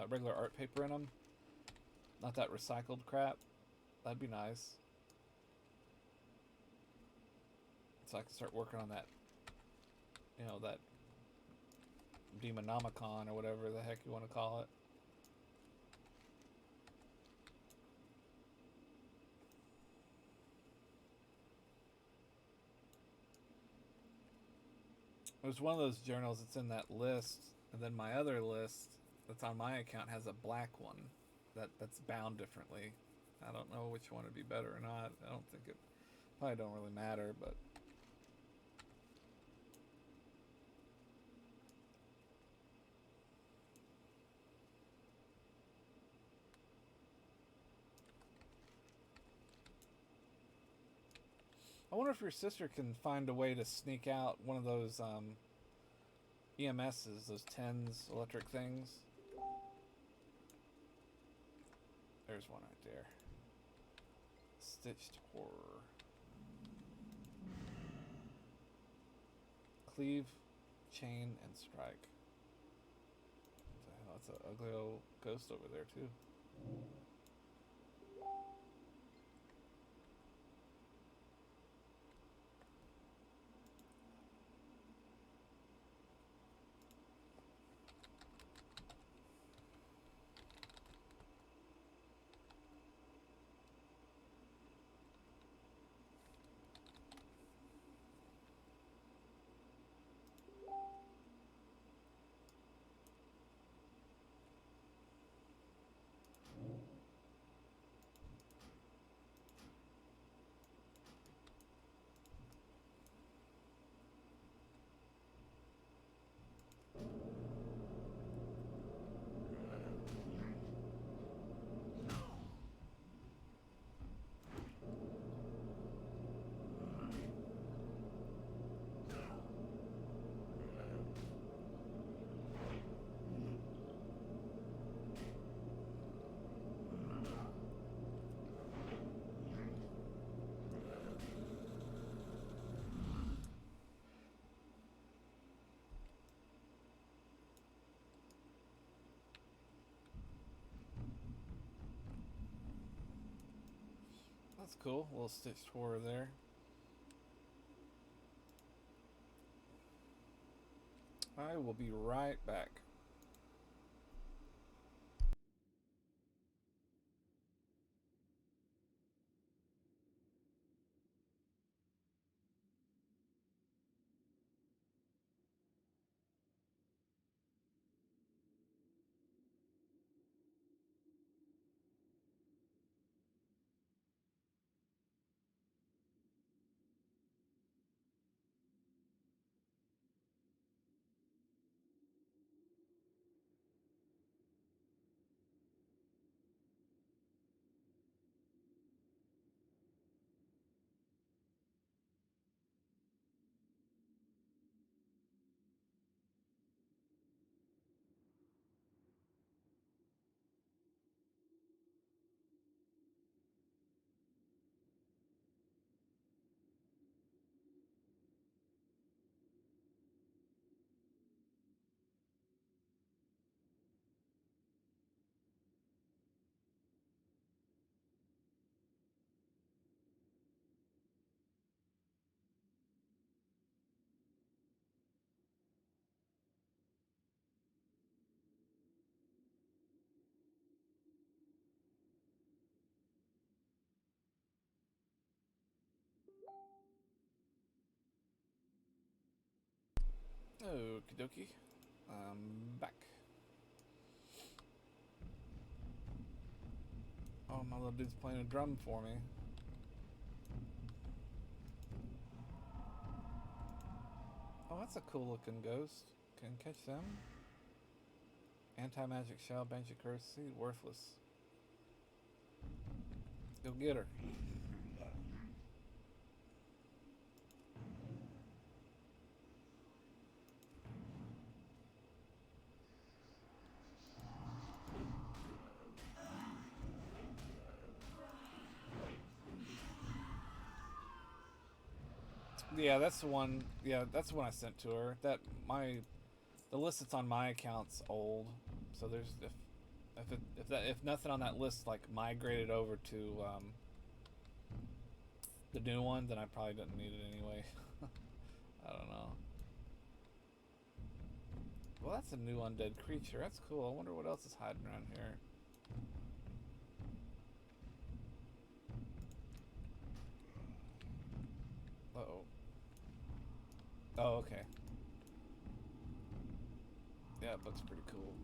regular art paper in them. Not that recycled crap. That'd be nice. So I can start working on that. You know, that Demonomicon or whatever the heck you want to call it. There's one of those journals that's in that list, and then my other list that's on my account has a black one that's bound differently. I don't know which one would be better or not. I don't think it probably don't really matter, but I wonder if your sister can find a way to sneak out one of those EMSs, those TENS electric things. There's one right there. Stitched Horror. Cleave, Chain, and Strike. What the hell? That's an ugly old ghost over there, too. That's cool. A little stitched horror there. I will be right back. Okie dokie. I'm back. Oh, my little dude's playing a drum for me. Oh, that's a cool looking ghost. Can catch them. Anti-magic shell, banshee curse, seed, worthless. Go get her. Yeah, that's the one. Yeah, that's the one I sent to her. The list that's on my account's old, so there's if nothing on that list like migrated over to the new one, then I probably didn't need it anyway. I don't know. Well, that's a new undead creature. That's cool. I wonder what else is hiding around here. Uh-oh. Oh, okay. Yeah, it looks pretty cool.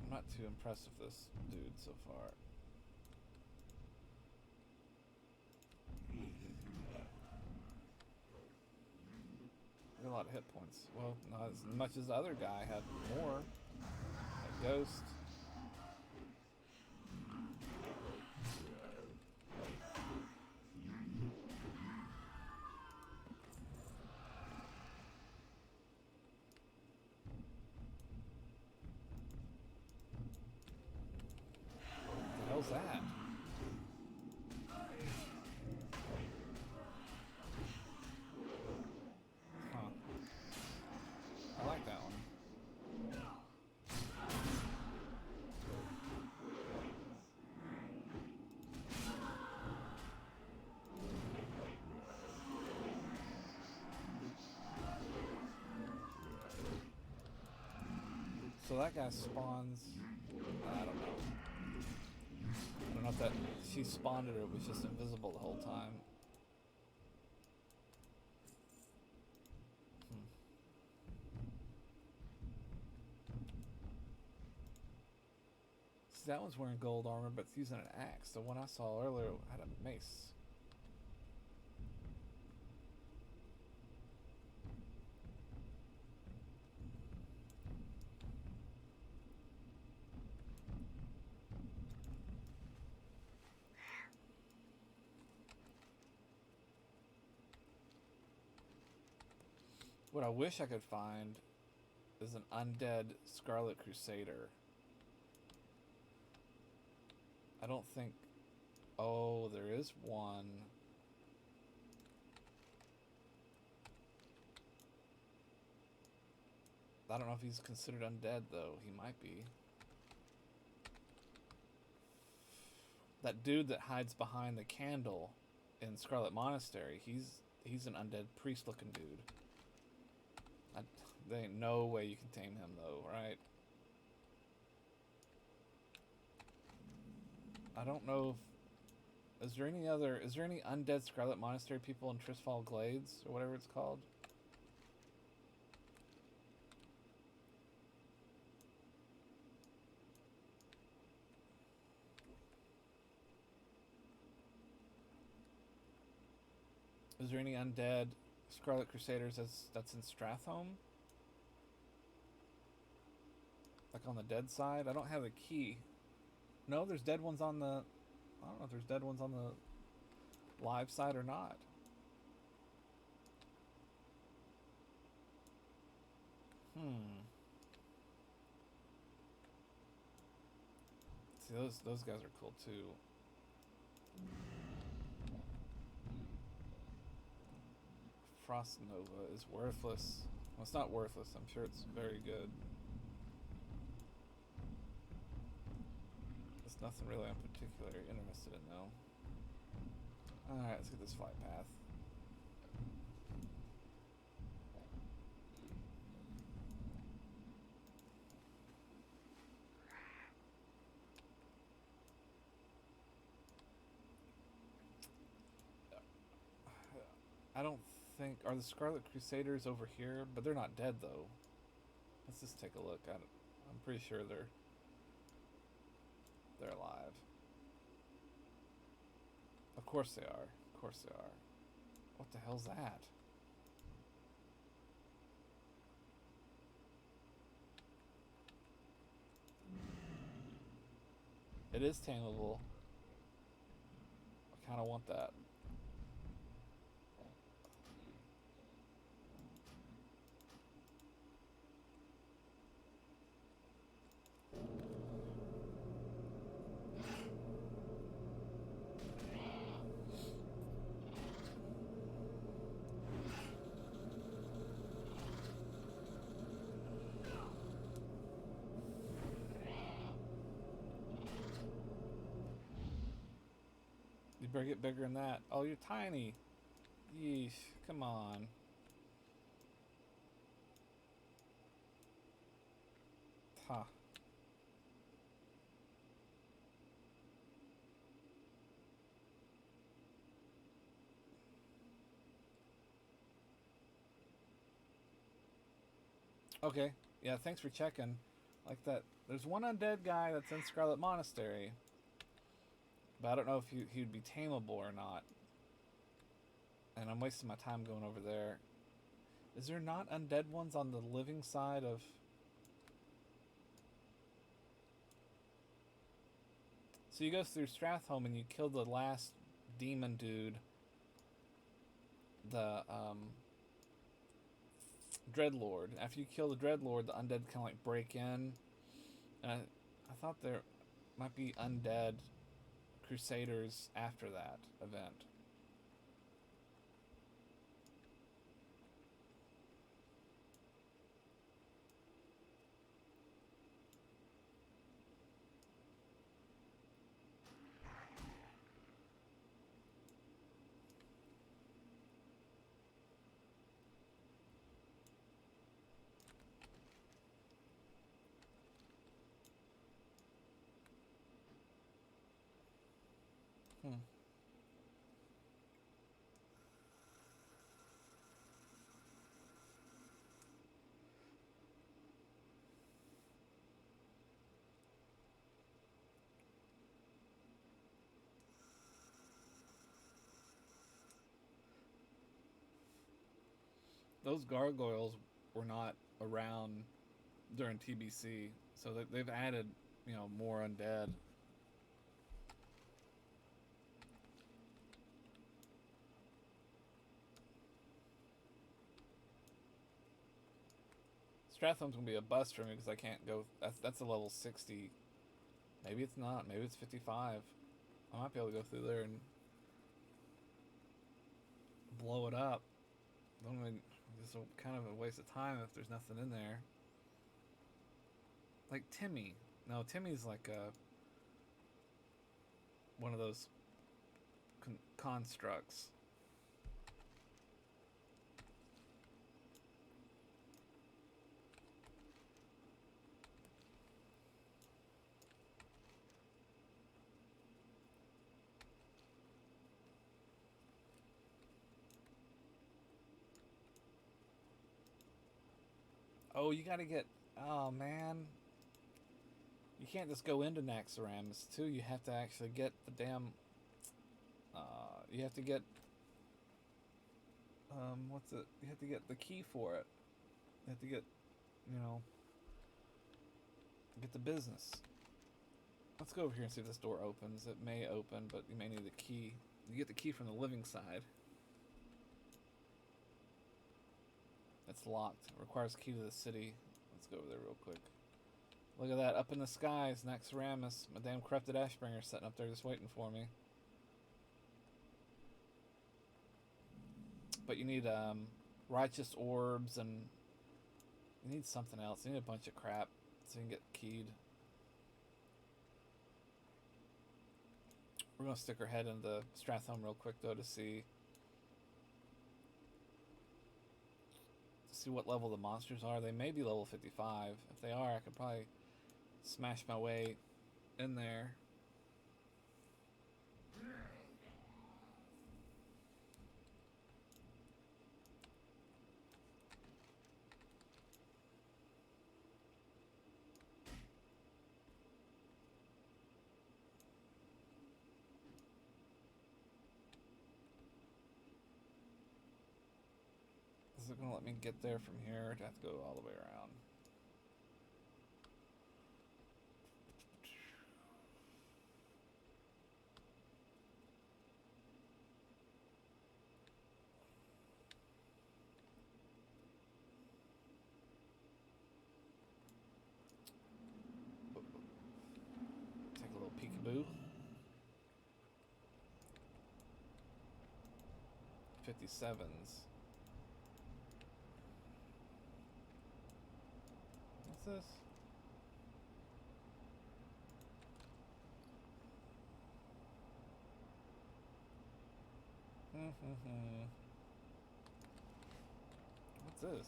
I'm not too impressed with this dude so far. A lot of hit points. Well, not as much as the other guy had more. That ghost. What the hell's that? Huh. I like that one. So that guy spawns. I don't know. I don't know if that she spawned it or it was just invisible the whole time. See, that one's wearing gold armor, but it's using an axe. The one I saw earlier had a mace. What I wish I could find is an undead Scarlet Crusader. I don't think. Oh, there is one. I don't know if he's considered undead though. He might be. That dude that hides behind the candle in Scarlet Monastery, he's an undead priest looking dude. There ain't no way you can tame him though, right? I don't know if is there any undead Scarlet Monastery people in Tristfall Glades or whatever it's called? Is there any undead Scarlet Crusaders that's in Strathhome? Like on the dead side? I don't have a key. No, there's dead ones on the... I don't know if there's dead ones on the live side or not. See, those guys are cool too. Frost Nova is worthless. Well, it's not worthless. I'm sure it's very good. There's nothing really I'm particularly interested in, though. Alright, let's get this flight path. I don't think... Are the Scarlet Crusaders over here? But they're not dead, though. Let's just take a look. I'm pretty sure they're alive. Of course they are. Of course they are. What the hell's that? It is tameable. I kind of want that. You better get bigger than that. Oh, you're tiny. Yeesh. Come on. Huh. Okay. Yeah, thanks for checking. Like that. There's one undead guy that's in Scarlet Monastery. But I don't know if he'd be tameable or not. And I'm wasting my time going over there. Is there not undead ones on the living side of... So you go through Strathhome and you kill the last demon dude. The, Dreadlord. After you kill the Dreadlord, the undead kind of like break in. And I thought there might be undead Crusaders after that event. Those gargoyles were not around during TBC, so they've added, more undead. Strathome's gonna be a bust for me because I can't go. That's a level 60 Maybe it's not. Maybe it's 55. I might be able to go through there and blow it up. I mean, it's kind of a waste of time if there's nothing in there. Like Timmy. No, Timmy's like one of those constructs. Oh, you gotta get. Oh, man. You can't just go into Naxxramas, too. You have to actually get the damn. You have to get. What's it? You have to get the key for it. You have to get. Get the business. Let's go over here and see if this door opens. It may open, but you may need the key. You get the key from the living side. It's locked. It requires key to the city. Let's go over there real quick. Look at that. Up in the skies, Naxxramas. My damn corrupted Ashbringer sitting up there just waiting for me. But you need righteous orbs and you need something else. You need a bunch of crap so you can get keyed. We're going to stick our head into Stratholme real quick though to see what level the monsters are. They may be level 55. If they are, I could probably smash my way in there. Is it going to let me get there from here? I'd have to go all the way around. Take a little peekaboo. 57s. What's this? What's this?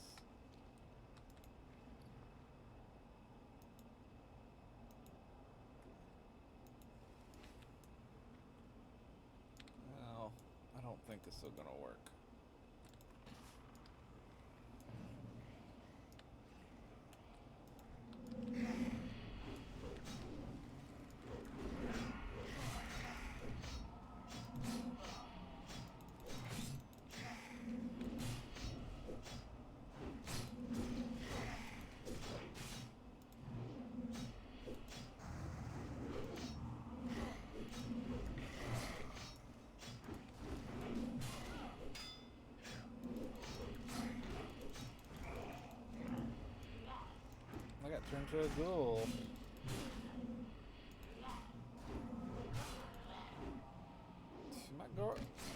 No, I don't think this is gonna work. I got turned to a ghoul. My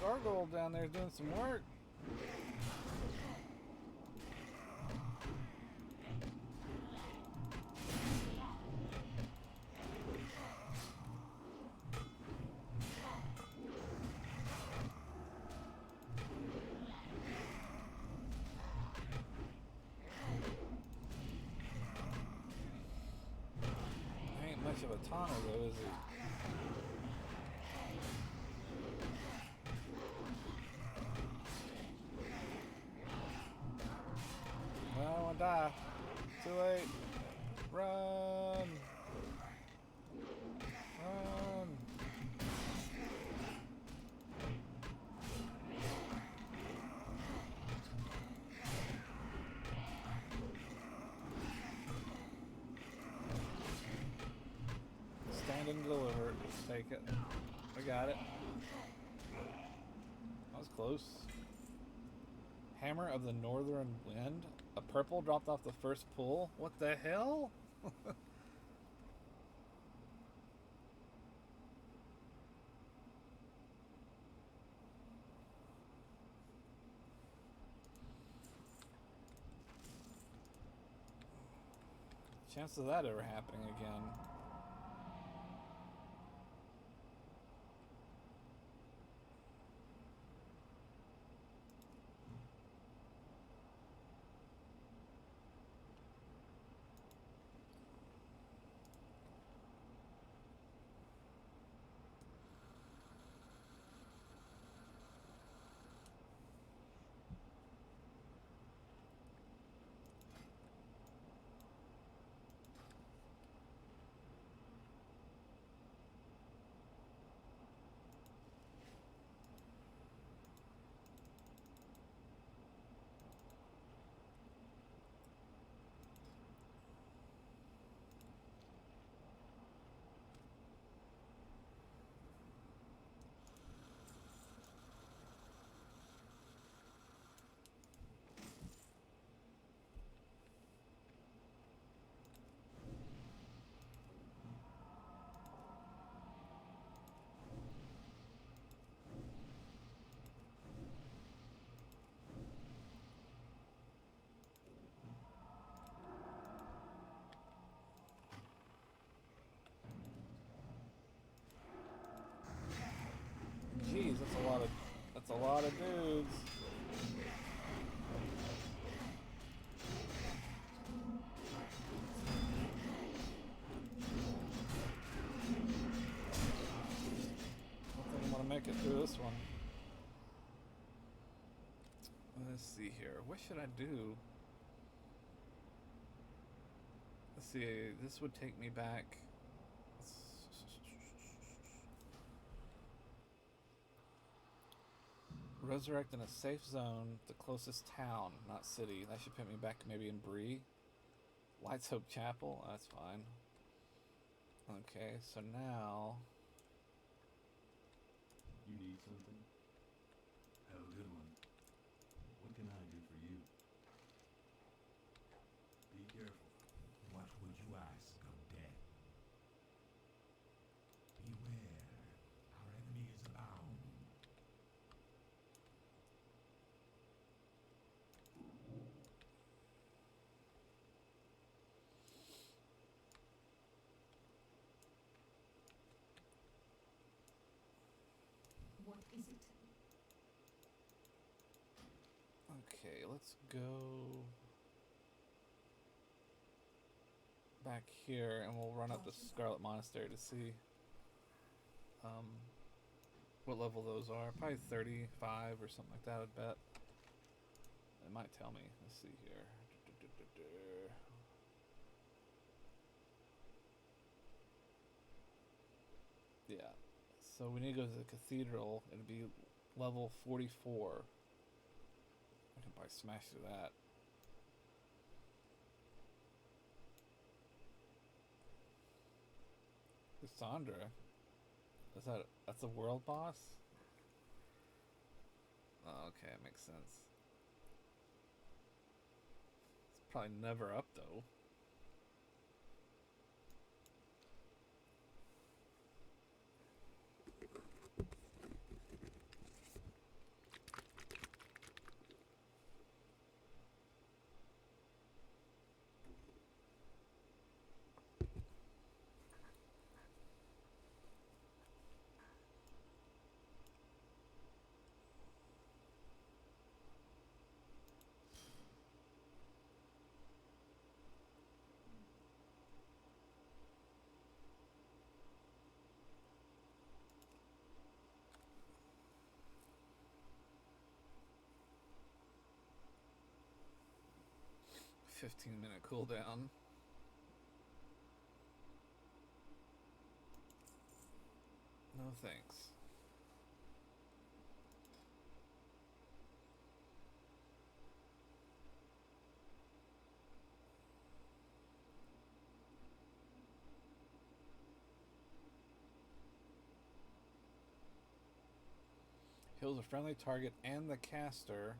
gargoyle down there is doing some work. Ain't much of a tunnel though, is it? Well, I don't want to die. Too late. Run! Run! Stand and deliver. Take it. We got it. That was close. Hammer of the Northern Wind. A purple dropped off the first pull. What the hell? Chances of that ever happening again. Jeez, that's a lot of dudes. I don't think I'm gonna make it through this one. Let's see here. What should I do? Let's see. This would take me back. Resurrect in a safe zone, the closest town, not city. That should put me back maybe in Bree. Lights Hope Chapel, that's fine. Okay, so now... You need something? Have a good one. What can I do for you? Be careful. What would you ask of death? Beware, our enemies abound. What is it? Okay, let's go back here and we'll run up the Scarlet Monastery to see what level those are. Probably 35 or something like that, I'd bet. It might tell me. Let's see here. Yeah. So we need to go to the cathedral. It'll be level 44. I can probably smash through that. Cassandra? That's a world boss? Oh, okay, it makes sense. It's probably never up though. $15-minute cooldown. No thanks. Heals a friendly target and the caster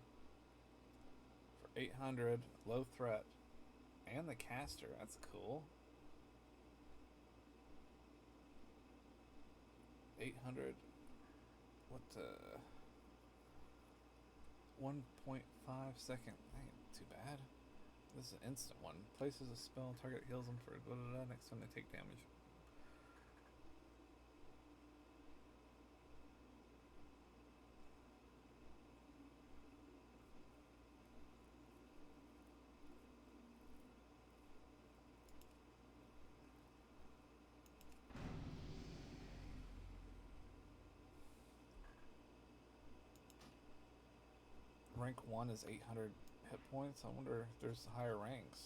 for 800, low threat. And the caster, that's cool. 800. What the? 1.5 second. That ain't too bad. This is an instant one. Places a spell, target heals them for blah, blah, blah, next time they take damage. Rank 1 is 800 hit points. I wonder if there's higher ranks.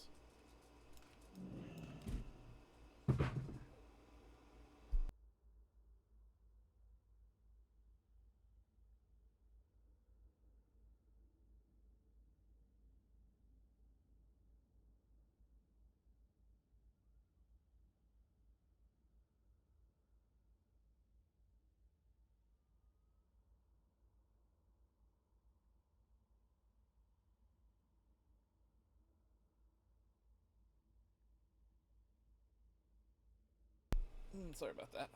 Sorry about that.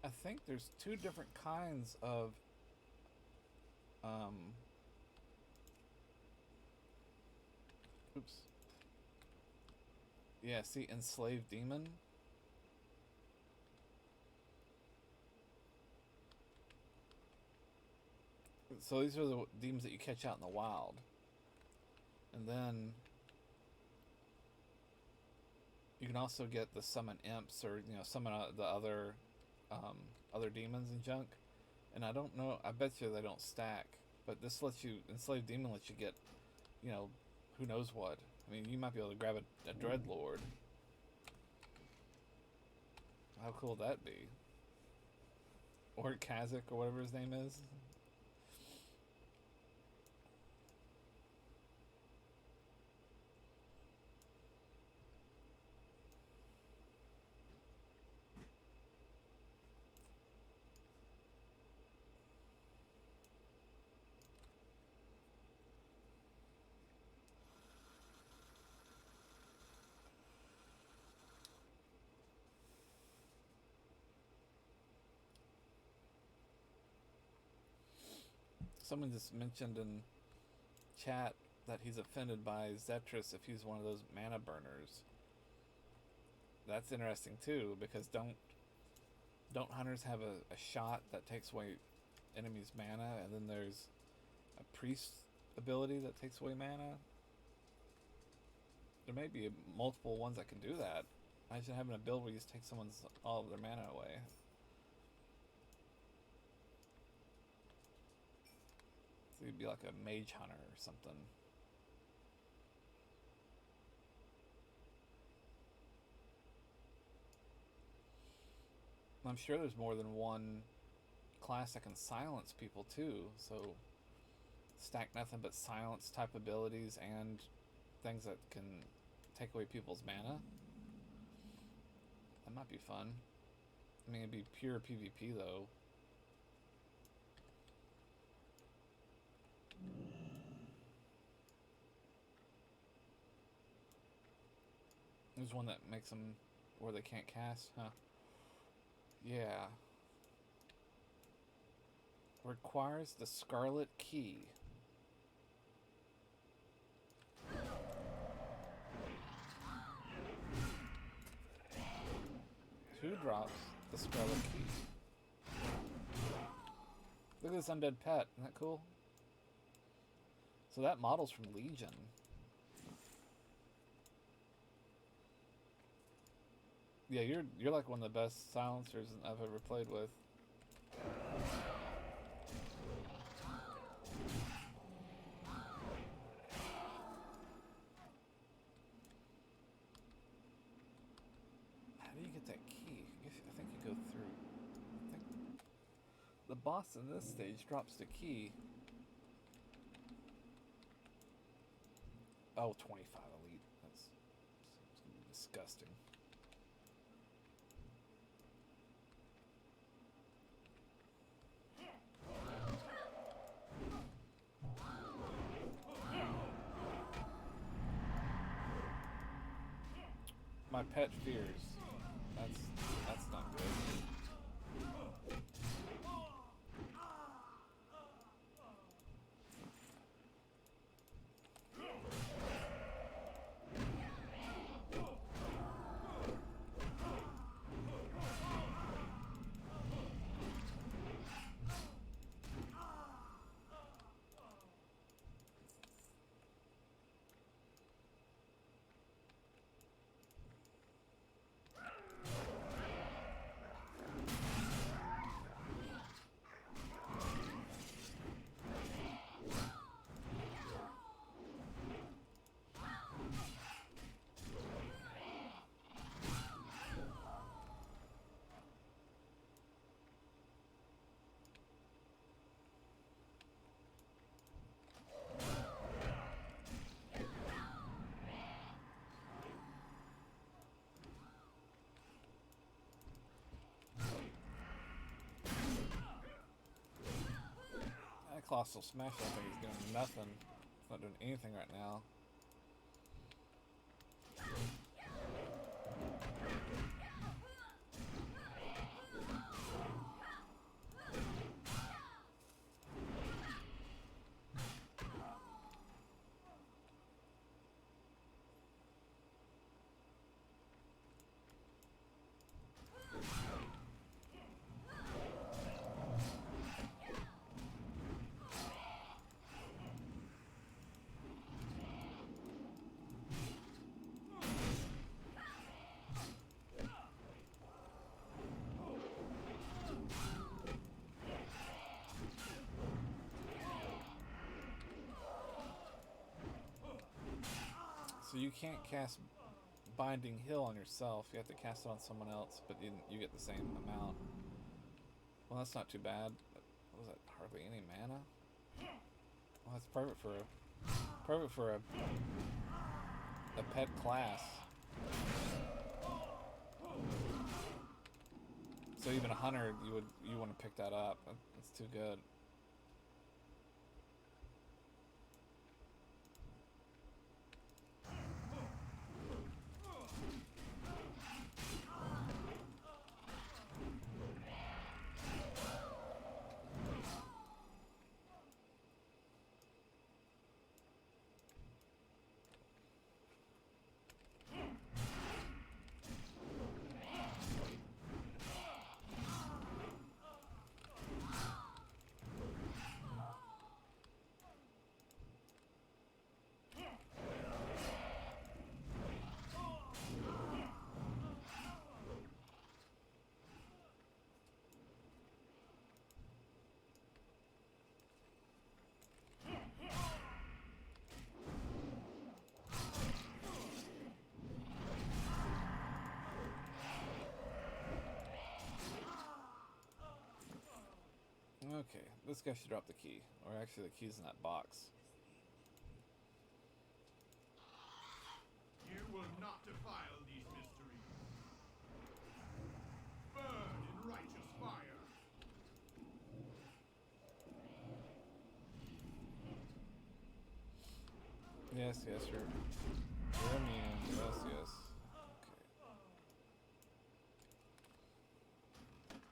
I think there's two different kinds of oops. Yeah, see, enslaved demon. So these are the demons that you catch out in the wild. And then you can also get the summon imps, or summon the other demons and junk. And I don't know. I bet you they don't stack. But this lets you, enslaved demon lets you get, who knows what. I mean, you might be able to grab a dreadlord. How cool would that be? Or Kazakh, or whatever his name is. Someone just mentioned in chat that he's offended by Zetrus if he's one of those mana burners. That's interesting too, because don't hunters have a shot that takes away enemies' mana, and then there's a priest ability that takes away mana? There may be multiple ones that can do that. Imagine having a build where you just take someone's all of their mana away. So you'd be like a mage hunter or something. I'm sure there's more than one class that can silence people too, so stack nothing but silence type abilities and things that can take away people's mana. That might be fun. I mean, it'd be pure PvP though. There's one that makes them where they can't cast, huh? Yeah. Requires the Scarlet Key. Who drops the Scarlet Key? Look at this undead pet. Isn't that cool? So that model's from Legion. Yeah, you're like one of the best silencers I've ever played with. How do you get that key? I think you go through. I think the boss in this stage drops the key. Oh, 25 elite. That's Disgusting. My pet fears. That's not good. That colossal smash, I think, is doing nothing. It's not doing anything right now. So you can't cast Binding Hill on yourself. You have to cast it on someone else, but you get the same amount. Well, that's not too bad. What was that? Hardly any mana. Well, that's perfect for a pet class. So even a hunter, you want to pick that up. That's too good. Okay, this guy should drop the key. Or actually, the key's in that box. You will not defile these mysteries. Burn in righteous fire. Yes, you're immune. Yes, yes.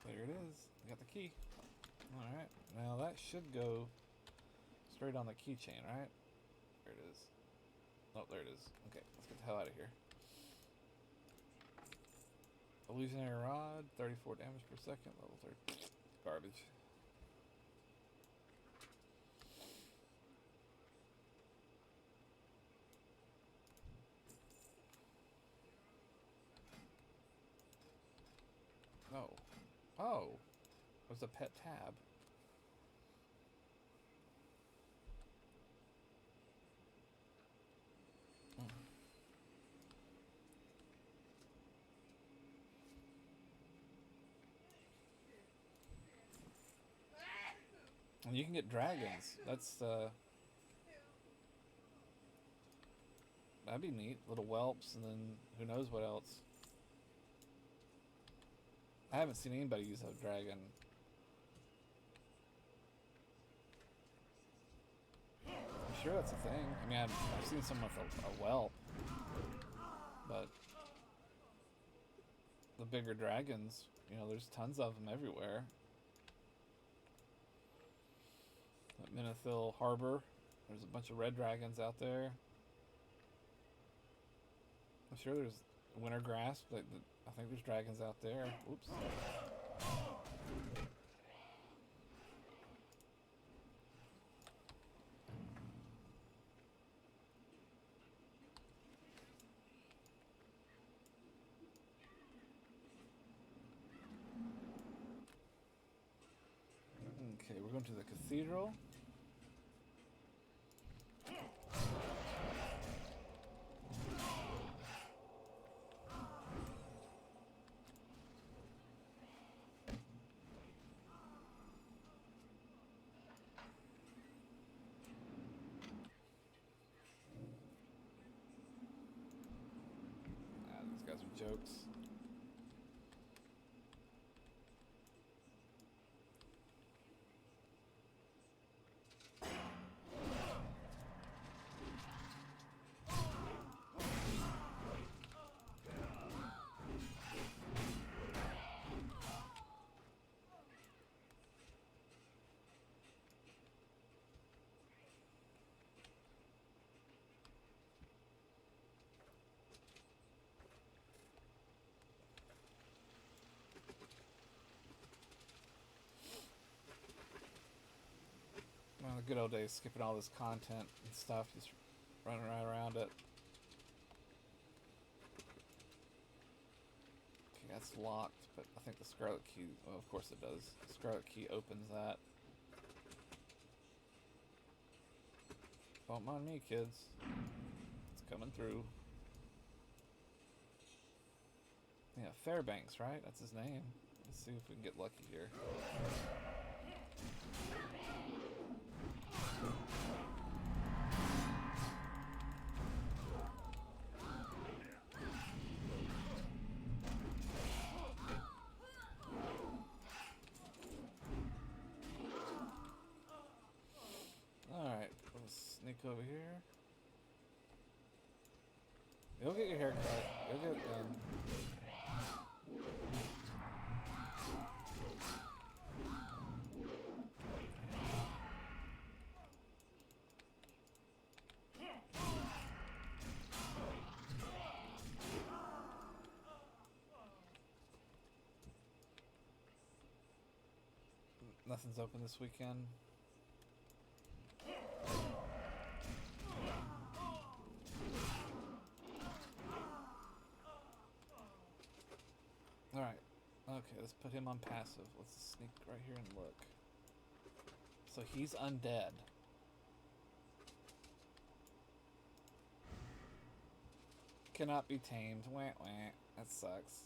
Okay. There it is. You got the key. Alright, now that should go straight on the keychain, right? There it is. Oh, there it is. Okay, let's get the hell out of here. Illusionary Rod, 34 damage per second, level 30. Garbage. Oh. Oh! There's a pet tab. And you can get dragons. That's That'd be neat. Little whelps, and then who knows what else. I haven't seen anybody use a dragon. I'm sure that's a thing. I mean, I've seen someone with a whelp, but the bigger dragons, you know, there's tons of them everywhere. At Menethil Harbor, there's a bunch of red dragons out there. I'm sure there's Winter Grasp. I think there's dragons out there. Oops. Okay, we're going to the cathedral. These guys are jokes. One of the good old days, skipping all this content and stuff, just running right around it. Okay, that's locked, but I think the Scarlet Key, well, of course it does. The Scarlet Key opens that. Don't mind me, kids. It's coming through. Yeah, Fairbanks, right? That's his name. Let's see if we can get lucky here. Alright, let's sneak over here. You'll get your hair cut. You'll get it done. Nothing's open this weekend. Alright. Okay, let's put him on passive. Let's sneak right here and look. So he's undead. Cannot be tamed. Wah wah. That sucks.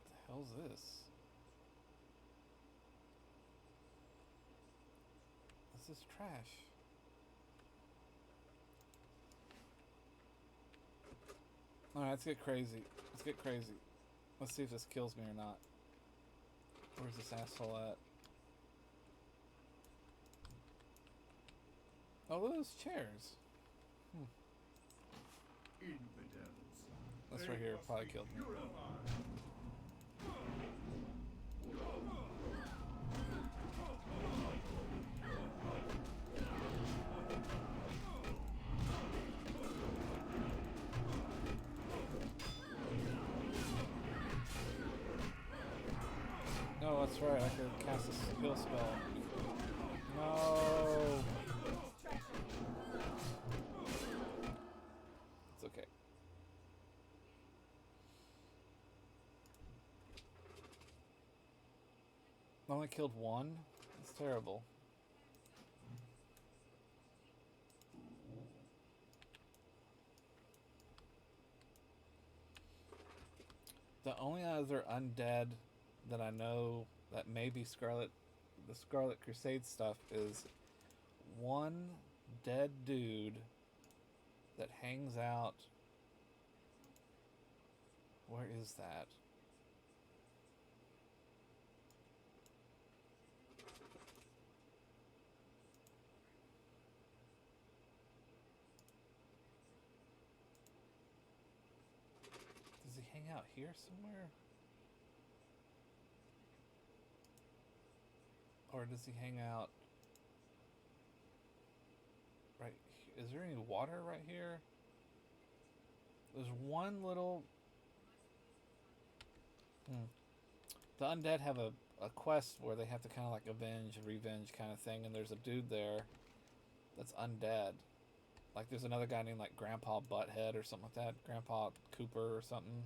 What the hell's this? This is trash. Alright, let's get crazy. Let's get crazy. Let's see if this kills me or not. Where's this asshole at? Oh, those chairs. Infidels. That's They right here. must Probably be killed me. purified. No, that's right. I could cast a skill spell. No. only killed one? That's terrible. The only other undead that I know that may be the Scarlet Crusade stuff is one dead dude that hangs out. Where is that? Does he hang out here somewhere? Or does he hang out right here? Is there any water right here? There's one little... The undead have a quest where they have to kind of like avenge, revenge kind of thing, and there's a dude there that's undead. Like there's another guy named like Grandpa Butthead or something like that. Grandpa Cooper or something.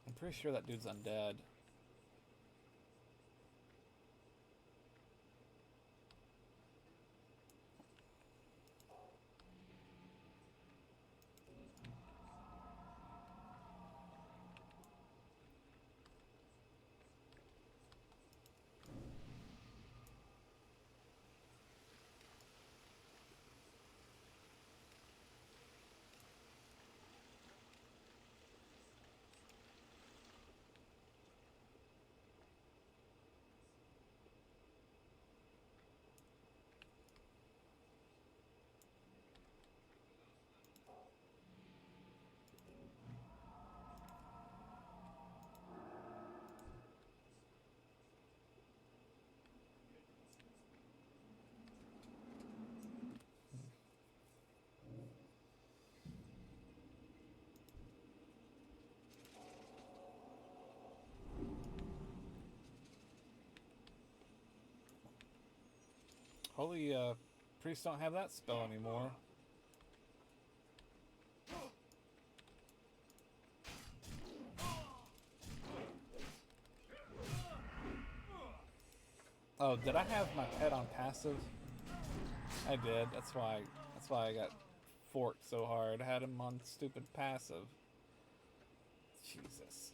I'm pretty sure that dude's undead. Holy, priests don't have that spell anymore. Oh, did I have my pet on passive? I did. That's why I got forked so hard. I had him on stupid passive. Jesus.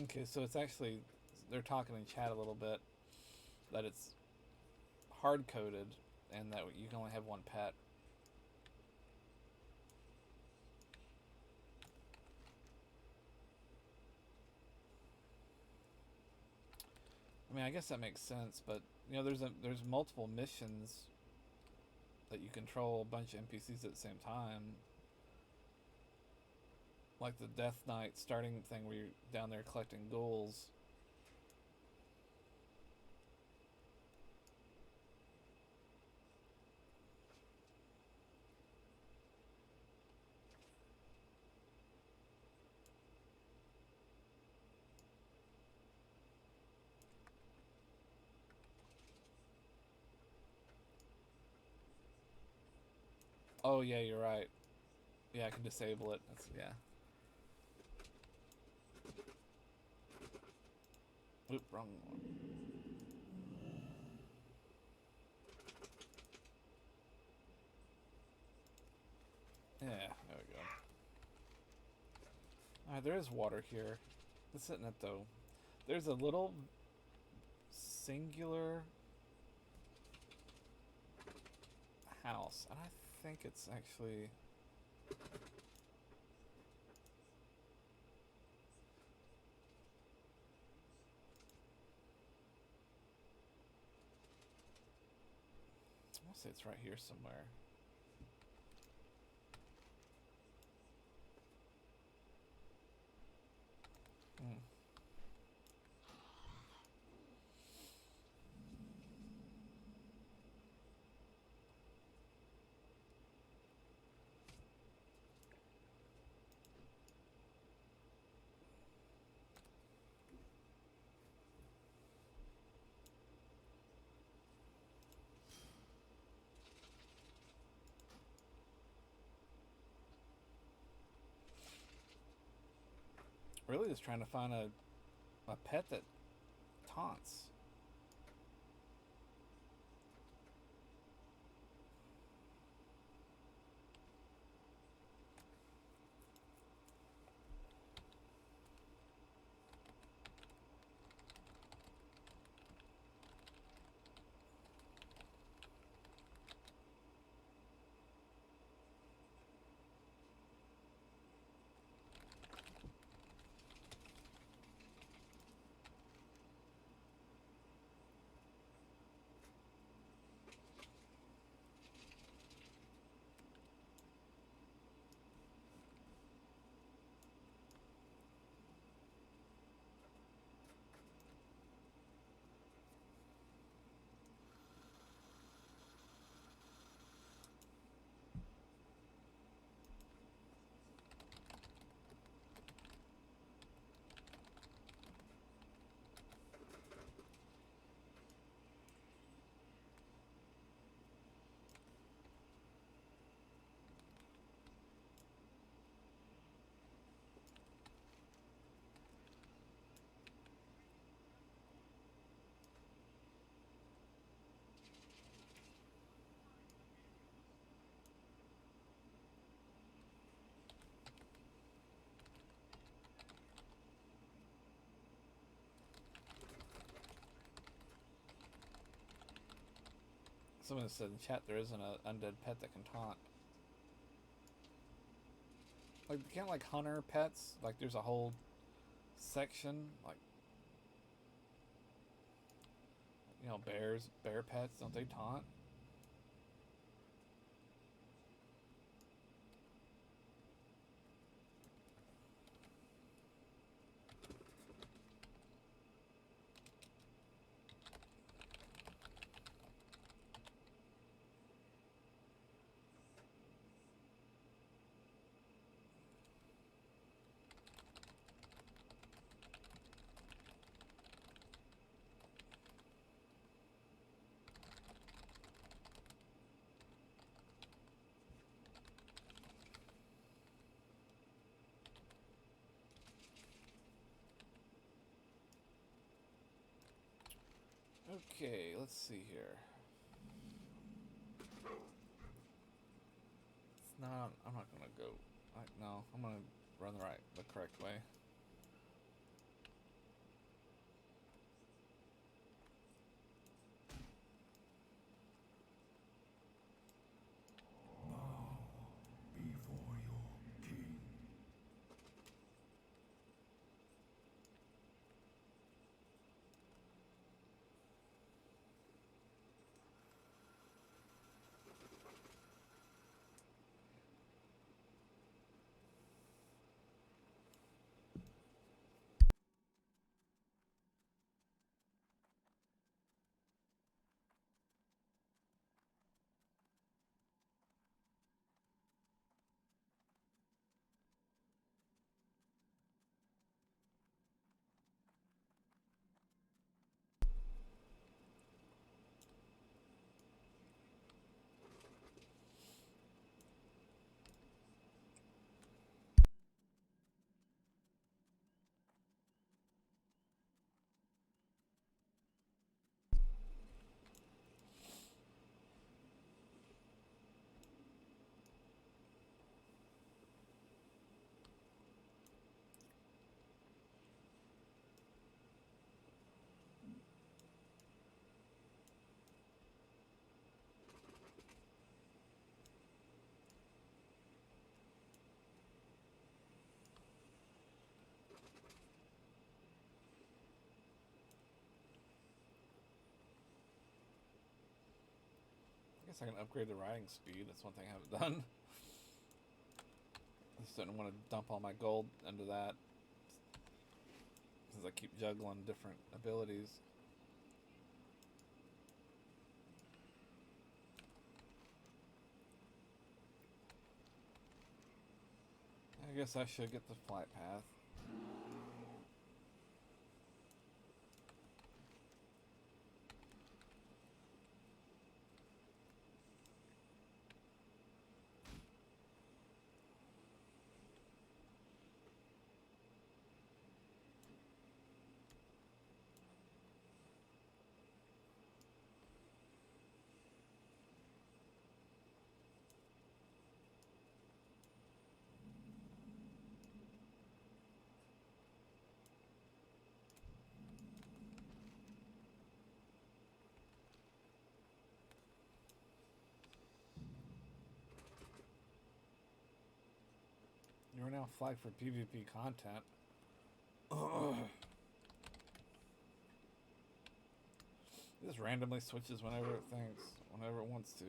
Okay, so it's actually, they're talking in chat a little bit that it's hard coded and that you can only have one pet. I mean, I guess that makes sense, but you know, there's multiple missions that you control a bunch of NPCs at the same time. Like the Death Knight starting thing where you're down there collecting ghouls. Oh yeah, you're right. Yeah, I can disable it. That's, yeah. Oop, wrong one. Yeah, there we go. Alright, there is water here. What's in it though? There's a little singular house, and I think it's actually... I want to say it's right here somewhere. Hmm. really just trying to find a pet that taunts. Someone said in chat there isn't an undead pet that can taunt. Like, can't like hunter pets? Like, there's a whole section, like, you know, bear pets, don't they taunt? Okay, let's see here. It's not. I'm not gonna go. No, I'm gonna run the correct way. Before your king. I guess I can upgrade the riding speed. That's one thing I haven't done. I just don't want to dump all my gold into that, since I keep juggling different abilities. I guess I should get the flight path. You're now flagged for PvP content. It just randomly switches whenever it thinks, whenever it wants to.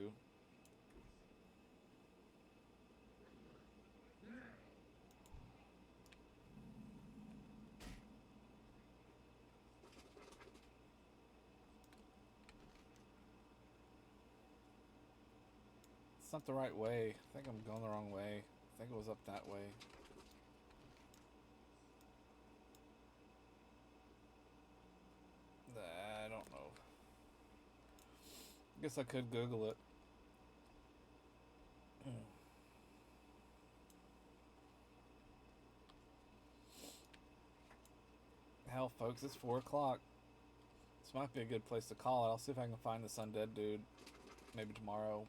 It's not the right way. I think I'm going the wrong way. I think it was up that way. I don't know. Guess I could Google it. Hell, folks, it's 4 o'clock. This might be a good place to call it. I'll see if I can find this undead dude. Maybe tomorrow.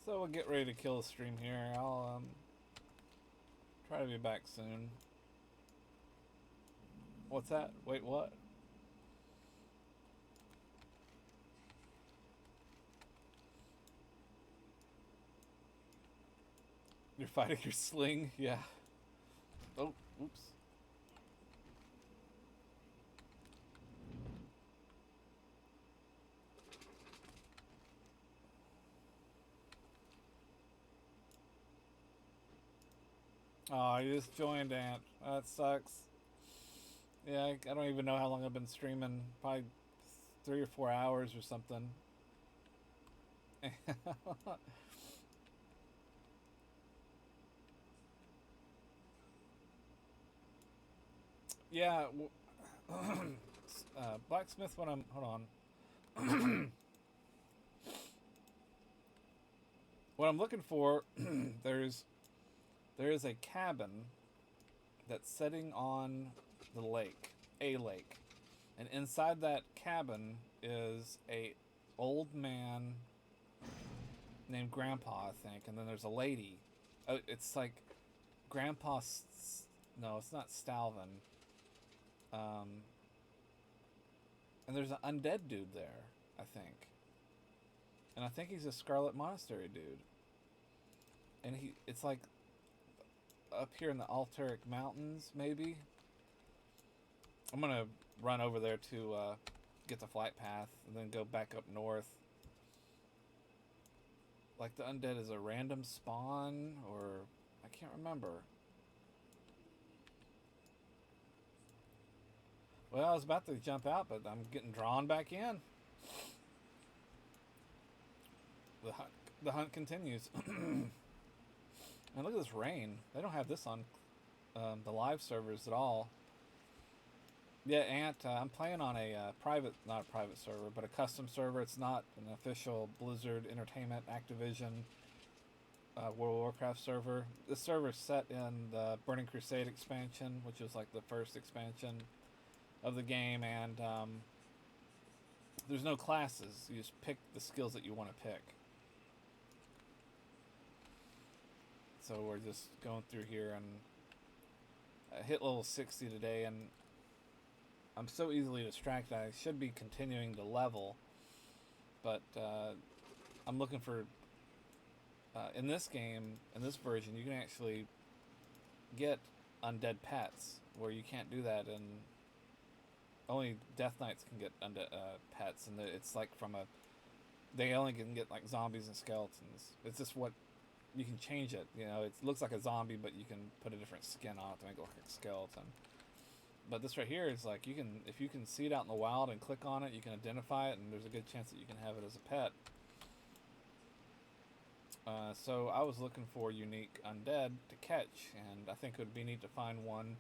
So we'll get ready to kill the stream here. I'll try to be back soon. What's that? Wait, what? You're fighting your sling? Yeah. Oh, oops. Oh, you just joined, Ant. That sucks. Yeah, I don't even know how long I've been streaming. Probably 3 or 4 hours or something. Yeah. Blacksmith, when I'm... Hold on. What I'm looking for, there is a cabin that's sitting on the lake, a lake, and inside that cabin is a old man named Grandpa, I think, and then there's a lady. Oh, it's like Grandpa. No, it's not Stalvin. And there's an undead dude there, I think, and I think he's a Scarlet Monastery dude, and it's like up here in the Altaric Mountains, maybe. I'm gonna run over there to get the flight path and then go back up north. Like the undead is a random spawn, or I can't remember. Well, I was about to jump out, but I'm getting drawn back in. The hunt continues. And look at this rain. They don't have this on the live servers at all. Yeah, Ant, I'm playing on a not a private server, but a custom server. It's not an official Blizzard Entertainment Activision World of Warcraft server. This server is set in the Burning Crusade expansion, which is like the first expansion of the game, and there's no classes. You just pick the skills that you want to pick. So we're just going through here, and I hit level 60 today, and I'm so easily distracted. I should be continuing to level, but I'm looking for in this game, in this version, you can actually get undead pets, where you can't do that in only Death Knights can get undead pets, and it's like they only can get like zombies and skeletons. It's just what you can change it. You know, it looks like a zombie, but you can put a different skin on it to make it look like a skeleton. But this right here is like, if you can see it out in the wild and click on it, you can identify it, and there's a good chance that you can have it as a pet. So I was looking for unique undead to catch, and I think it would be neat to find one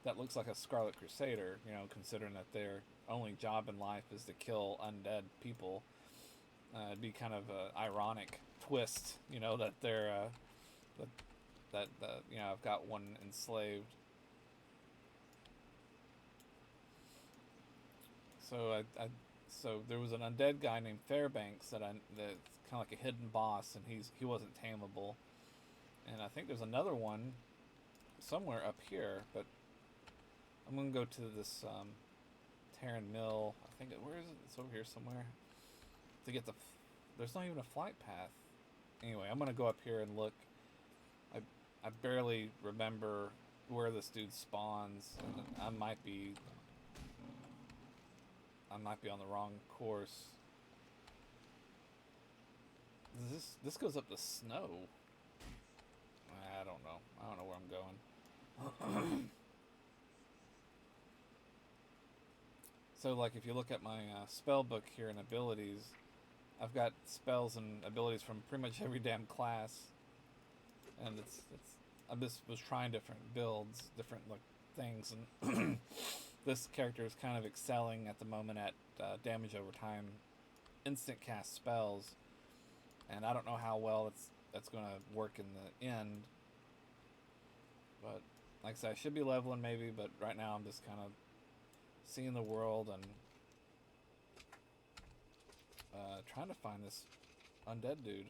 that looks like a Scarlet Crusader, you know, considering that their only job in life is to kill undead people. It'd be kind of an ironic twist, you know, that they're, you know, I've got one enslaved. So I So there was an undead guy named Fairbanks that's kind of like a hidden boss, and he wasn't tameable. And I think there's another one somewhere up here, but I'm gonna go to this Terran Mill. I think where is it? It's over here somewhere. To get there's not even a flight path. Anyway, I'm gonna go up here and look. I barely remember where this dude spawns, and I might be on the wrong course. This goes up to snow. I don't know. I don't know where I'm going. So, like, if you look at my spell book here and abilities, I've got spells and abilities from pretty much every damn class, and I just was trying different builds, different like things, and this character is kind of excelling at the moment at damage over time, instant cast spells, and I don't know how well that's going to work in the end. But like I said, I should be leveling maybe, but right now I'm just kind of seeing the world and trying to find this undead dude.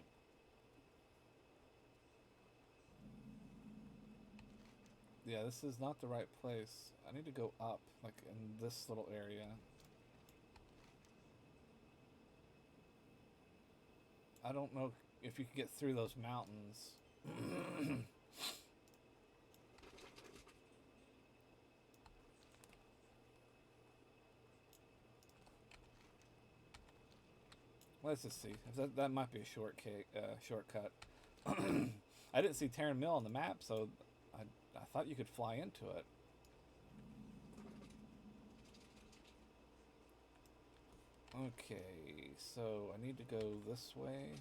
Yeah, this is not the right place. I need to go up, like in this little area. I don't know if you can get through those mountains. Let's just see. That might be a shortcut. I didn't see Terran Mill on the map, so I thought you could fly into it. Okay, so I need to go this way.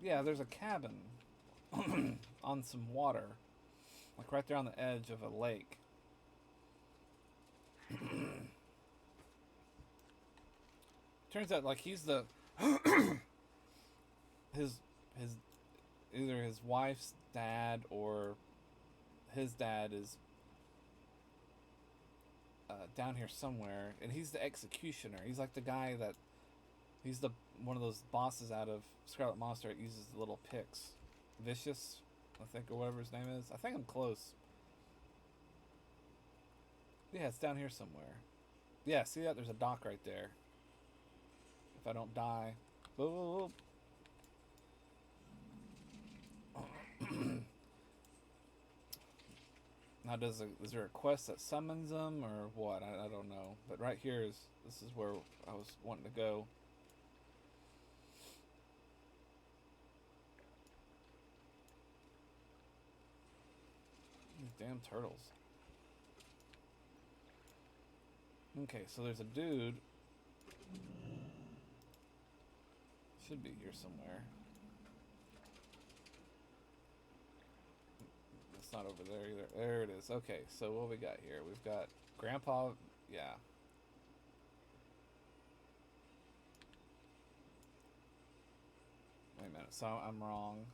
Yeah, there's a cabin on some water. Like right there on the edge of a lake. Turns out like he's the his either his wife's dad or his dad is down here somewhere, and he's the executioner. He's like the guy that he's the one of those bosses out of Scarlet Monster that uses the little picks. Vicious, I think, or whatever his name is. I think I'm close. Yeah, it's down here somewhere. Yeah, see that? There's a dock right there. If I don't die. Boop. Now, is there a quest that summons them or what? I don't know. But right here this is where I was wanting to go. These damn turtles. Okay, so there's a dude. Should be here somewhere. It's not over there either. There it is. Okay, so what we got here? We've got Grandpa. Yeah. Wait a minute. So I'm wrong.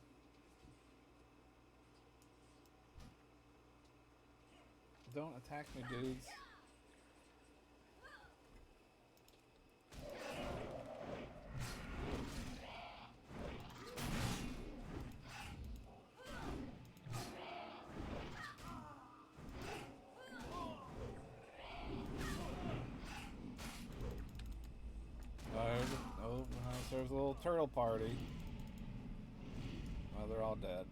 Don't attack me, dudes. There's a little turtle party. Oh, they're all dead.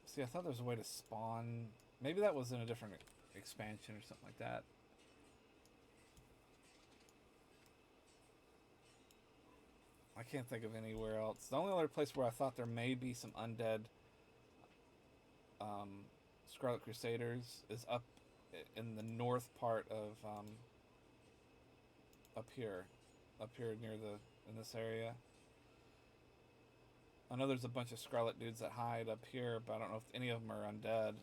See, I thought there was a way to spawn. Maybe that was in a different expansion or something like that. I can't think of anywhere else. The only other place where I thought there may be some undead Scarlet Crusaders is up in the north part of up here near in this area. I know there's a bunch of Scarlet dudes that hide up here, but I don't know if any of them are undead.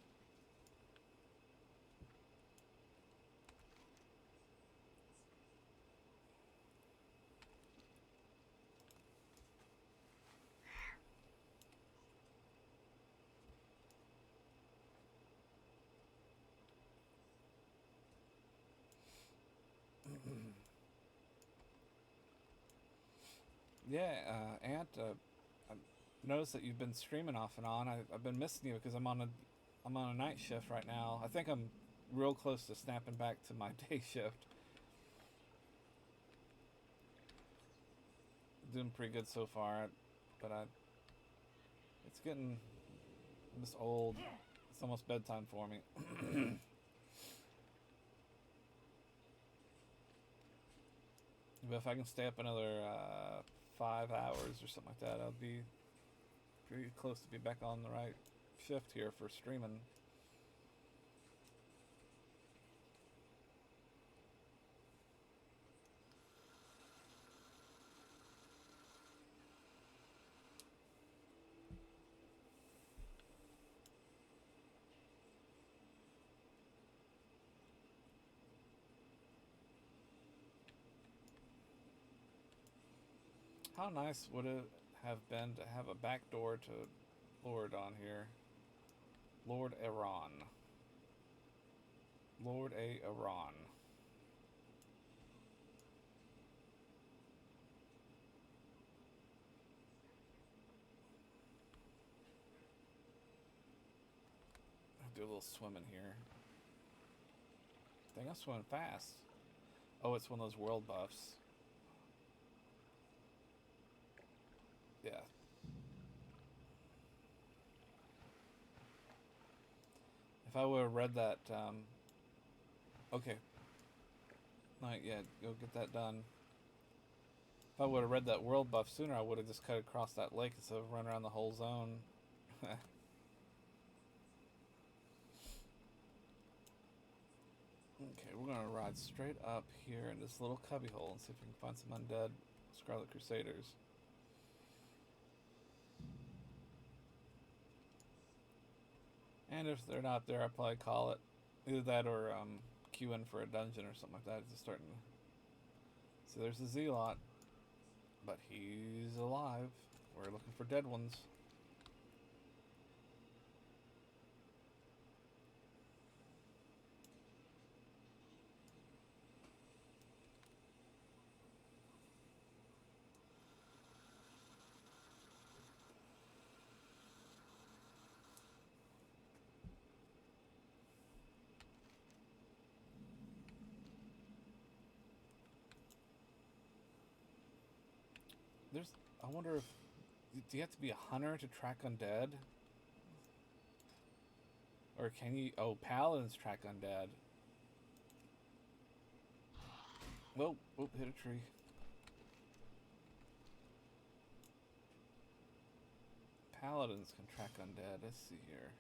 Yeah, Ant, I noticed that you've been streaming off and on. I've been missing you because I'm on a night shift right now. I think I'm real close to snapping back to my day shift. Doing pretty good so far, but it's getting, I'm just old. It's almost bedtime for me. But if I can stay up another 5 hours or something like that, I'll be pretty close to be back on the right shift here for streaming. How nice would it have been to have a back door to Lord on here? Lord Iran. Lord A. Iran. I'll do a little swimming here. Dang, I'm swimming fast. Oh, it's one of those world buffs. Yeah. If I would have read that, okay. Not yet. Go get that done. If I would have read that world buff sooner, I would have just cut across that lake instead of running around the whole zone. Okay, we're gonna ride straight up here in this little cubbyhole and see if we can find some undead Scarlet Crusaders. And if they're not there, I'll probably call it. Either that or queue in for a dungeon or something like that. It's just starting to... So there's a Zealot. But he's alive. We're looking for dead ones. There's... I wonder if... Do you have to be a hunter to track undead? Or can you... Oh, paladins track undead. Whoa, whoop, hit a tree. Paladins can track undead. Let's see here.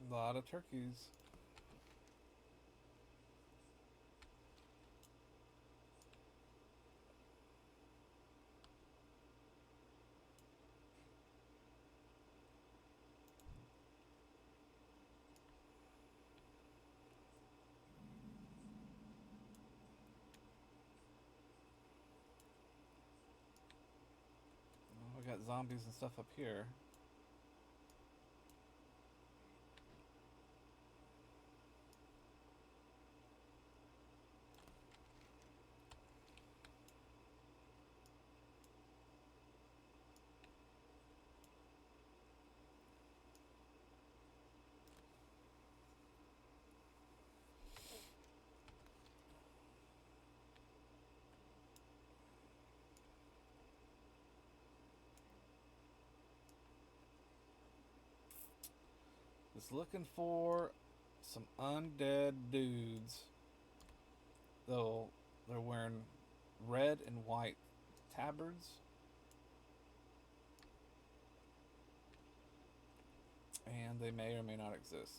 A lot of turkeys. Oh, we got zombies and stuff up here. Just looking for some undead dudes. Though they're wearing red and white tabards. And they may or may not exist.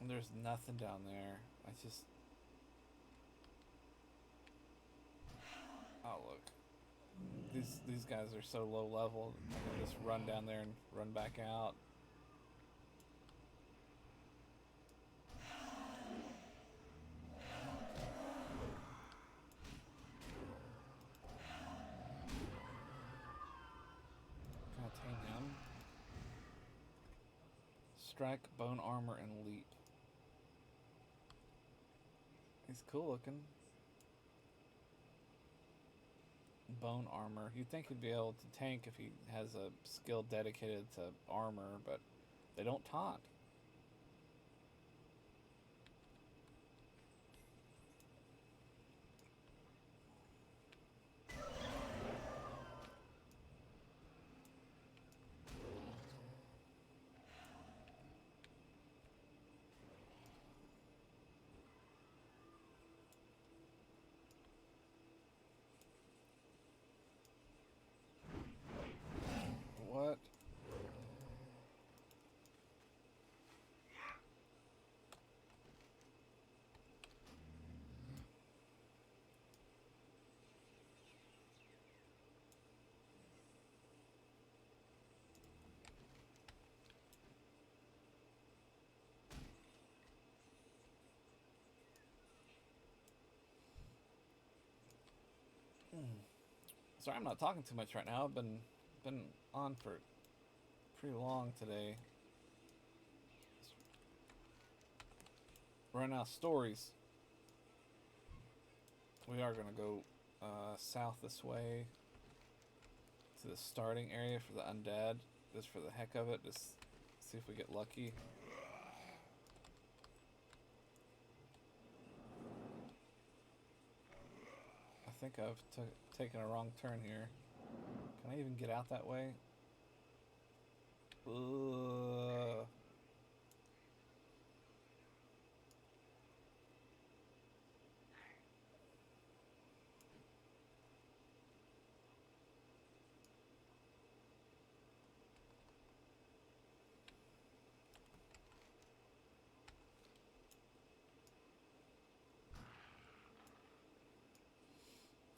And there's nothing down there. I just... Oh, look. These guys are so low level. I can just run down there and run back out. Can I tame him? Strike, bone armor, and leap. He's cool looking. Bone armor. You'd think he'd be able to tank if he has a skill dedicated to armor, but they don't taunt. What? Sorry, I'm not talking too much right now. I've been on for pretty long today. Running out of stories. We are gonna go south this way to the starting area for the undead, just for the heck of it. Just see if we get lucky. I think I've taken a wrong turn here. Can I even get out that way? Ugh.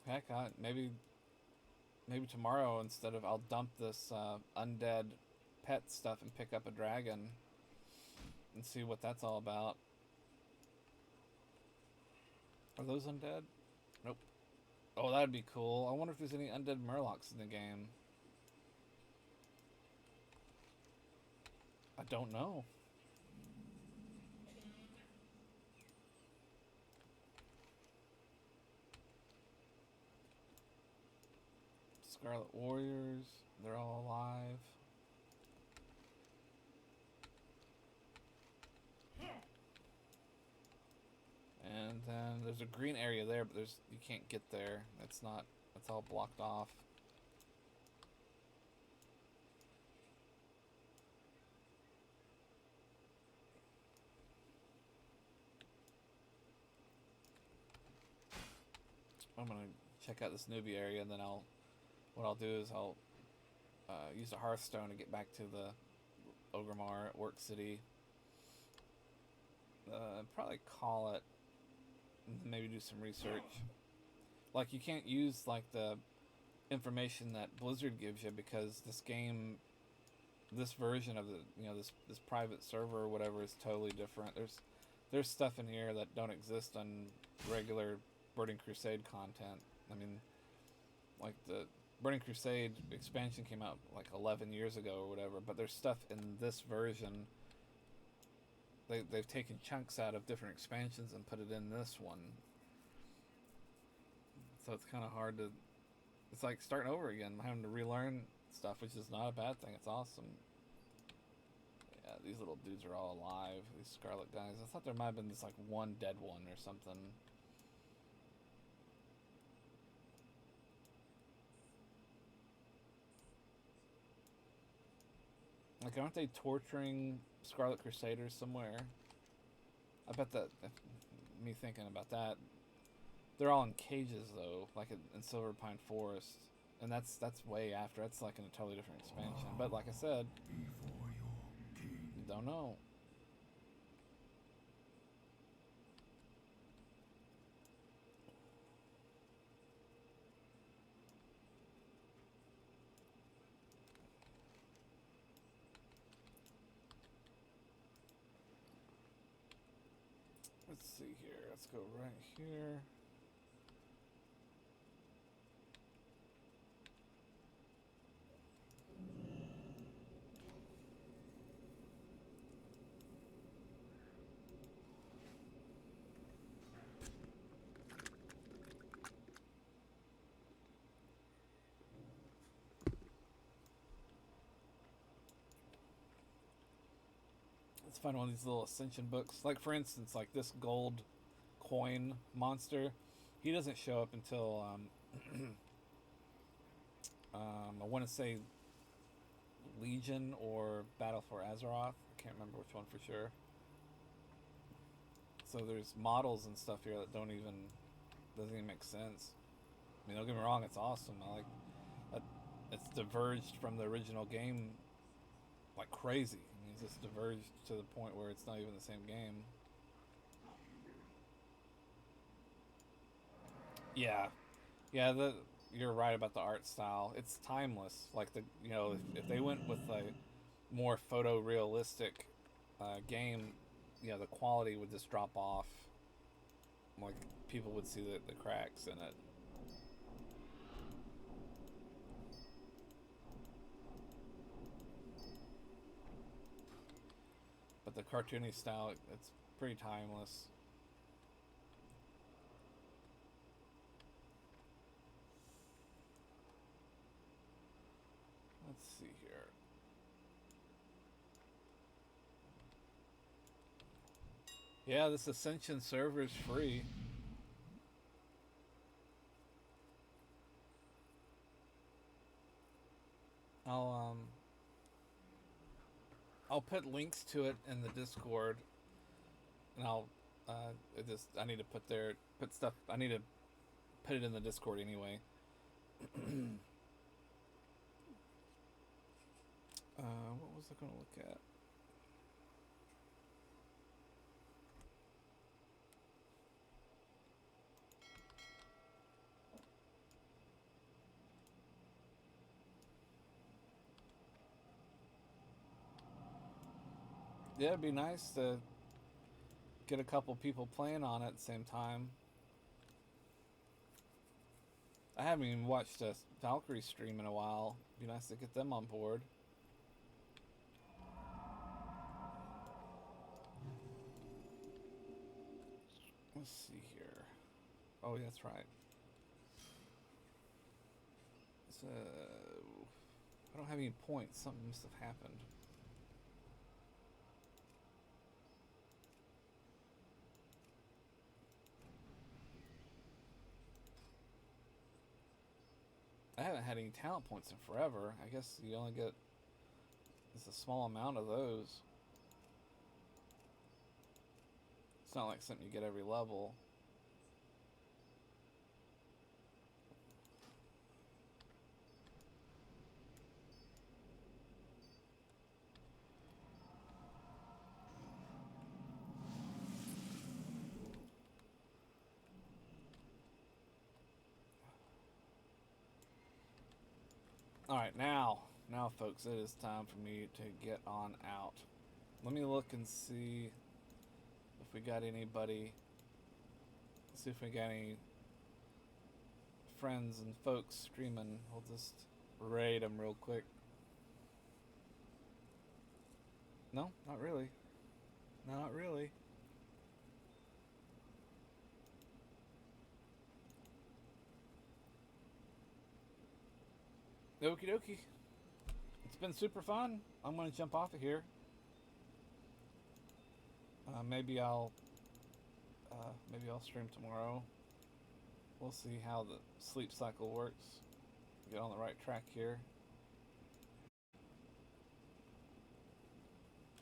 Heck, maybe tomorrow instead of I'll dump this undead pet stuff and pick up a dragon and see what that's all about. Are those undead? Nope. Oh, that'd be cool. I wonder if there's any undead murlocs in the game. I don't know. Scarlet Warriors, they're all alive. And then there's a green area there, but you can't get there. It's all blocked off. I'm gonna check out this newbie area, and then what I'll do is I'll use a Hearthstone to get back to the Ogrimmar at Work City. Probably call it, and maybe do some research. Like, you can't use like the information that Blizzard gives you because this game, this version of this private server or whatever is totally different. There's stuff in here that don't exist on regular Burning Crusade content. I mean, like the Burning Crusade expansion came out like 11 years ago or whatever, but there's stuff in this version. They've taken chunks out of different expansions and put it in this one. So it's kind of hard to... It's like starting over again, having to relearn stuff, which is not a bad thing. It's awesome. Yeah, these little dudes are all alive. These Scarlet guys. I thought there might have been this like one dead one or something. Like, aren't they torturing Scarlet Crusaders somewhere? I bet that, me thinking about that, they're all in cages though, like in Silver Pine Forest, and that's way after. That's like in a totally different expansion. But like I said, you don't know. Let's see here. Let's go right here. Let's find one of these little ascension books. Like, for instance, like this gold coin monster. He doesn't show up until, I want to say Legion or Battle for Azeroth. I can't remember which one for sure. So there's models and stuff here that doesn't even make sense. I mean, don't get me wrong, it's awesome. I like that. It's diverged from the original game like crazy. I mean, it's just diverged to the point where it's not even the same game. Yeah, yeah. You're right about the art style. It's timeless. Like if they went with a more photorealistic game, the quality would just drop off. Like people would see the cracks in it. But the cartoony style, it's pretty timeless. Let's see here. Yeah, this Ascension server is free. I'll I'll put links to it in the Discord, and I need to put stuff. I need to put it in the Discord anyway. What was I going to look at? Yeah, it'd be nice to get a couple people playing on it at the same time. I haven't even watched a Valkyrie stream in a while. It'd be nice to get them on board. Let's see here. Oh, yeah, that's right. So, I don't have any points. Something must have happened. I haven't had any talent points in forever. I guess you only get just a small amount of those. It's not like something you get every level. Alright, now, folks, it is time for me to get on out. Let me look and see if we got anybody. See if we got any friends and folks streaming. We'll just raid them real quick. No, not really. Not really. Okie dokie. It's been super fun. I'm gonna jump off of here. Maybe I'll stream tomorrow. We'll see how the sleep cycle works. Get on the right track here.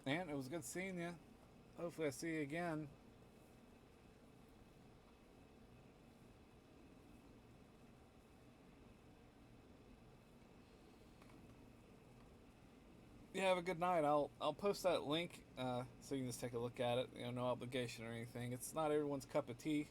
And it was good seeing you. Hopefully I see you again. Yeah, have a good night. I'll post that link so you can just take a look at it. No obligation or anything. It's not everyone's cup of tea.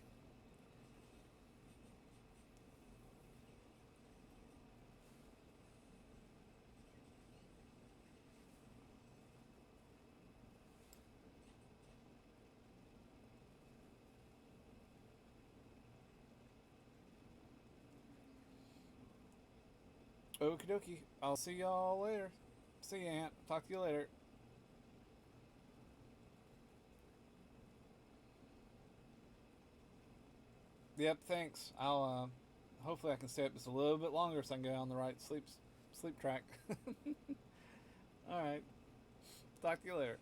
Okie dokie. I'll see y'all later. See you, Aunt. Talk to you later. Yep, thanks. I'll hopefully I can stay up just a little bit longer so I can get on the right sleep track. All right. Talk to you later.